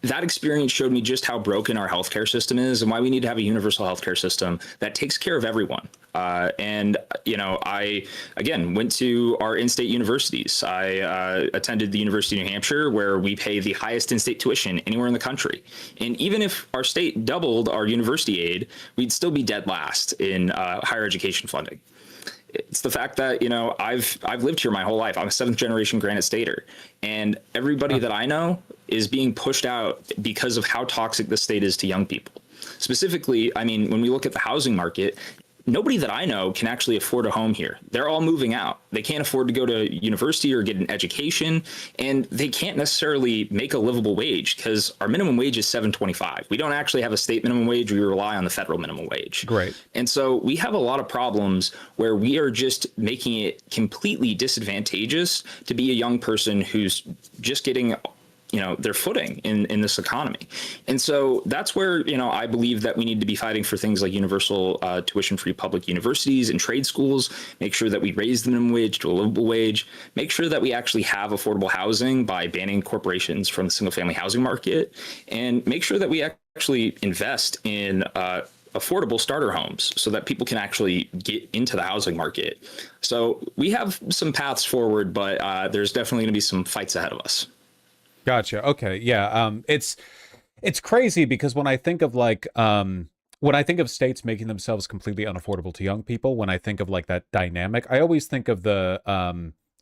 that experience showed me just how broken our healthcare system is and why we need to have a universal healthcare system that takes care of everyone. And, you know, I, again, went to our in-state universities. I attended the University of New Hampshire, where we pay the highest in-state tuition anywhere in the country. And even if our state doubled our university aid, we'd still be dead last in higher education funding. It's the fact that, you know, I've lived here my whole life. I'm a 7th generation Granite Stater, and everybody that I know is being pushed out because of how toxic the state is to young people. Specifically, I mean, when we look at the housing market, nobody that I know can actually afford a home here. They're all moving out. They can't afford to go to university or get an education, and they can't necessarily make a livable wage because our minimum wage is $7.25. We don't actually have a state minimum wage. We rely on the federal minimum wage.
Great.
And so we have a lot of problems where we are just making it completely disadvantageous to be a young person who's just getting, you know, their footing in this economy. And so that's where, you know, I believe that we need to be fighting for things like universal tuition-free public universities and trade schools, make sure that we raise the minimum wage to a livable wage, make sure that we actually have affordable housing by banning corporations from the single-family housing market, and make sure that we actually invest in affordable starter homes so that people can actually get into the housing market. So we have some paths forward, but there's definitely going to be some fights ahead of us.
Gotcha. Okay. Yeah. It's crazy because when I think of like, when I think of states making themselves completely unaffordable to young people, when I think of like that dynamic, I always think of the,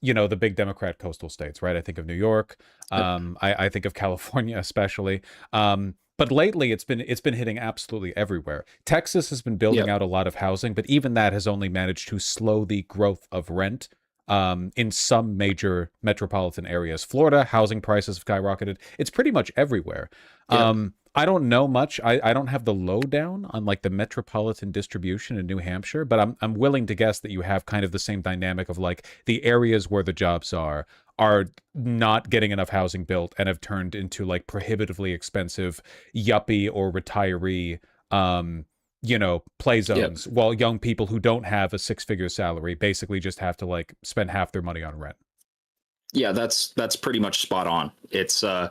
you know, the big Democrat coastal states, right? I think of New York. I think of California, especially. But lately it's been hitting absolutely everywhere. Texas has been building out a lot of housing, but even that has only managed to slow the growth of rent in some major metropolitan areas. Florida, housing prices have skyrocketed. It's pretty much everywhere. I don't know much. I don't have the lowdown on like the metropolitan distribution in New Hampshire, but I'm willing to guess that you have kind of the same dynamic of like the areas where the jobs are not getting enough housing built and have turned into like prohibitively expensive yuppie or retiree you know, play zones, while young people who don't have a 6-figure salary basically just have to like spend half their money on rent.
Yeah, that's pretty much spot on. It's a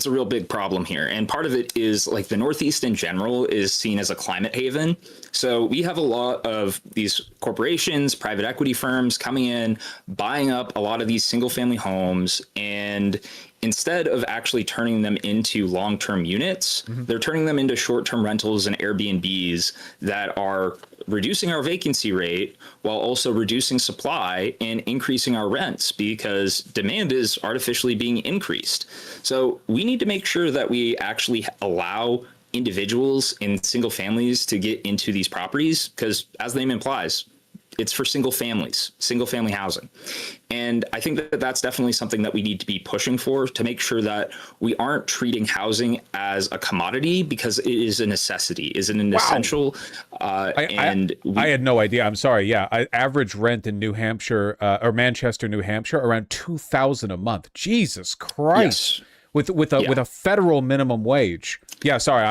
real big problem here. And part of it is like the Northeast in general is seen as a climate haven. So we have a lot of these corporations, private equity firms coming in, buying up a lot of these single family homes, and instead of actually turning them into long-term units, they're turning them into short-term rentals and Airbnbs that are reducing our vacancy rate while also reducing supply and increasing our rents because demand is artificially being increased. So we need to make sure that we actually allow individuals in single families to get into these properties because, as the name implies, it's for single family housing. And I think that that's definitely something that we need to be pushing for, to make sure that we aren't treating housing as a commodity, because it is a necessity, is an essential.
I had no idea. I'm sorry. Yeah. Average rent in New Hampshire or Manchester, New Hampshire, around $2,000 a month. Jesus Christ. Yes. With a federal minimum wage. Yeah. Sorry.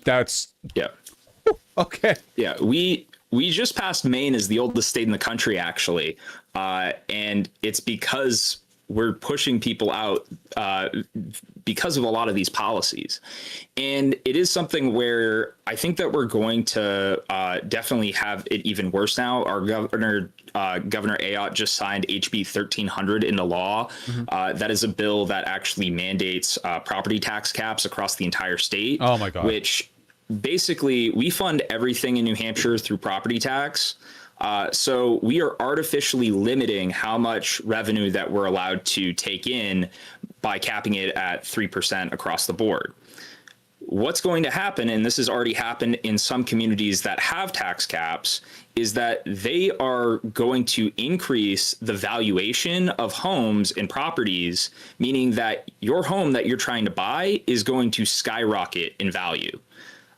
That's.
Yeah.
Okay.
Yeah. We just passed Maine as the oldest state in the country, actually. And it's because we're pushing people out because of a lot of these policies. And it is something where I think that we're going to definitely have it even worse now. Our Governor Ayotte just signed HB 1300 into law. That is a bill that actually mandates property tax caps across the entire state.
Oh, my God.
Which basically, we fund everything in New Hampshire through property tax. So we are artificially limiting how much revenue that we're allowed to take in by capping it at 3% across the board. What's going to happen, and this has already happened in some communities that have tax caps, is that they are going to increase the valuation of homes and properties, meaning that your home that you're trying to buy is going to skyrocket in value.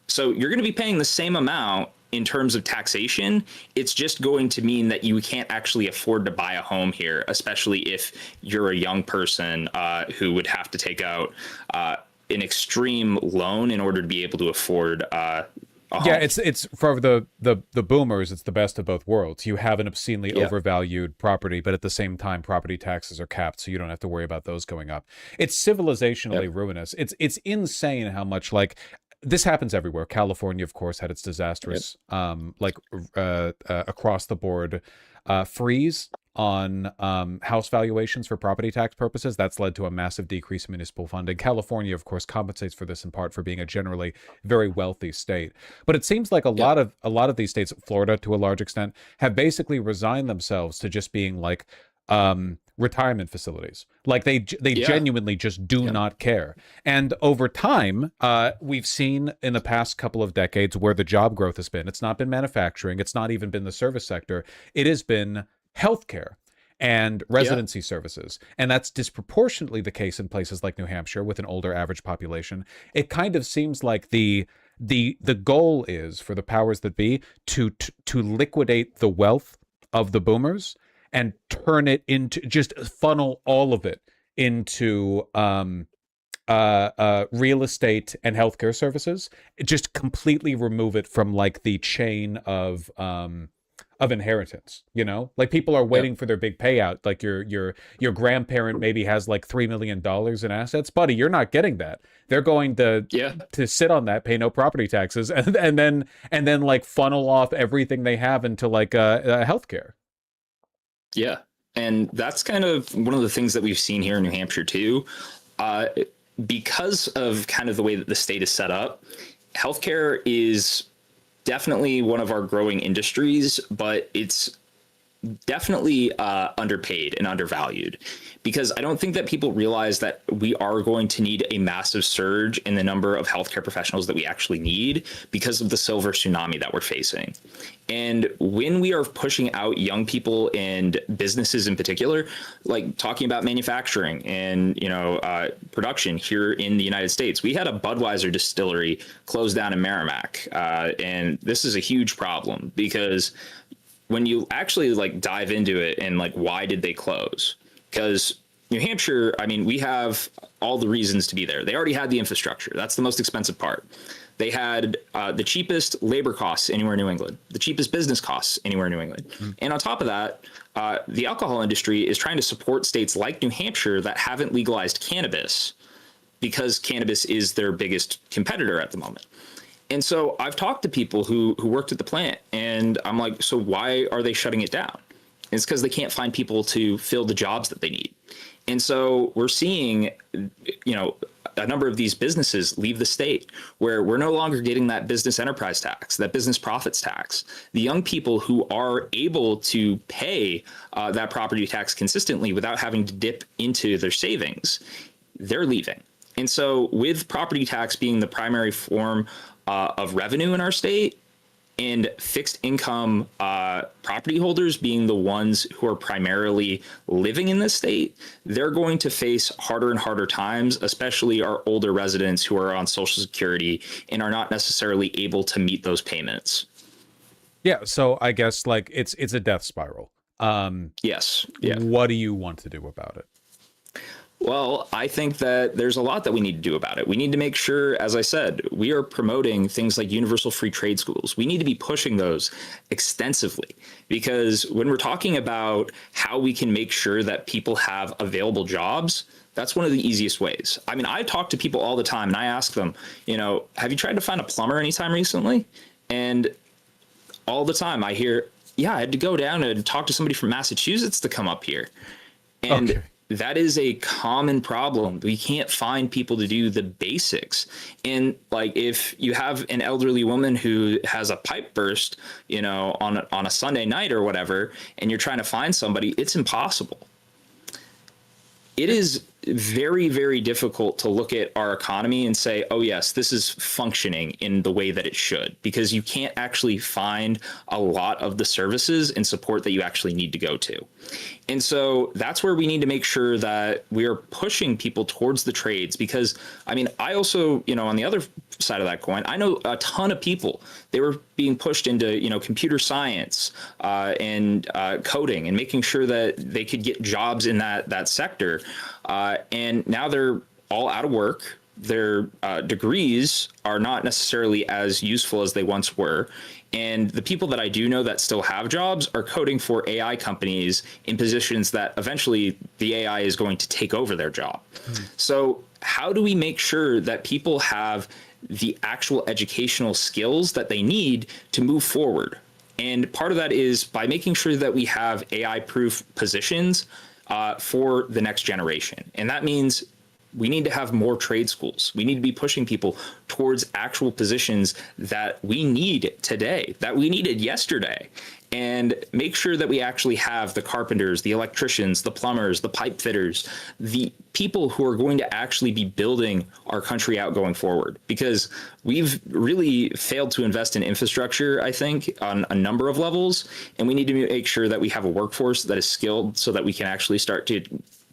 So you're going to be paying the same amount in terms of taxation. It's just going to mean that you can't actually afford to buy a home here, especially if you're a young person who would have to take out an extreme loan in order to be able to afford a home.
Yeah, it's for the boomers, it's the best of both worlds. You have an obscenely overvalued property, but at the same time, property taxes are capped, so you don't have to worry about those going up. It's civilizationally ruinous. It's insane how much, like, this happens everywhere. California, of course, had its disastrous, across the board freeze on house valuations for property tax purposes. That's led to a massive decrease in municipal funding. California, of course, compensates for this in part for being a generally very wealthy state. But it seems like a lot of these states, Florida to a large extent, have basically resigned themselves to just being like retirement facilities. Like they genuinely just do not care. And over time, we've seen in the past couple of decades where the job growth has been. It's not been manufacturing. It's not even been the service sector. It has been healthcare and residency services. And that's disproportionately the case in places like New Hampshire with an older average population. It kind of seems like the goal is for the powers that be to liquidate the wealth of the boomers and turn it into, just funnel all of it into real estate and healthcare services. Just completely remove it from like the chain of inheritance. You know, like people are waiting for their big payout. Like your grandparent maybe has like $3 million in assets, buddy. You're not getting that. They're going to sit on that, pay no property taxes, and then like funnel off everything they have into like healthcare.
Yeah. And that's kind of one of the things that we've seen here in New Hampshire, too. Because of kind of the way that the state is set up, healthcare is definitely one of our growing industries, but it's definitely underpaid and undervalued, because I don't think that people realize that we are going to need a massive surge in the number of healthcare professionals that we actually need because of the silver tsunami that we're facing. And when we are pushing out young people and businesses in particular, like talking about manufacturing and, production here in the United States, we had a Budweiser distillery closed down in Merrimack. And this is a huge problem, because when you actually like dive into it and like, why did they close? Because New Hampshire, I mean, we have all the reasons to be there. They already had the infrastructure. That's the most expensive part. They had the cheapest labor costs anywhere in New England, the cheapest business costs anywhere in New England. And on top of that, the alcohol industry is trying to support states like New Hampshire that haven't legalized cannabis, because cannabis is their biggest competitor at the moment. And so I've talked to people who worked at the plant, and I'm like, so why are they shutting it down? And it's because they can't find people to fill the jobs that they need. And so we're seeing, a number of these businesses leave the state, where we're no longer getting that business enterprise tax, that business profits tax. The young people who are able to pay that property tax consistently without having to dip into their savings, they're leaving. And so with property tax being the primary form of revenue in our state, And fixed income property holders, being the ones who are primarily living in this state, they're going to face harder and harder times, especially our older residents who are on Social Security and are not necessarily able to meet those payments.
Yeah, so I guess like it's a death spiral.
Yes. Yeah.
What do you want to do about it?
Well, I think that there's a lot that we need to do about it. We need to make sure, as I said, we are promoting things like universal free trade schools. We need to be pushing those extensively, because when we're talking about how we can make sure that people have available jobs, that's one of the easiest ways. I mean, I talk to people all the time and I ask them, you know, have you tried to find a plumber anytime recently? And all the time I hear, yeah, I had to go down and talk to somebody from Massachusetts to come up here. And that is a common problem. We can't find people to do the basics. And like, if you have an elderly woman who has a pipe burst, you know, on a Sunday night or whatever, and you're trying to find somebody, it's impossible. It is very, very difficult to look at our economy and say, oh, yes, this is functioning in the way that it should, because you can't actually find a lot of the services and support that you actually need to go to. And so that's where we need to make sure that we are pushing people towards the trades, because I mean, I also, you know, on the other side of that coin, I know a ton of people, they were being pushed into, you know, computer science and coding and making sure that they could get jobs in that sector. And now they're all out of work. Their degrees are not necessarily as useful as they once were. And the people that I do know that still have jobs are coding for AI companies in positions that eventually the AI is going to take over their job. So how do we make sure that people have the actual educational skills that they need to move forward? And part of that is by making sure that we have AI-proof positions for the next generation. And that means we need to have more trade schools. We need to be pushing people towards actual positions that we need today, that we needed yesterday, and make sure that we actually have the carpenters, the electricians, the plumbers, the pipe fitters, the people who are going to actually be building our country out going forward. Because we've really failed to invest in infrastructure, I think, on a number of levels, and we need to make sure that we have a workforce that is skilled so that we can actually start to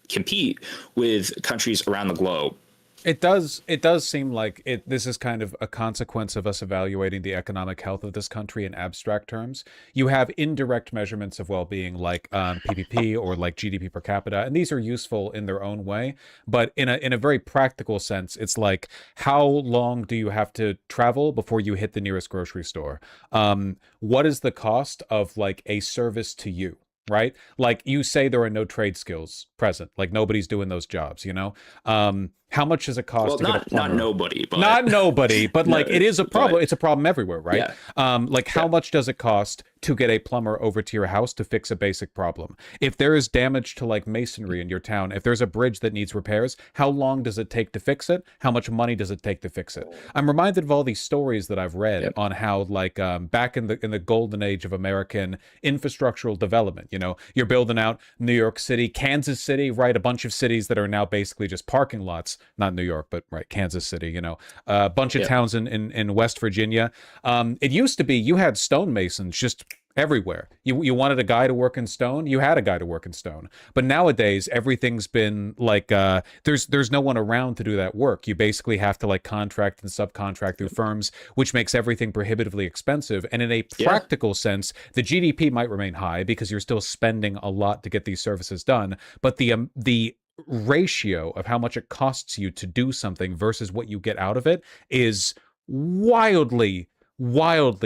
compete with countries around the globe.
It does seem like this is kind of a consequence of us evaluating the economic health of this country in abstract terms. You have indirect measurements of well-being like PPP or like GDP per capita, and these are useful in their own way. But in a very practical sense, it's like, how long do you have to travel before you hit the nearest grocery store? What is the cost of like a service to you? Right? Like, you say there are no trade skills present, like nobody's doing those jobs, you know? How much does it cost to get a plumber?
Not nobody, but
not nobody, but
No,
like it is a problem.
but-
It's a problem everywhere, right? Like, how much does it cost to get a plumber over to your house to fix a basic problem? If there is damage to like masonry in your town, if there's a bridge that needs repairs, how long does it take to fix it? How much money does it take to fix it? I'm reminded of all these stories that I've read on how like back in the golden age of American infrastructural development, you know, you're building out New York City, Kansas City, right? A bunch of cities that are now basically just parking lots. Not New York, but right, Kansas City, you know, a bunch of towns in West Virginia. It used to be you had stonemasons just everywhere. You wanted a guy to work in stone, you had a guy to work in stone. But nowadays, everything's been like, there's no one around to do that work. You basically have to like contract and subcontract through firms, which makes everything prohibitively expensive. And in a practical sense, the GDP might remain high because you're still spending a lot to get these services done. But the ratio of how much it costs you to do something versus what you get out of it is wildly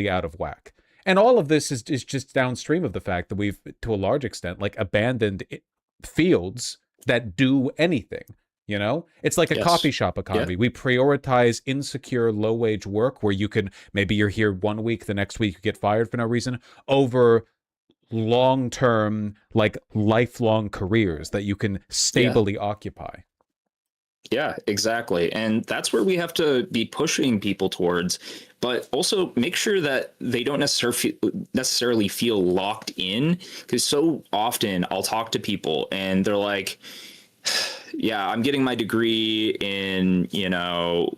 out of whack. And all of this is just downstream of the fact that we've, to a large extent, like abandoned fields that do anything. You know, it's like a coffee shop economy. We prioritize insecure, low-wage work where you can, maybe you're here 1 week, the next week you get fired for no reason, over long-term, like lifelong careers that you can stably occessibly.
Yeah, exactly. And that's where we have to be pushing people towards, but also make sure that they don't necessarily feel locked in, because so often I'll talk to people and they're like, yeah, I'm getting my degree in, you know,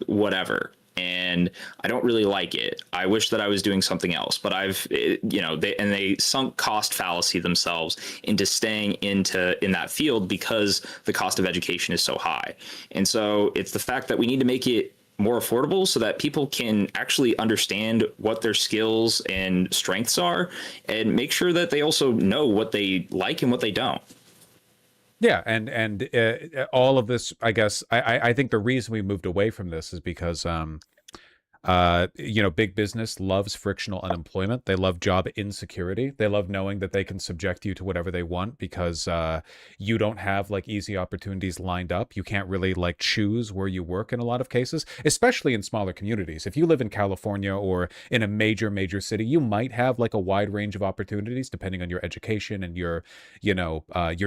whatever. and I don't really like it. I wish that I was doing something else, but they sunk cost fallacy themselves into staying in that field because the cost of education is so high. And so it's the fact that we need to make it more affordable so that people can actually understand what their skills and strengths are, and make sure that they also know what they like and what they don't.
Yeah, and all of this, I guess, I think the reason we moved away from this is because big business loves frictional unemployment. They love job insecurity. They love knowing that they can subject you to whatever they want because you don't have like easy opportunities lined up. You can't really like choose where you work in a lot of cases, especially in smaller communities. If you live in California or in a major city, you might have like a wide range of opportunities depending on your education and your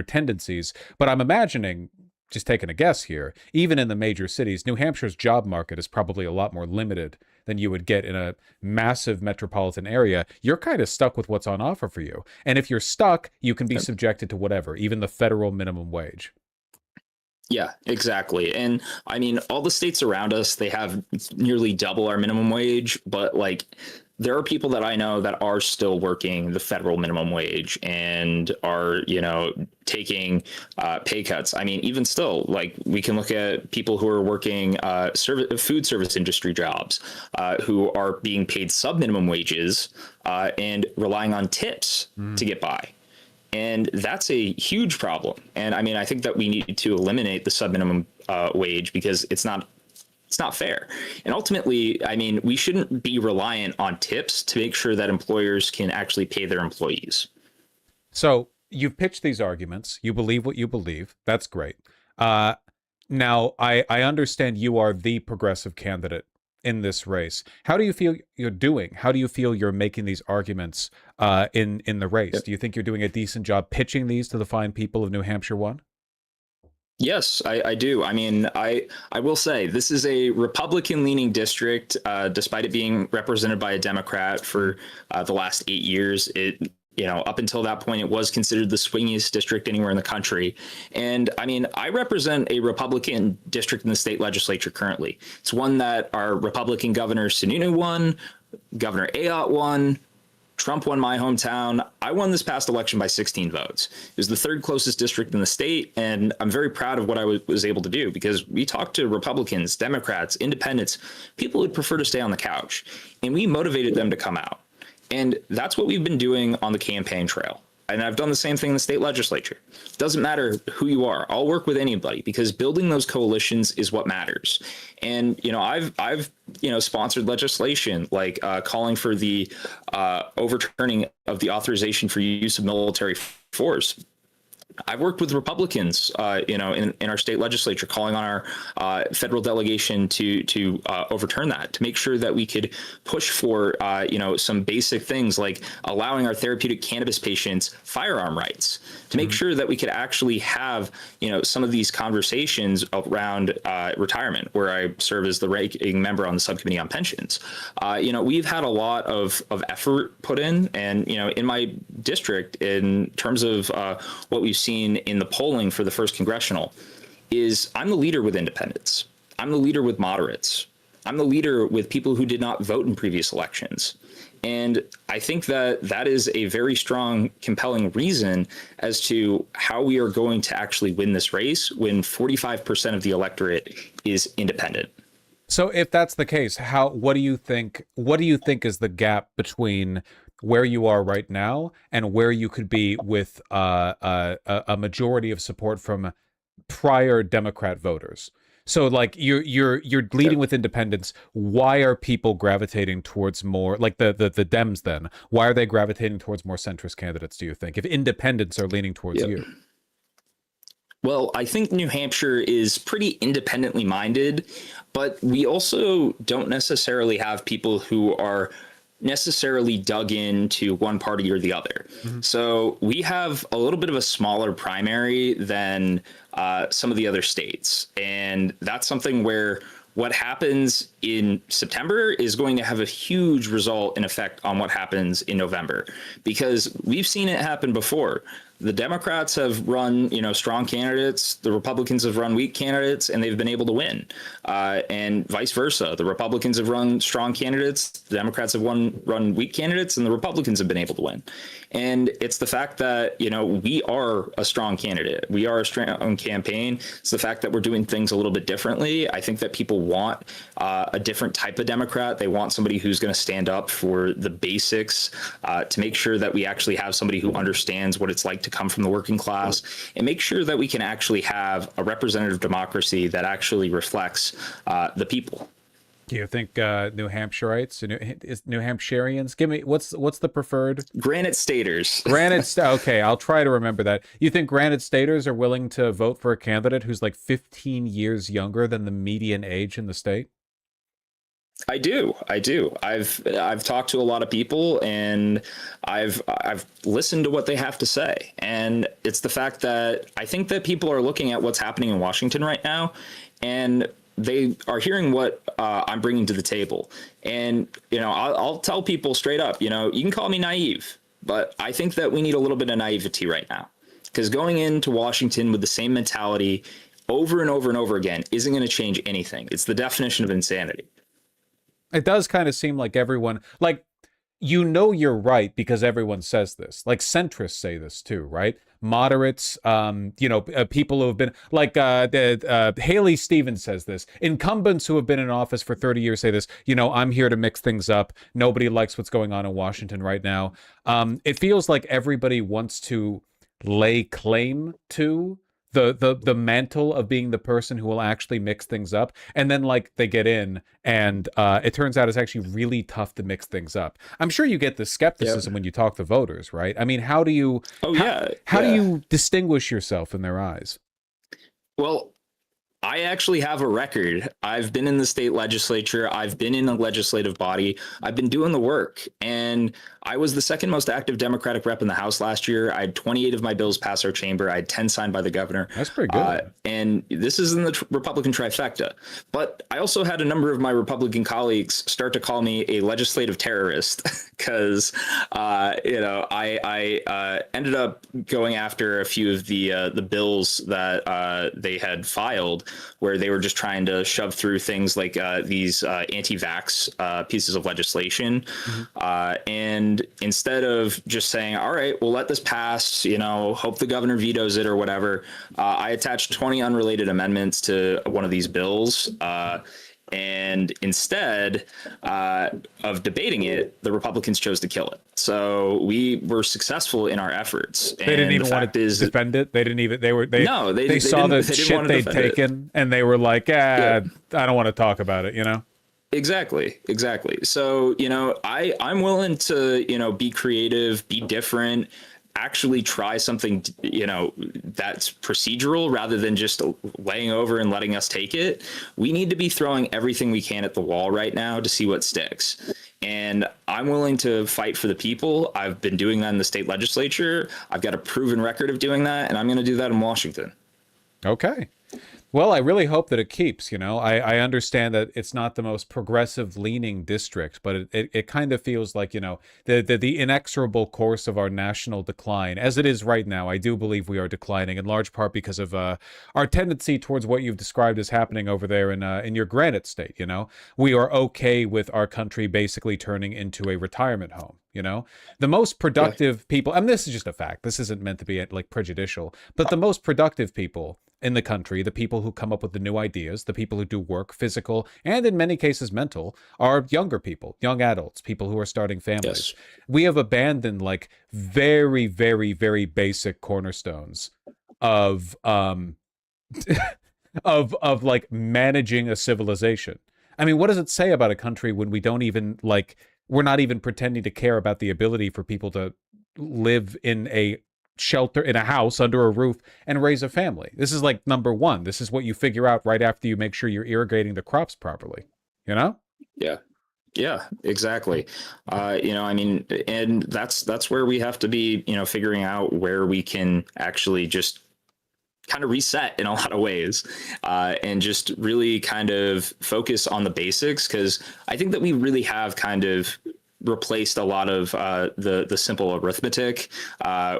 tendencies. But I'm imagining, just taking a guess here, even in the major cities, New Hampshire's job market is probably a lot more limited than you would get in a massive metropolitan area. You're kind of stuck with what's on offer for you. And if you're stuck, you can be subjected to whatever, even the federal minimum wage.
Yeah, exactly. And I mean, all the states around us, they have nearly double our minimum wage, but like there are people that I know that are still working the federal minimum wage and are, taking pay cuts. I mean, even still, like we can look at people who are working food service industry jobs, who are being paid sub-minimum wages and relying on tips to get by. And that's a huge problem. And I mean, I think that we need to eliminate the sub-minimum wage because it's not fair. And ultimately, I mean, we shouldn't be reliant on tips to make sure that employers can actually pay their employees.
So you've pitched these arguments. You believe what you believe. That's great. Now, I understand you are the progressive candidate in this race. How do you feel you're doing? How do you feel you're making these arguments in the race? Yep. Do you think you're doing a decent job pitching these to the fine people of New Hampshire 1?
Yes, I do. I mean, I will say this is a Republican-leaning district, despite it being represented by a Democrat for the last 8 years. Up until that point, it was considered the swingiest district anywhere in the country. And I mean, I represent a Republican district in the state legislature currently. It's one that our Republican Governor Sununu won, Governor Ayotte won, Trump won my hometown. I won this past election by 16 votes. It was the third closest district in the state, and I'm very proud of what I was able to do because we talked to Republicans, Democrats, independents, people who'd prefer to stay on the couch, and we motivated them to come out. And that's what we've been doing on the campaign trail. And I've done the same thing in the state legislature. It doesn't matter who you are. I'll work with anybody because building those coalitions is what matters. And, I've sponsored legislation like calling for the overturning of the authorization for use of military force. I've worked with Republicans, in our state legislature, calling on our federal delegation to overturn that, to make sure that we could push for, some basic things like allowing our therapeutic cannabis patients firearm rights, to make sure that we could actually have, some of these conversations around retirement, where I serve as the ranking member on the subcommittee on pensions. We've had a lot of effort put in, and, in my district, in terms of what we've seen in the polling for the first congressional, is I'm the leader with independents. I'm the leader with moderates. I'm the leader with people who did not vote in previous elections. And I think that that is a very strong, compelling reason as to how we are going to actually win this race when 45% of the electorate is independent.
So if that's the case, what do you think is the gap between where you are right now and where you could be with a majority of support from prior Democrat voters? So like you're leading with independents. Why are people gravitating towards more like the Dems then? Why are they gravitating towards more centrist candidates, do you think, if independents are leaning towards you?
Well, I think New Hampshire is pretty independently minded, but we also don't necessarily have people who are necessarily dug into one party or the other. Mm-hmm. So we have a little bit of a smaller primary than some of the other states. And that's something where what happens in September is going to have a huge result and effect on what happens in November, because we've seen it happen before. the Democrats have run, strong candidates. The Republicans have run weak candidates, and they've been able to win. And vice versa. The Republicans have run strong candidates. The Democrats have run weak candidates, and the Republicans have been able to win. And it's the fact that, we are a strong candidate. We are a strong campaign. It's the fact that we're doing things a little bit differently. I think that people want a different type of Democrat. They want somebody who's going to stand up for the basics, to make sure that we actually have somebody who understands what it's like to come from the working class, and make sure that we can actually have a representative democracy that actually reflects the people.
Do you think New Hampshireites, New Hampshireans? Give me what's the preferred?
Granite Staters.
Okay, I'll try to remember that. You think Granite Staters are willing to vote for a candidate who's like 15 years younger than the median age in the state?
I do. I've talked to a lot of people, and I've listened to what they have to say. And it's the fact that I think that people are looking at what's happening in Washington right now, and they are hearing what I'm bringing to the table. And, I'll tell people straight up, you can call me naive, but I think that we need a little bit of naivety right now, because going into Washington with the same mentality over and over and over again isn't going to change anything. It's the definition of insanity.
It does kind of seem like everyone, you're right because everyone says this. Like centrists say this too, right? Moderates, people who have been Haley Stevens says this. Incumbents who have been in office for 30 years say this. I'm here to mix things up. Nobody likes what's going on in Washington right now. It feels like everybody wants to lay claim to the mantle of being the person who will actually mix things up, and then they get in and it turns out it's actually really tough to mix things up. I'm sure you get the skepticism when you talk to voters, right? I mean, how do you how do you distinguish yourself in their eyes?
Well, I actually have a record. I've been in the state legislature. I've been in a legislative body. I've been doing the work. And I was the second most active Democratic rep in the House last year. I had 28 of my bills pass our chamber. I had 10 signed by the governor.
That's pretty good.
And this is in the Republican trifecta. But I also had a number of my Republican colleagues start to call me a legislative terrorist because, I ended up going after a few of the bills that they had filed, where they were just trying to shove through things like these anti-vax pieces of legislation. And instead of just saying, all right, we'll let this pass, hope the governor vetoes it or whatever, I attached 20 unrelated amendments to one of these bills. And instead of debating it, the Republicans chose to kill it. So we were successful in our efforts.
They didn't even want to defend it. They didn't even. They saw the shit they'd taken, and they were like, I don't want to talk about it.
Exactly. So I'm willing to be creative, be different, actually try something that's procedural rather than just laying over and letting us take it. We need to be throwing everything we can at the wall right now to see what sticks. And I'm willing to fight for the people. I've been doing that in the state legislature. I've got a proven record of doing that, and I'm going to do that in Washington.
Okay. Well, I really hope that it keeps, I understand that it's not the most progressive leaning district, but it kind of feels like, the inexorable course of our national decline as it is right now. I do believe we are declining in large part because of our tendency towards what you've described as happening over there in your Granite State. We are okay with our country basically turning into a retirement home. The most productive people, and this is just a fact, this isn't meant to be prejudicial, but the most productive people in the country, the people who come up with the new ideas, the people who do work, physical, and in many cases mental, are younger people, young adults, people who are starting families. Yes. We have abandoned very, very, very basic cornerstones of of managing a civilization. I mean, what does it say about a country when we don't even we're not even pretending to care about the ability for people to live in a shelter, in a house under a roof, and raise a family? This is number one. This is what you figure out right after you make sure you're irrigating the crops properly.
Yeah, exactly. And that's where we have to be, figuring out where we can actually just kind of reset in a lot of ways, and just really kind of focus on the basics, because I think that we really have kind of replaced a lot of the simple arithmetic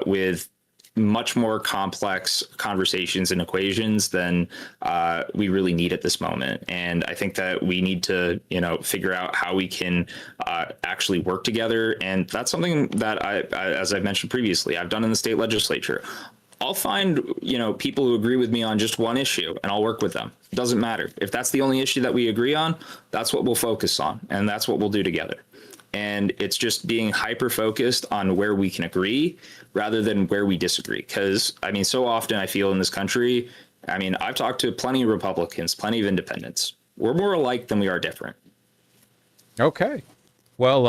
with much more complex conversations and equations than we really need at this moment. And I think that we need to, figure out how we can actually work together. And that's something that as I've mentioned previously, I've done in the state legislature. I'll find, people who agree with me on just one issue and I'll work with them. It doesn't matter. If that's the only issue that we agree on, that's what we'll focus on. And that's what we'll do together. And it's just being hyper focused on where we can agree rather than where we disagree. Because, so often I feel in this country, I've talked to plenty of Republicans, plenty of independents. We're more alike than we are different.
Okay. Well,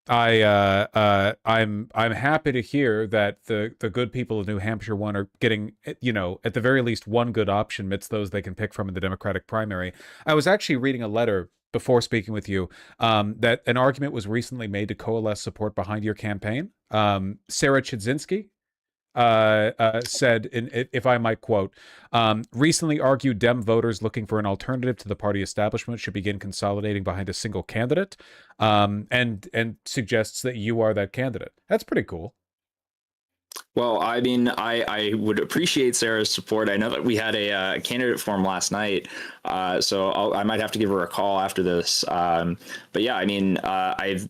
I'm happy to hear that the good people of New Hampshire one are getting, at the very least one good option amidst those they can pick from in the Democratic primary. I was actually reading a letter before speaking with you, that an argument was recently made to coalesce support behind your campaign. Sarah Chudzinski said, if I might quote, recently argued Dem voters looking for an alternative to the party establishment should begin consolidating behind a single candidate, and suggests that you are that candidate. That's pretty cool.
Well, I would appreciate Sarah's support. I know that we had a candidate forum last night, so I might have to give her a call after this. But yeah,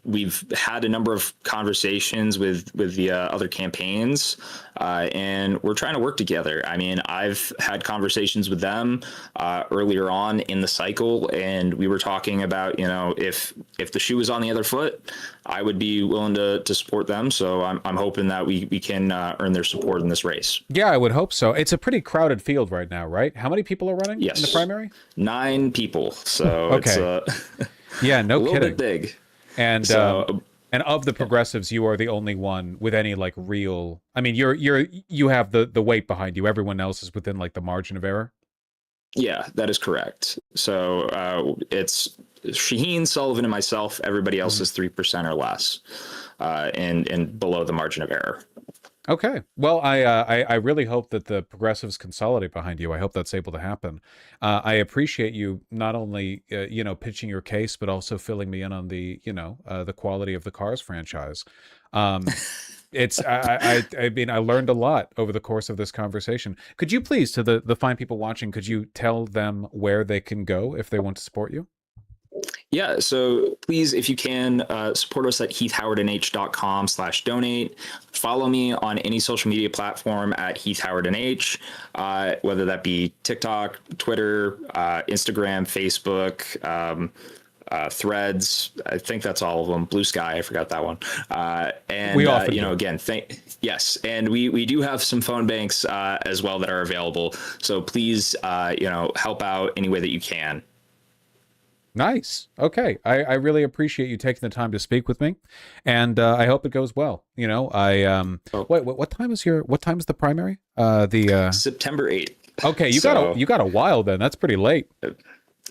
we've had a number of conversations with the other campaigns, and we're trying to work together. I've had conversations with them earlier on in the cycle, and we were talking about, if the shoe was on the other foot, I would be willing to support them. So I'm hoping that we can earn their support in this race.
Yeah, I would hope so. It's a pretty crowded field right now, right? How many people are running in the primary?
9 people. So
okay.
It's
yeah, no
a little
kidding.
bit big.
And and of the progressives, you are the only one with any like real. You have the weight behind you. Everyone else is within like the margin of error.
Yeah, that is correct. So it's Shaheen, Sullivan, and myself. Everybody else is 3% or less, and below the margin of error.
Okay. Well, I really hope that the progressives consolidate behind you. I hope that's able to happen. I appreciate you not only pitching your case, but also filling me in on the the quality of the Cars franchise. It's I learned a lot over the course of this conversation. Could you please, to the fine people watching, could you tell them where they can go if they want to support you?
Yeah, so please, if you can, support us at heathhowardnh.com/donate. Follow me on any social media platform at heathhowardnh, whether that be TikTok, Twitter, Instagram, Facebook, Threads. I think that's all of them. Blue Sky, I forgot that one. And
we often
again, yes, and we do have some phone banks as well that are available. So please, help out any way that you can.
Nice. Okay. I really appreciate you taking the time to speak with me, and I hope it goes well. What time is the primary?
September 8th.
Okay, you got a while then. That's pretty late.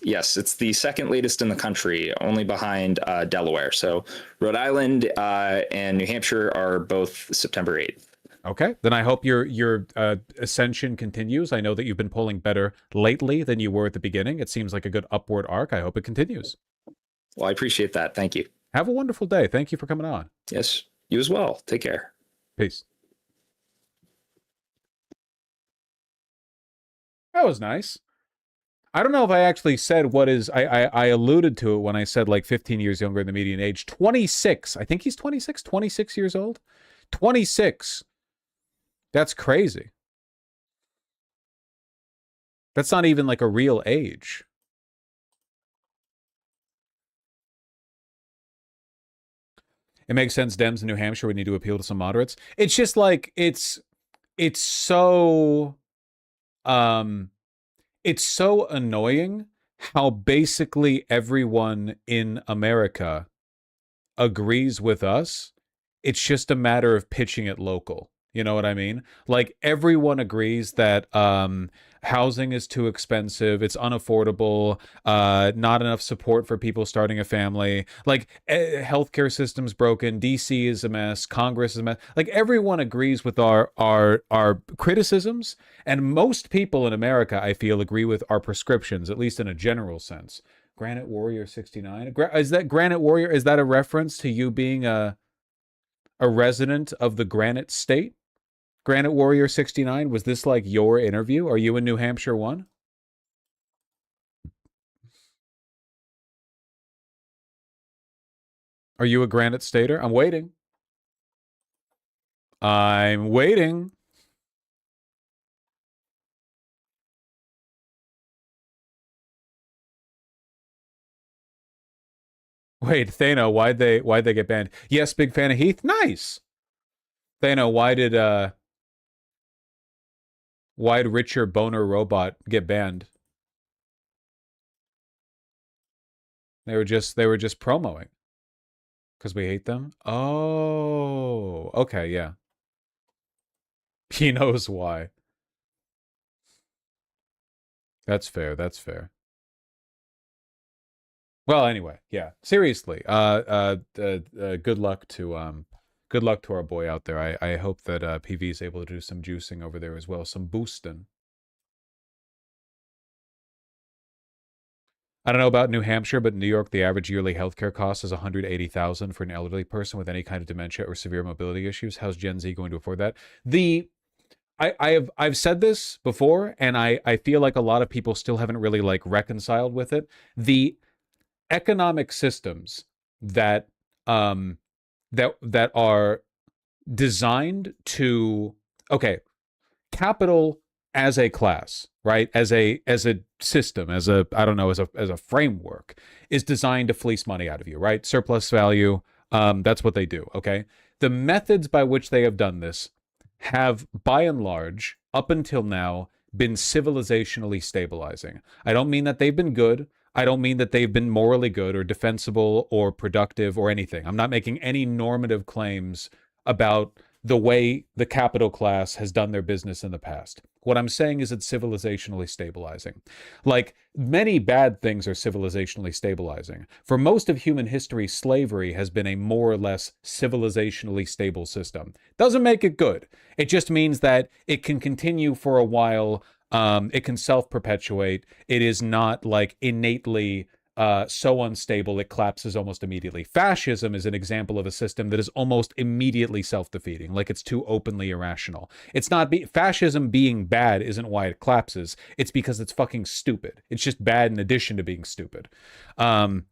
Yes, it's the second latest in the country, only behind Delaware. So Rhode Island and New Hampshire are both September 8th.
Okay, then I hope your ascension continues. I know that you've been polling better lately than you were at the beginning. It seems like a good upward arc. I hope it continues.
Well, I appreciate that. Thank you.
Have a wonderful day. Thank you for coming on.
Yes, you as well. Take care.
Peace. That was nice. I don't know if I actually said what is, I alluded to it when I said like 15 years younger than the median age. 26. I think he's 26 years old. 26. That's crazy. That's not even like a real age. It makes sense Dems in New Hampshire would need to appeal to some moderates. It's just like, it's so annoying how basically everyone in America agrees with us. It's just a matter of pitching it local. You know what I mean? Like everyone agrees that housing is too expensive, it's unaffordable, not enough support for people starting a family. Like healthcare system's broken, DC is a mess, Congress is a mess. Like everyone agrees with our criticisms, and most people in America, I feel, agree with our prescriptions, at least in a general sense. Granite Warrior 69. Is that Granite Warrior? Is that a reference to you being a resident of the Granite State? Granite Warrior 69, was this like your interview? Are you in New Hampshire 1? Are you a Granite Stater? I'm waiting. I'm waiting. Wait, Thano, why'd they get banned? Yes, big fan of Heath. Nice. Thano, why'd Richard Boner Robot get banned? They were just promoing. Because we hate them? Oh, okay, yeah. He knows why. That's fair, that's fair. Well, anyway, yeah. Seriously, good luck to our boy out there. I hope that PV is able to do some juicing over there as well, some boosting. I don't know about New Hampshire, but in New York, the average yearly healthcare cost is $180,000 for an elderly person with any kind of dementia or severe mobility issues. How's Gen Z going to afford that? I've said this before, and I feel like a lot of people still haven't really like reconciled with it. The economic systems that that are designed to, okay, capital as a class, right? As a system, as a, I don't know, as a framework, is designed to fleece money out of you, right? Surplus value. That's what they do. Okay. The methods by which they have done this have, by and large, up until now, been civilizationally stabilizing. I don't mean that they've been good. I don't mean that they've been morally good or defensible or productive or anything. I'm not making any normative claims about the way the capital class has done their business in the past. What I'm saying is it's civilizationally stabilizing. Like, many bad things are civilizationally stabilizing. For most of human history, slavery has been a more or less civilizationally stable system. Doesn't make it good. It just means that it can continue for a while. It can self-perpetuate. It is not like innately so unstable it collapses almost immediately. Fascism is an example of a system that is almost immediately self-defeating, like it's too openly irrational. It's not fascism being bad isn't why it collapses. It's because it's fucking stupid. It's just bad in addition to being stupid. To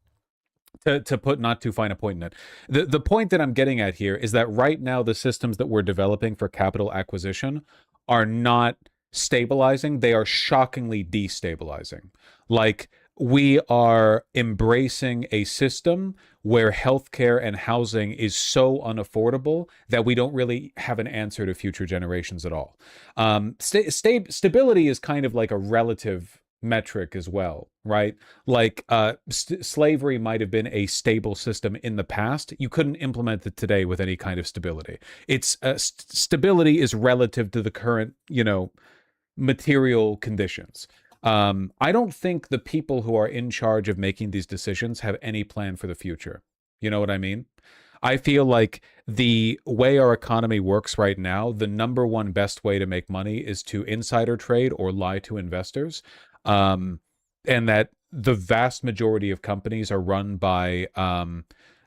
put not too fine a point in it. The point that I'm getting at here is that right now the systems that we're developing for capital acquisition are not stabilizing. They are shockingly destabilizing. Like, we are embracing a system where healthcare and housing is so unaffordable that we don't really have an answer to future generations at all. Stability is kind of like a relative metric as well, right? Like slavery might have been a stable system in the past. You couldn't implement it today with any kind of stability. It's stability is relative to the current, material conditions. I don't think the people who are in charge of making these decisions have any plan for the future. You know what I mean? I feel like the way our economy works right now, the number one best way to make money is to insider trade or lie to investors. And that the vast majority of companies are run by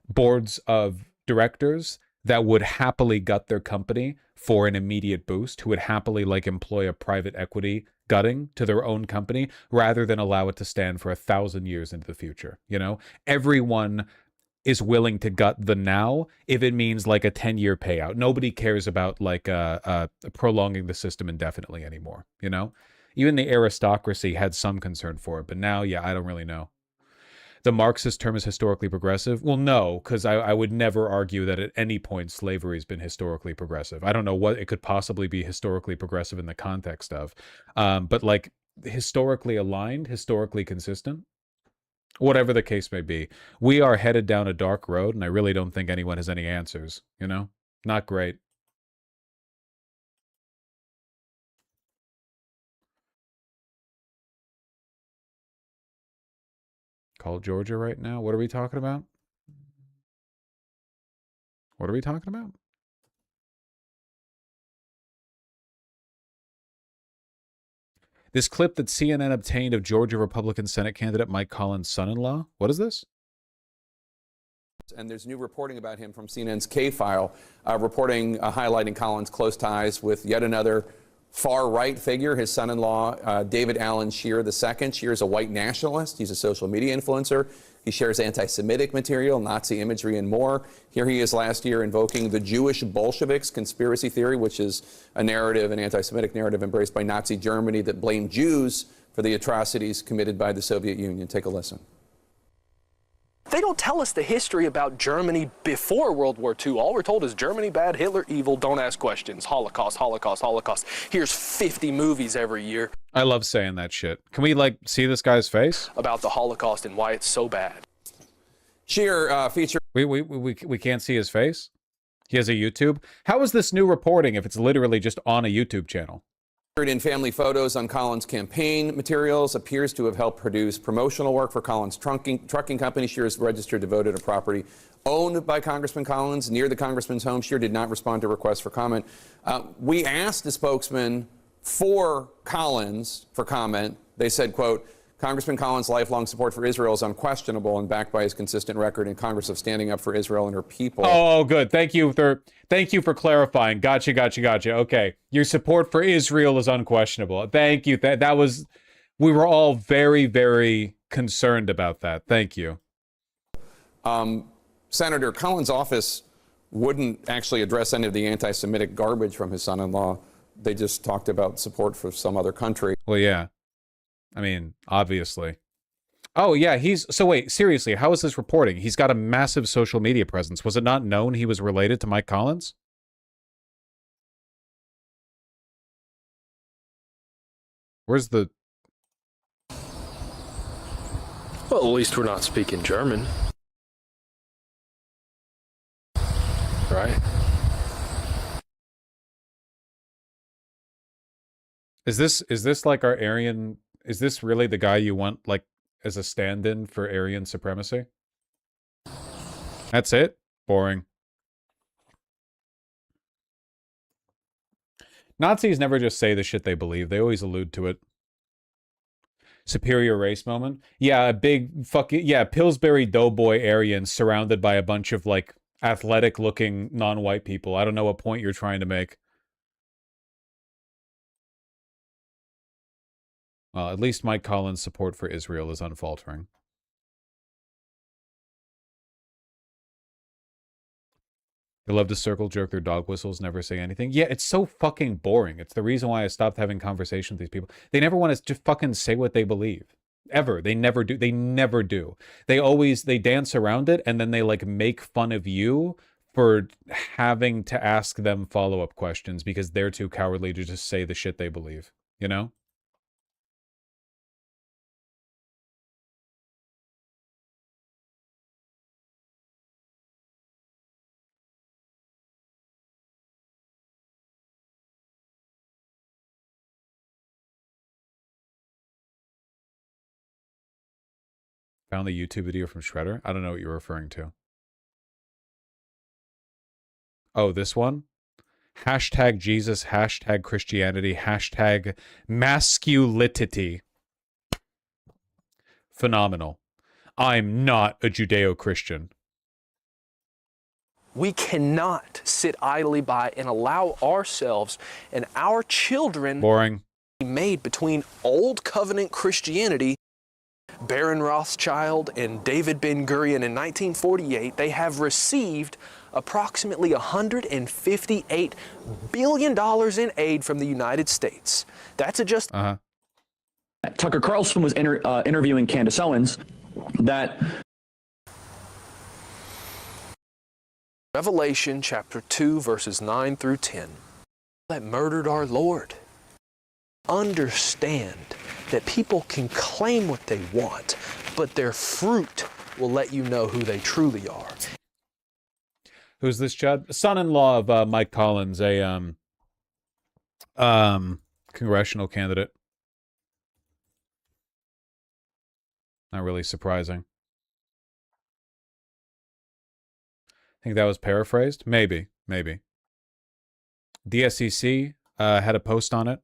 boards of directors that would happily gut their company for an immediate boost, who would happily employ a private equity gutting to their own company rather than allow it to stand for 1,000 years into the future. Everyone is willing to gut the now if it means like a 10-year payout. Nobody cares about prolonging the system indefinitely anymore. Even the aristocracy had some concern for it, but now, yeah, I don't really know. The Marxist term is historically progressive? Well, no, because I would never argue that at any point slavery has been historically progressive. I don't know what it could possibly be historically progressive in the context of. But historically aligned, historically consistent, whatever the case may be. We are headed down a dark road, and I really don't think anyone has any answers, Not great. Call Georgia right now? What are we talking about? What are we talking about? This clip that CNN obtained of Georgia Republican Senate candidate Mike Collins' son-in-law? What is this?
And there's new reporting about him from CNN's K-File, highlighting Collins' close ties with yet another far-right figure, his son-in-law, David Allen Scheer II. Scheer is a white nationalist. He's a social media influencer. He shares anti-Semitic material, Nazi imagery, and more. Here he is last year invoking the Jewish Bolsheviks conspiracy theory, which is a narrative, an anti-Semitic narrative embraced by Nazi Germany that blamed Jews for the atrocities committed by the Soviet Union. Take a listen.
They don't tell us the history about Germany before World War II. All we're told is Germany bad, Hitler evil, don't ask questions. Holocaust, Holocaust, Holocaust. Here's 50 movies every year.
I love saying that shit. Can we, like, see this guy's face?
About the Holocaust and why it's so bad.
Scheer featured...
We can't see his face? He has a YouTube? How is this new reporting if it's literally just on a YouTube channel?
In family photos on Collins' campaign materials, appears to have helped produce promotional work for Collins' trucking company. Scheer is registered to vote at a property owned by Congressman Collins near the congressman's home. Scheer did not respond to requests for comment. We asked the spokesman for Collins for comment. They said, quote, Congressman Collins' lifelong support for Israel is unquestionable and backed by his consistent record in Congress of standing up for Israel and her people.
Oh, good. Thank you for clarifying. Gotcha. Okay. Your support for Israel is unquestionable. Thank you. We were all very, very concerned about that. Thank you.
Senator Collins' office wouldn't actually address any of the anti-Semitic garbage from his son-in-law. They just talked about support for some other country.
Well, yeah. I mean, obviously. Oh, yeah, so wait, seriously, how is this reporting? He's got a massive social media presence. Was it not known he was related to Mike Collins? Where's the...
Well, at least we're not speaking German. Right?
Is this like our Aryan... Is this really the guy you want, like, as a stand-in for Aryan supremacy? That's it? Boring. Nazis never just say the shit they believe. They always allude to it. Superior race moment? Yeah, a big fucking... Yeah, Pillsbury Doughboy Aryan surrounded by a bunch of, like, athletic-looking non-white people. I don't know what point you're trying to make. Well, at least Mike Collins' support for Israel is unfaltering. They love to circle jerk their dog whistles, never say anything. Yeah, it's so fucking boring. It's the reason why I stopped having conversations with these people. They never want to just fucking say what they believe. Ever. They never do. They never do. They dance around it, and then they, like, make fun of you for having to ask them follow-up questions because they're too cowardly to just say the shit they believe. You know? Found the YouTube video from Shredder? I don't know what you're referring to. Oh, this one? Hashtag Jesus, hashtag Christianity, hashtag masculinity. Phenomenal. I'm not a Judeo-Christian.
We cannot sit idly by and allow ourselves and our children
boring
be made between old covenant Christianity. Baron Rothschild and David Ben-Gurion in 1948, they have received approximately $158 billion in aid from the United States. That's a just...
Tucker Carlson was interviewing Candace Owens that...
Revelation chapter 2, verses 9 through 10. That murdered our Lord. Understand that people can claim what they want, but their fruit will let you know who they truly are.
Who's this, Chad? Son-in-law of Mike Collins, a congressional candidate. Not really surprising. I think that was paraphrased. Maybe. DSCC had a post on it.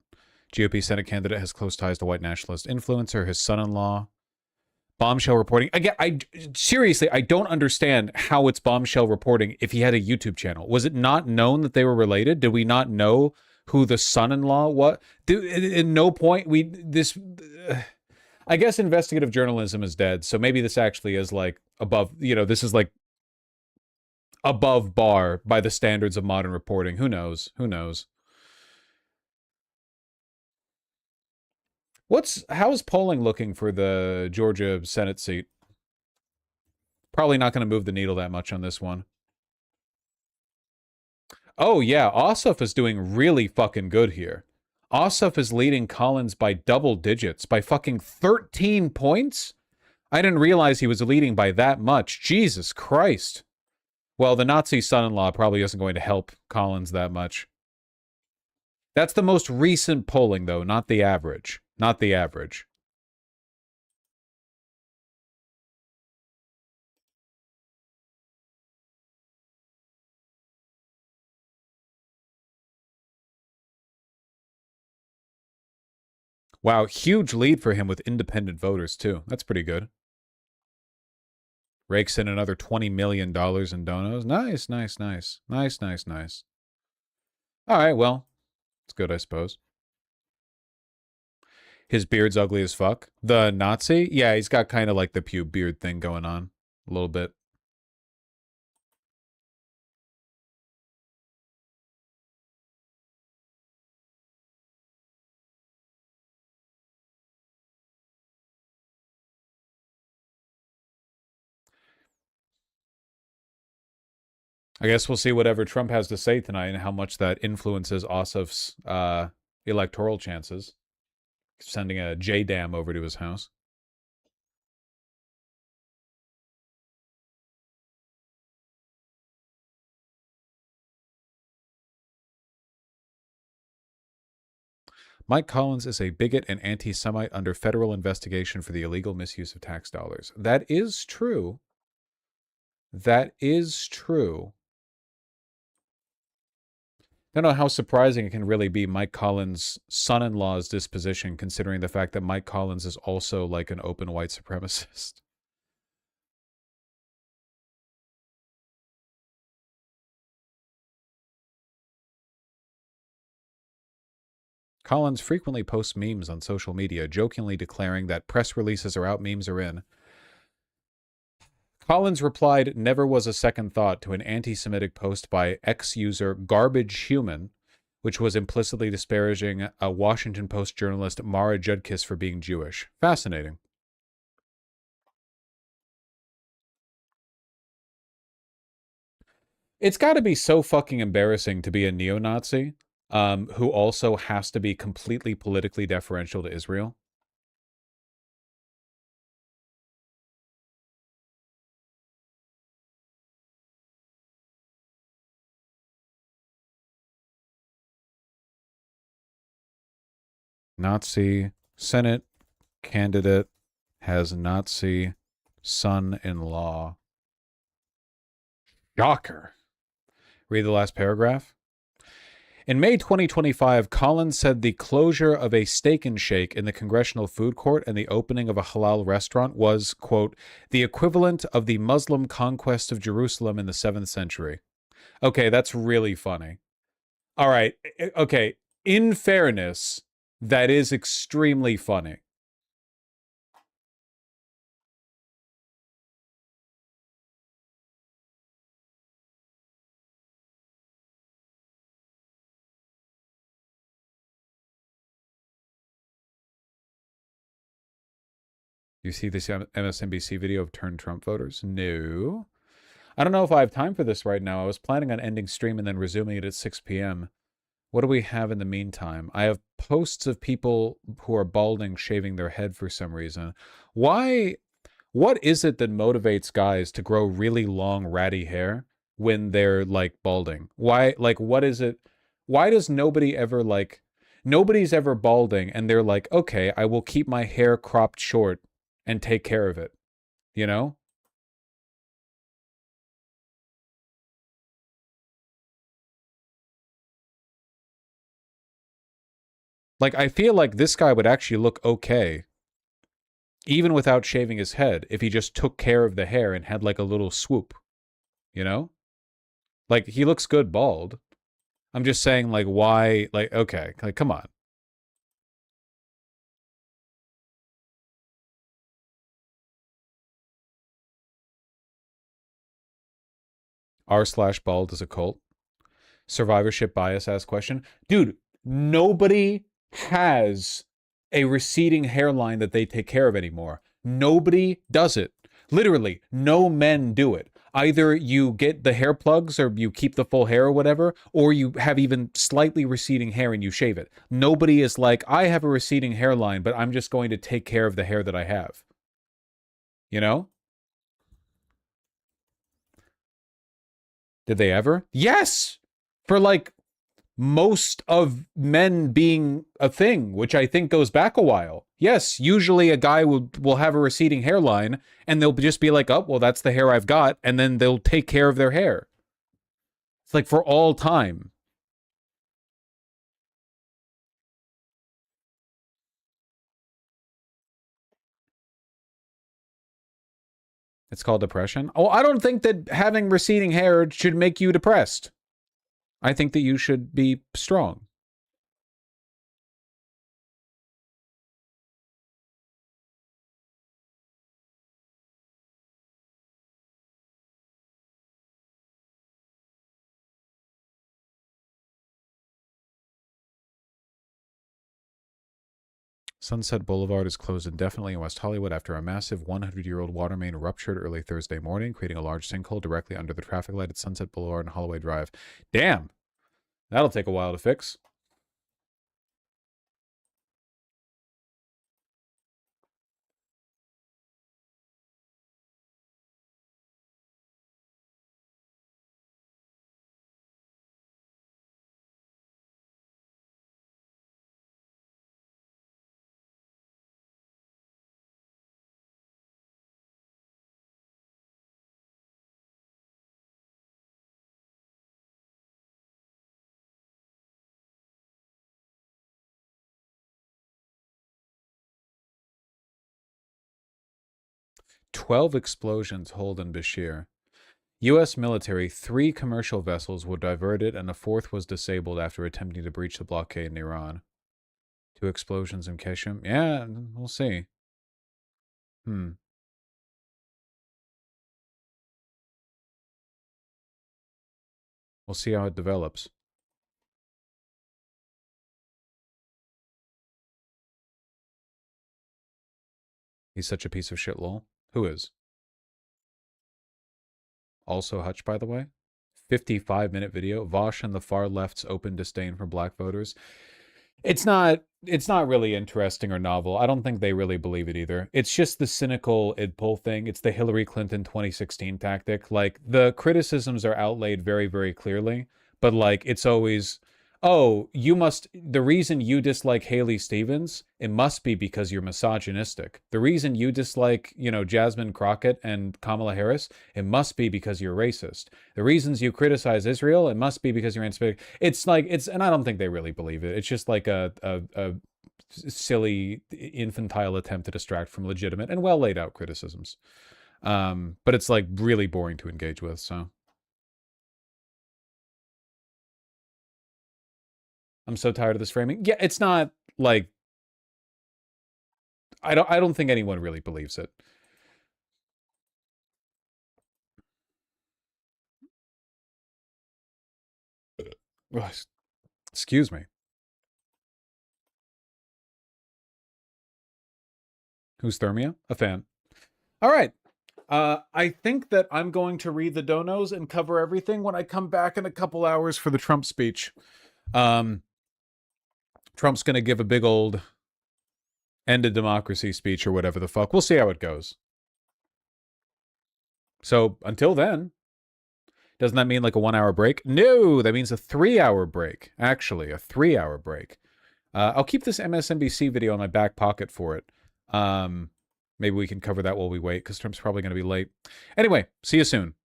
GOP Senate candidate has close ties to white nationalist influencer. His son-in-law Bombshell reporting. Again, seriously, I don't understand how it's bombshell reporting if he had a YouTube channel. Was it not known that they were related? Did we not know who the son-in-law was? At no point I guess investigative journalism is dead, so maybe this actually is like above, this is like above bar by the standards of modern reporting. Who knows? Who knows? How's polling looking for the Georgia Senate seat? Probably not going to move the needle that much on this one. Oh yeah, Ossoff is doing really fucking good here. Ossoff is leading Collins by double digits, by fucking 13 points? I didn't realize he was leading by that much. Jesus Christ. Well, the Nazi son-in-law probably isn't going to help Collins that much. That's the most recent polling, though, not the average. Not the average. Wow, huge lead for him with independent voters, too. That's pretty good. Rakes in another $20 million in donos. Nice, nice, nice. Nice, nice, nice. All right, well, it's good, I suppose. His beard's ugly as fuck. The Nazi? Yeah, he's got kind of like the pube beard thing going on. A little bit. I guess we'll see whatever Trump has to say tonight and how much that influences Ossoff's electoral chances. Sending a J-Dam over to his house. Mike Collins is a bigot and anti-Semite under federal investigation for the illegal misuse of tax dollars. That is true. That is true. I don't know how surprising it can really be Mike Collins' son-in-law's disposition, considering the fact that Mike Collins is also like an open white supremacist. Collins frequently posts memes on social media, jokingly declaring that press releases are out, memes are in. Collins replied, "Never was a second thought" to an anti-Semitic post by ex-user Garbage Human, which was implicitly disparaging a Washington Post journalist Mara Judkis for being Jewish. Fascinating. It's got to be so fucking embarrassing to be a neo-Nazi who also has to be completely politically deferential to Israel. Nazi Senate candidate has Nazi son-in-law. Shocker. Read the last paragraph. In May 2025, Collins said the closure of a Steak and Shake in the Congressional Food Court and the opening of a halal restaurant was, quote, the equivalent of the Muslim conquest of Jerusalem in the 7th century. Okay, that's really funny. All right, okay, in fairness, that is extremely funny. You see this MSNBC video of turned Trump voters? No. I don't know if I have time for this right now. I was planning on ending stream and then resuming it at 6 p.m. What do we have in the meantime? I have posts of people who are balding shaving their head for some reason. Why? What is it that motivates guys to grow really long ratty hair when they're like balding? Why? Like, what is it? Why does nobody ever like, nobody's ever balding and they're like, okay, I will keep my hair cropped short and take care of it, you know? Like, I feel like this guy would actually look okay even without shaving his head, if he just took care of the hair and had like a little swoop, you know? Like, he looks good bald. I'm just saying, like, why, like, okay, like, come on. r/bald is a cult. Survivorship bias asks question. Dude, nobody has a receding hairline that they take care of anymore. Nobody does it. Literally, no men do it. Either you get the hair plugs or you keep the full hair or whatever, or you have even slightly receding hair and you shave it. Nobody is like, I have a receding hairline, but I'm just going to take care of the hair that I have. You know? Did they ever? Yes! For like most of men being a thing, which I think goes back a while. Yes, usually a guy will have a receding hairline and they'll just be like, oh, well, that's the hair I've got. And then they'll take care of their hair. It's like for all time. It's called depression. Oh, I don't think that having receding hair should make you depressed. I think that you should be strong. Sunset Boulevard is closed indefinitely in West Hollywood after a massive 100-year-old water main ruptured early Thursday morning, creating a large sinkhole directly under the traffic light at Sunset Boulevard and Holloway Drive. Damn! That'll take a while to fix. "12 explosions hold in Bashir. U.S. military, 3 commercial vessels were diverted and a 4th was disabled after attempting to breach the blockade in Iran. 2 explosions in Keshim. Yeah, we'll see. We'll see how it develops. He's such a piece of shit, lol. Who is? Also Hutch, by the way. 55-minute video. Vosh and the far left's open disdain for black voters. It's not really interesting or novel. I don't think they really believe it either. It's just the cynical id pull thing. It's the Hillary Clinton 2016 tactic. Like, the criticisms are outlaid very, very clearly, but like, it's always, oh, the reason you dislike Haley Stevens, it must be because you're misogynistic. The reason you dislike, Jasmine Crockett and Kamala Harris, it must be because you're racist. The reasons you criticize Israel, it must be because you're anti-Semitic. And I don't think they really believe it. It's just like a silly, infantile attempt to distract from legitimate and well laid out criticisms. But it's like really boring to engage with, so. I'm so tired of this framing. Yeah, it's not like, I don't think anyone really believes it. Excuse me. Who's Thermia? A fan. All right. I think that I'm going to read the donos and cover everything when I come back in a couple hours for the Trump speech. Trump's going to give a big old end of democracy speech or whatever the fuck. We'll see how it goes. So until then, doesn't that mean like a 1-hour break? No, that means a 3-hour break. Actually, a 3-hour break. I'll keep this MSNBC video in my back pocket for it. Maybe we can cover that while we wait, because Trump's probably going to be late. Anyway, see you soon.